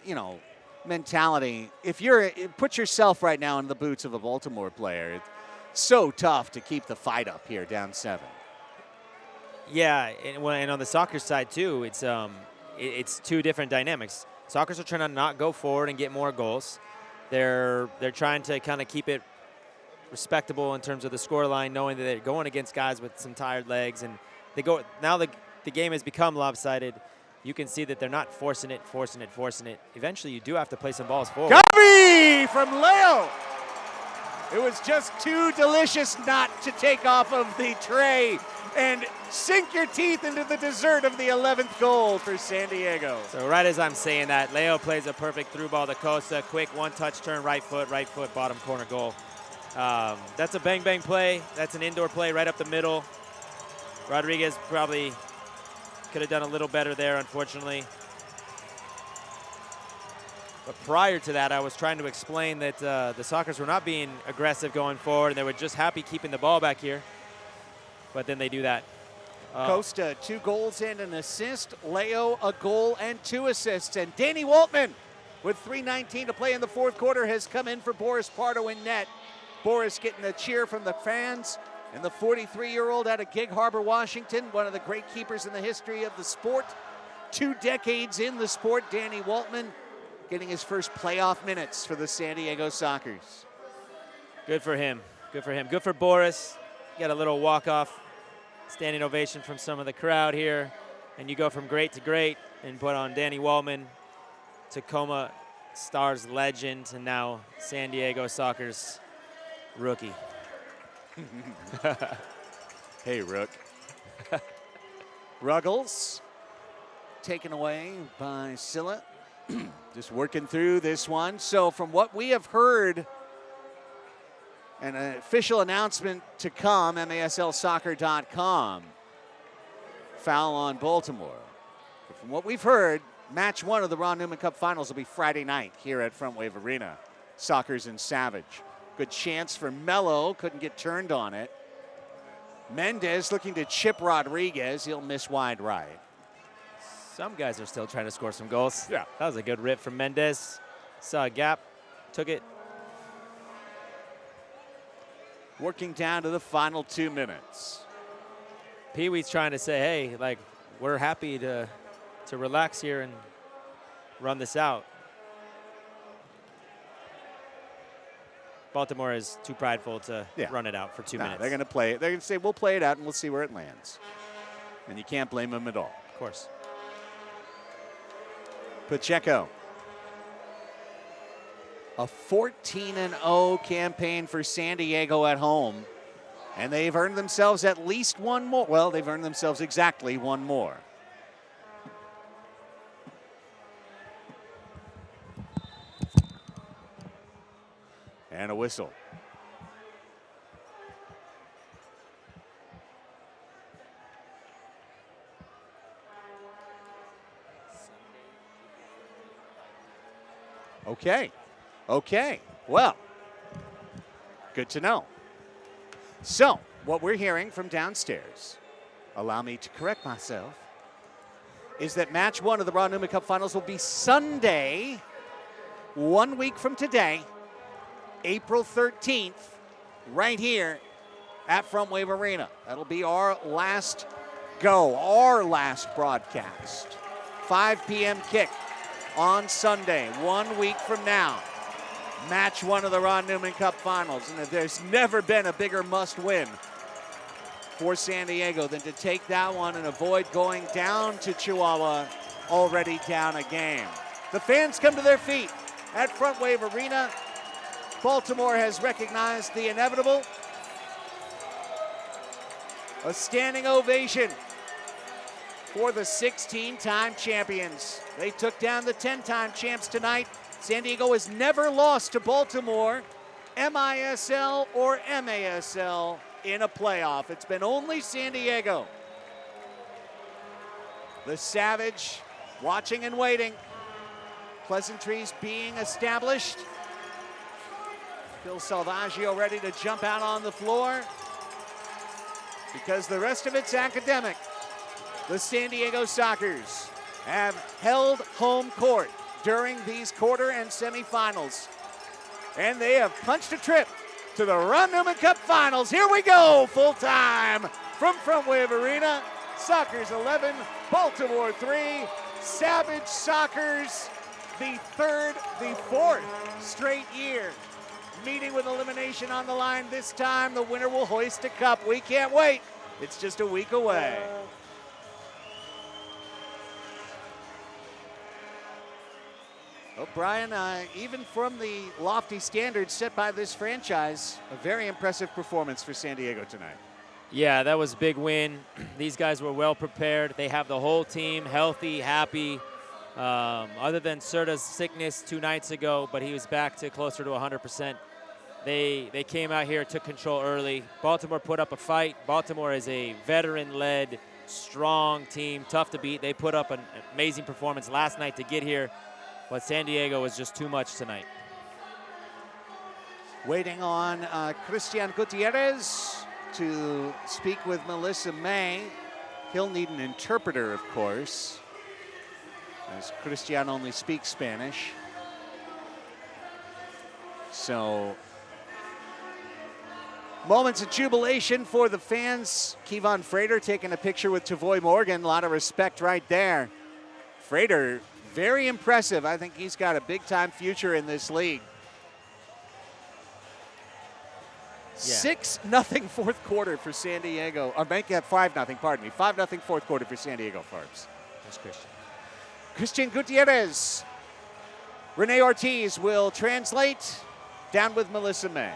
mentality. If put yourself right now in the boots of a Baltimore player, it's so tough to keep the fight up here down 7. Yeah, and on the soccer side too, it's two different dynamics. Sockers are trying to not go forward and get more goals. They're trying to kind of keep it respectable in terms of the scoreline, knowing that they're going against guys with some tired legs, and now the game has become lopsided. You can see that they're not forcing it. Eventually, you do have to play some balls forward. Gabi from Leo. It was just too delicious not to take off of the tray and sink your teeth into the dessert of the 11th goal for San Diego. So right as I'm saying that, Leo plays a perfect through ball to Costa. Quick one-touch turn, right foot, bottom corner goal. That's a bang-bang play. That's an indoor play right up the middle. Rodriguez probably could have done a little better there, unfortunately. But prior to that, I was trying to explain that the Sockers were not being aggressive going forward, and they were just happy keeping the ball back here. But then they do that. Costa, 2 goals and an assist. Leo, a goal and 2 assists. And Danny Waltman, with 3:19 to play in the 4th quarter, has come in for Boris Pardo in net. Boris getting a cheer from the fans. And the 43-year-old out of Gig Harbor, Washington, one of the great keepers in the history of the sport. 2 decades in the sport, Danny Waltman getting his first playoff minutes for the San Diego Sockers. Good for him. Good for him. Good for Boris. Got a little walk-off standing ovation from some of the crowd here. And you go from great to great and put on Danny Waltman, Tacoma Stars legend, and now San Diego Sockers rookie. Hey, Rook. Ruggles taken away by Silla. Just working through this one. So from what we have heard, an official announcement to come, MASLsoccer.com. Foul on Baltimore. But from what we've heard, match 1 of the Ron Newman Cup Finals will be Friday night here at Frontwave Arena. Sockers and Savage. Good chance for Mello, couldn't get turned on it. Mendez looking to chip Rodriguez. He'll miss wide right. Some guys are still trying to score some goals. Yeah. That was a good rip from Mendez. Saw a gap, took it. Working down to the final 2 minutes. Pee Wee's trying to say, hey, like, we're happy to relax here and run this out. Baltimore is too prideful to run it out for 2 minutes. They're going to play it. They're going to say, we'll play it out and we'll see where it lands. And you can't blame them at all. Of course. Pacheco. A 14-0 campaign for San Diego at home. And they've earned themselves at least one more. Well, they've earned themselves exactly one more. And a whistle. Okay. Well, good to know. So, what we're hearing from downstairs, allow me to correct myself, is that match 1 of the Ron Newman Cup Finals will be Sunday, 1 week from today, April 13th, right here at Frontwave Arena. That'll be our last go, our last broadcast. 5 p.m. kick on Sunday, 1 week from now. Match 1 of the Ron Newman Cup Finals. And there's never been a bigger must-win for San Diego than to take that one and avoid going down to Chihuahua, already down a game. The fans come to their feet at Frontwave Arena. Baltimore has recognized the inevitable. A standing ovation for the 16-time champions. They took down the 10-time champs tonight. San Diego has never lost to Baltimore, MISL or MASL in a playoff. It's been only San Diego. The Savage watching and waiting. Pleasantries being established. Phil Salvaggio ready to jump out on the floor because the rest of it's academic. The San Diego Sockers have held home court during these quarter and semifinals. And they have punched a trip to the Ron Newman Cup Finals. Here we go, full time from Frontwave Arena. Sockers 11, Baltimore 3. Savage Sockers, the fourth straight year. Meeting with elimination on the line this time. The winner will hoist a cup. We can't wait. It's just a week away. Well, Brian, even from the lofty standards set by this franchise, a very impressive performance for San Diego tonight. Yeah, that was a big win. These guys were well prepared. They have the whole team healthy, happy. Other than Serta's sickness 2 nights ago, but he was back to closer to 100%. They came out here, took control early. Baltimore put up a fight. Baltimore is a veteran-led, strong team, tough to beat. They put up an amazing performance last night to get here, but San Diego was just too much tonight. Waiting on Christian Gutierrez to speak with Melissa May. He'll need an interpreter, of course, as Christian only speaks Spanish. So, moments of jubilation for the fans. Kevon Frater taking a picture with Tavoy Morgan. A lot of respect right there. Frater, very impressive. I think he's got a big-time future in this league. Yeah. 6-0 fourth quarter for San Diego. Or make that 5-0, pardon me. 5-0 fourth quarter for San Diego Farbs. That's Christian. Christian Gutierrez. Renee Ortiz will translate. Down with Melissa May.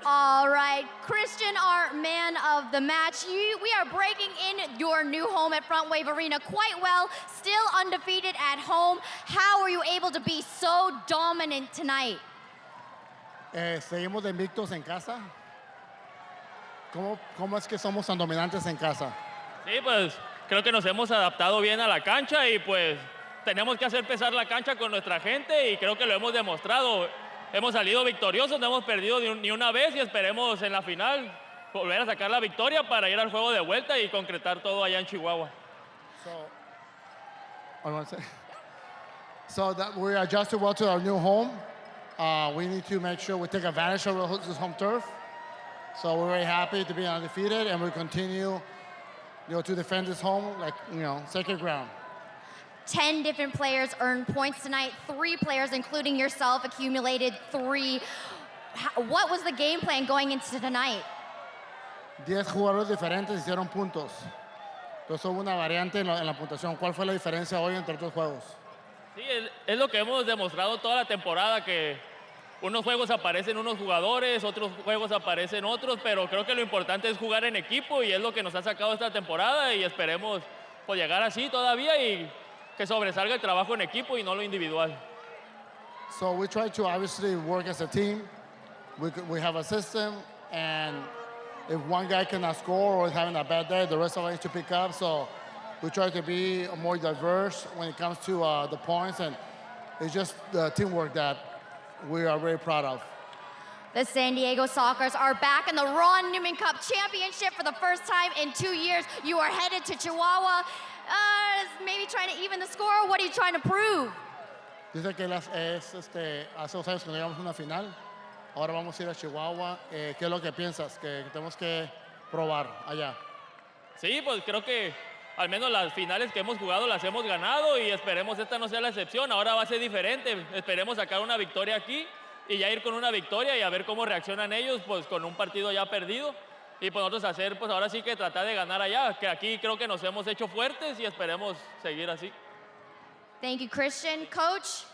All right, Christian, our man of the match. We are breaking in your new home at Frontwave Arena quite well, still undefeated at home. How were you able to be so dominant tonight? Seguimos de invictos en casa. ¿Cómo es que somos tan dominantes en casa? Sí, pues creo que nos hemos adaptado bien a la cancha y pues tenemos que hacer pesar la cancha con nuestra gente y creo que lo hemos demostrado. Hemos salido victoriosos, no hemos perdido ni una vez y esperemos en la final volver a sacar la victoria para ir al juego de vuelta y concretar todo allá en Chihuahua. So that we adjusted well to our new home. We need to make sure we take advantage of this home turf. So we're very happy to be undefeated, and we continue, to defend this home like, sacred ground. 10 different players earned points tonight. 3 players, including yourself, accumulated 3. What was the game plan going into tonight? 10 jugadores diferentes hicieron puntos. Entonces hubo una variante en la puntuación. ¿Cuál fue la diferencia hoy entre estos juegos? Sí, es lo que hemos demostrado toda la temporada, que unos juegos aparecen unos jugadores, otros juegos aparecen otros, pero creo que lo importante es jugar en equipo y es lo que nos ha sacado esta temporada y esperemos pues, llegar así todavía y que sobresalga el trabajo en equipo y no lo individual. So we try to obviously work as a team. We have a system, and if one guy cannot score or is having a bad day, the rest of us need to pick up. So we try to be more diverse when it comes to the points, and it's just the teamwork that we are very proud of. The San Diego Sockers are back in the Ron Newman Cup Championship for the first time in 2 years. You are headed to Chihuahua, maybe trying to even the score. What are you trying to prove? Dice que hace 2 años que no llegamos a una final. Ahora vamos a ir a Chihuahua. ¿Qué es lo que piensas? Que tenemos que probar allá. Sí, pues creo que al menos las finales que hemos jugado las hemos ganado y esperemos esta no sea la excepción. Ahora va a ser diferente. Esperemos sacar una victoria aquí y ya ir con una victoria y a ver cómo reaccionan ellos, pues con un partido ya perdido. Y pues nosotros hacer, pues ahora sí que tratar de ganar allá, que aquí creo que nos hemos hecho fuertes y esperemos seguir así. Thank you, Christian. Coach,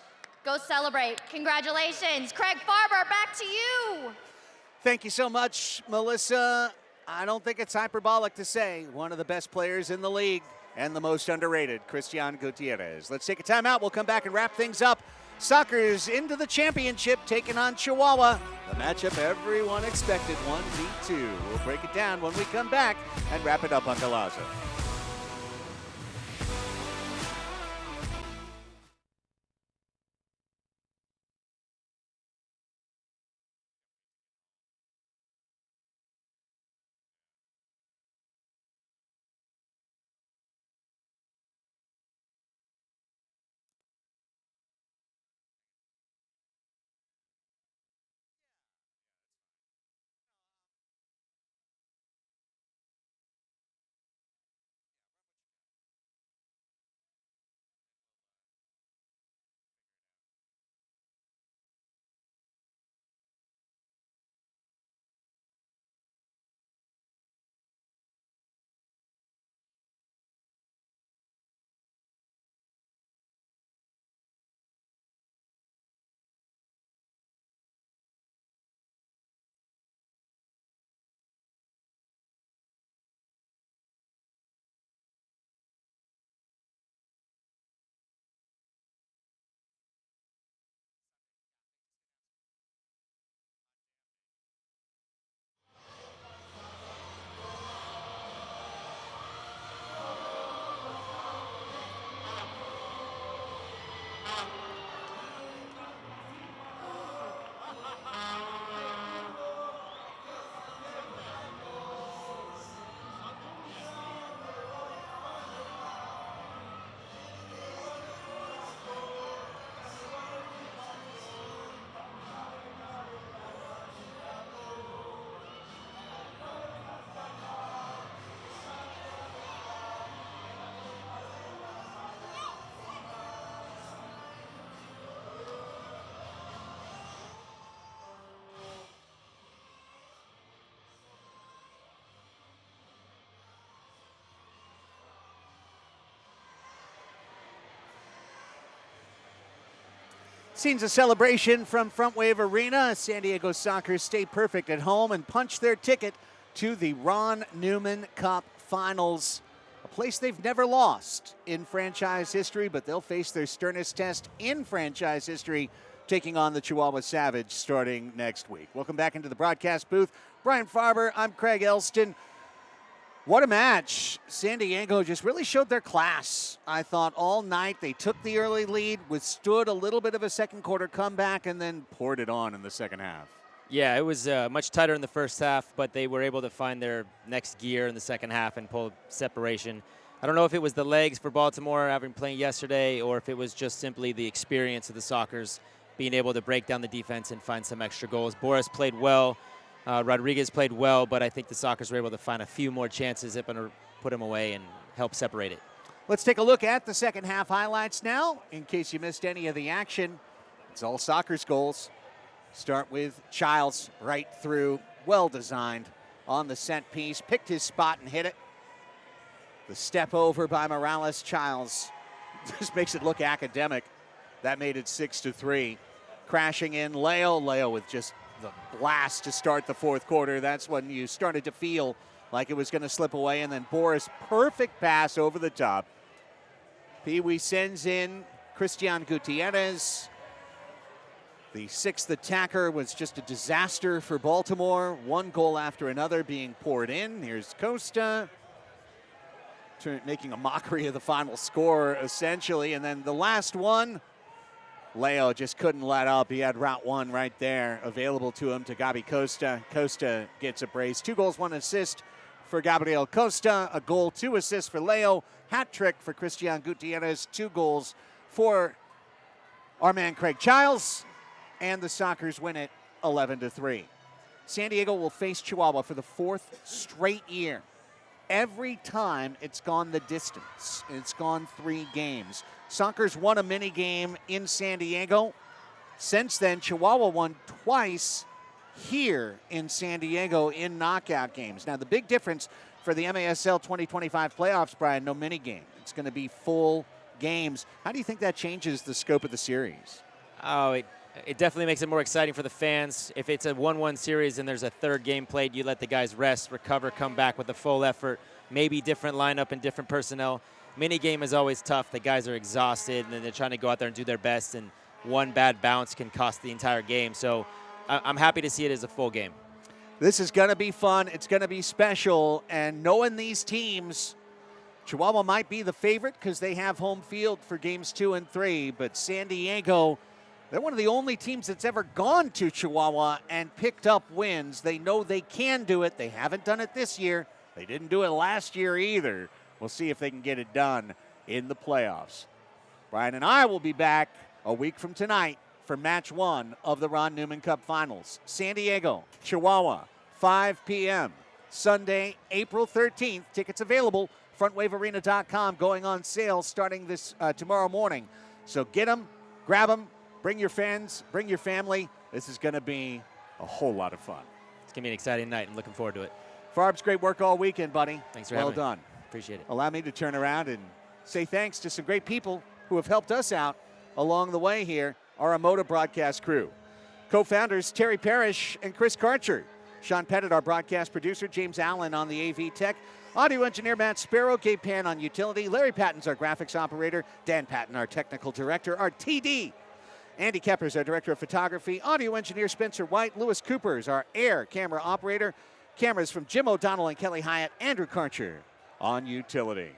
go celebrate. Congratulations. Craig Farber, back to you. Thank you so much, Melissa. I don't think it's hyperbolic to say one of the best players in the league and the most underrated, Christian Gutierrez. Let's take a timeout. We'll come back and wrap things up. Sockers into the championship, taking on Chihuahua. The matchup everyone expected, 1v2. We'll break it down when we come back and wrap it up on Galaza. Scenes of celebration from Frontwave Arena. San Diego Sockers stay perfect at home and punch their ticket to the Ron Newman Cup Finals. A place they've never lost in franchise history, but they'll face their sternest test in franchise history, taking on the Chihuahua Savage starting next week. Welcome back into the broadcast booth. Brian Farber, I'm Craig Elston. What a match. San Diego just really showed their class, I thought, all night. They took the early lead, withstood a little bit of a second quarter comeback, and then poured it on in the second half. Yeah, it was much tighter in the first half, but they were able to find their next gear in the second half and pull separation. I don't know if it was the legs for Baltimore having played yesterday or if it was just simply the experience of the Sockers being able to break down the defense and find some extra goals. Boris played well. Rodriguez played well, but I think the Sockers were able to find a few more chances and put them away and help separate it. Let's take a look at the second half highlights now. In case you missed any of the action, it's all Sockers goals. Start with Childs right through, well designed on the set piece, picked his spot and hit it. The step over by Morales. Childs just makes it look academic. That made it 6-3. Crashing in Leo with just the blast to start the fourth quarter. That's when you started to feel like it was going to slip away. And then Boris, perfect pass over the top. Pee Wee sends in Christian Gutierrez. The sixth attacker was just a disaster for Baltimore. One goal after another being poured in. Here's Costa making a mockery of the final score, essentially. And then the last one, Leo just couldn't let up. He had Route 1 right there available to him, to Gabi Costa. Costa gets a brace. 2 goals, 1 assist for Gabriel Costa. A goal, 2 assists for Leo. Hat trick for Christian Gutierrez. 2 goals for our man Craig Childs. And the Sockers win it 11-3. San Diego will face Chihuahua for the 4th straight year. Every time it's gone the distance. It's gone 3 games. Sockers won a mini game in San Diego. Since then, Chihuahua won twice here in San Diego in knockout games. Now, the big difference for the MASL 2025 playoffs, Brian, no mini game. It's going to be full games. How do you think that changes the scope of the series? Oh, it definitely makes it more exciting for the fans. If it's a 1-1 series and there's a third game played, you let the guys rest, recover, come back with a full effort, maybe different lineup and different personnel. Mini game is always tough. The guys are exhausted, and then they're trying to go out there and do their best, and one bad bounce can cost the entire game. So I'm happy to see it as a full game. This is going to be fun. It's going to be special, and knowing these teams, Chihuahua might be the favorite because they have home field for games 2 and 3, but San Diego, they're one of the only teams that's ever gone to Chihuahua and picked up wins. They know they can do it. They haven't done it this year. They didn't do it last year either. We'll see if they can get it done in the playoffs. Brian and I will be back a week from tonight for match 1 of the Ron Newman Cup Finals. San Diego, Chihuahua, 5 p.m. Sunday, April 13th. Tickets available. Frontwavearena.com, going on sale starting this tomorrow morning. So get them, grab them. Bring your friends, bring your family. This is going to be a whole lot of fun. It's going to be an exciting night. I'm looking forward to it. Farbs, great work all weekend, buddy. Thanks for having me. Well done. Appreciate it. Allow me to turn around and say thanks to some great people who have helped us out along the way here, our Amoda broadcast crew. Co-founders Terry Parrish and Chris Karcher. Sean Pettit, our broadcast producer. James Allen on the AV tech. Audio engineer Matt Sparrow. Gabe Pan on utility. Larry Patton's our graphics operator. Dan Patton, our technical director. Our TD, Andy Keppers, our director of photography. Audio engineer Spencer White. Lewis Cooper is our air camera operator. Cameras from Jim O'Donnell and Kelly Hyatt. Andrew Karcher on utility.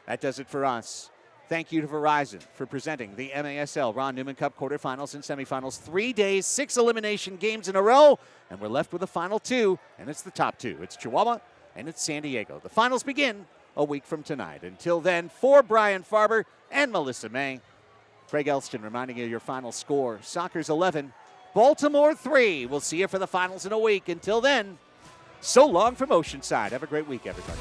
That does it for us. Thank you to Verizon for presenting the MASL Ron Newman Cup quarterfinals and semifinals. 3 days, 6 elimination games in a row, and we're left with the final 2, and it's the top 2. It's Chihuahua and it's San Diego. The finals begin a week from tonight. Until then, for Brian Farber and Melissa May, Craig Elston reminding you your final score. Sockers 11, Baltimore 3. We'll see you for the finals in a week. Until then, so long from Oceanside. Have a great week, everybody.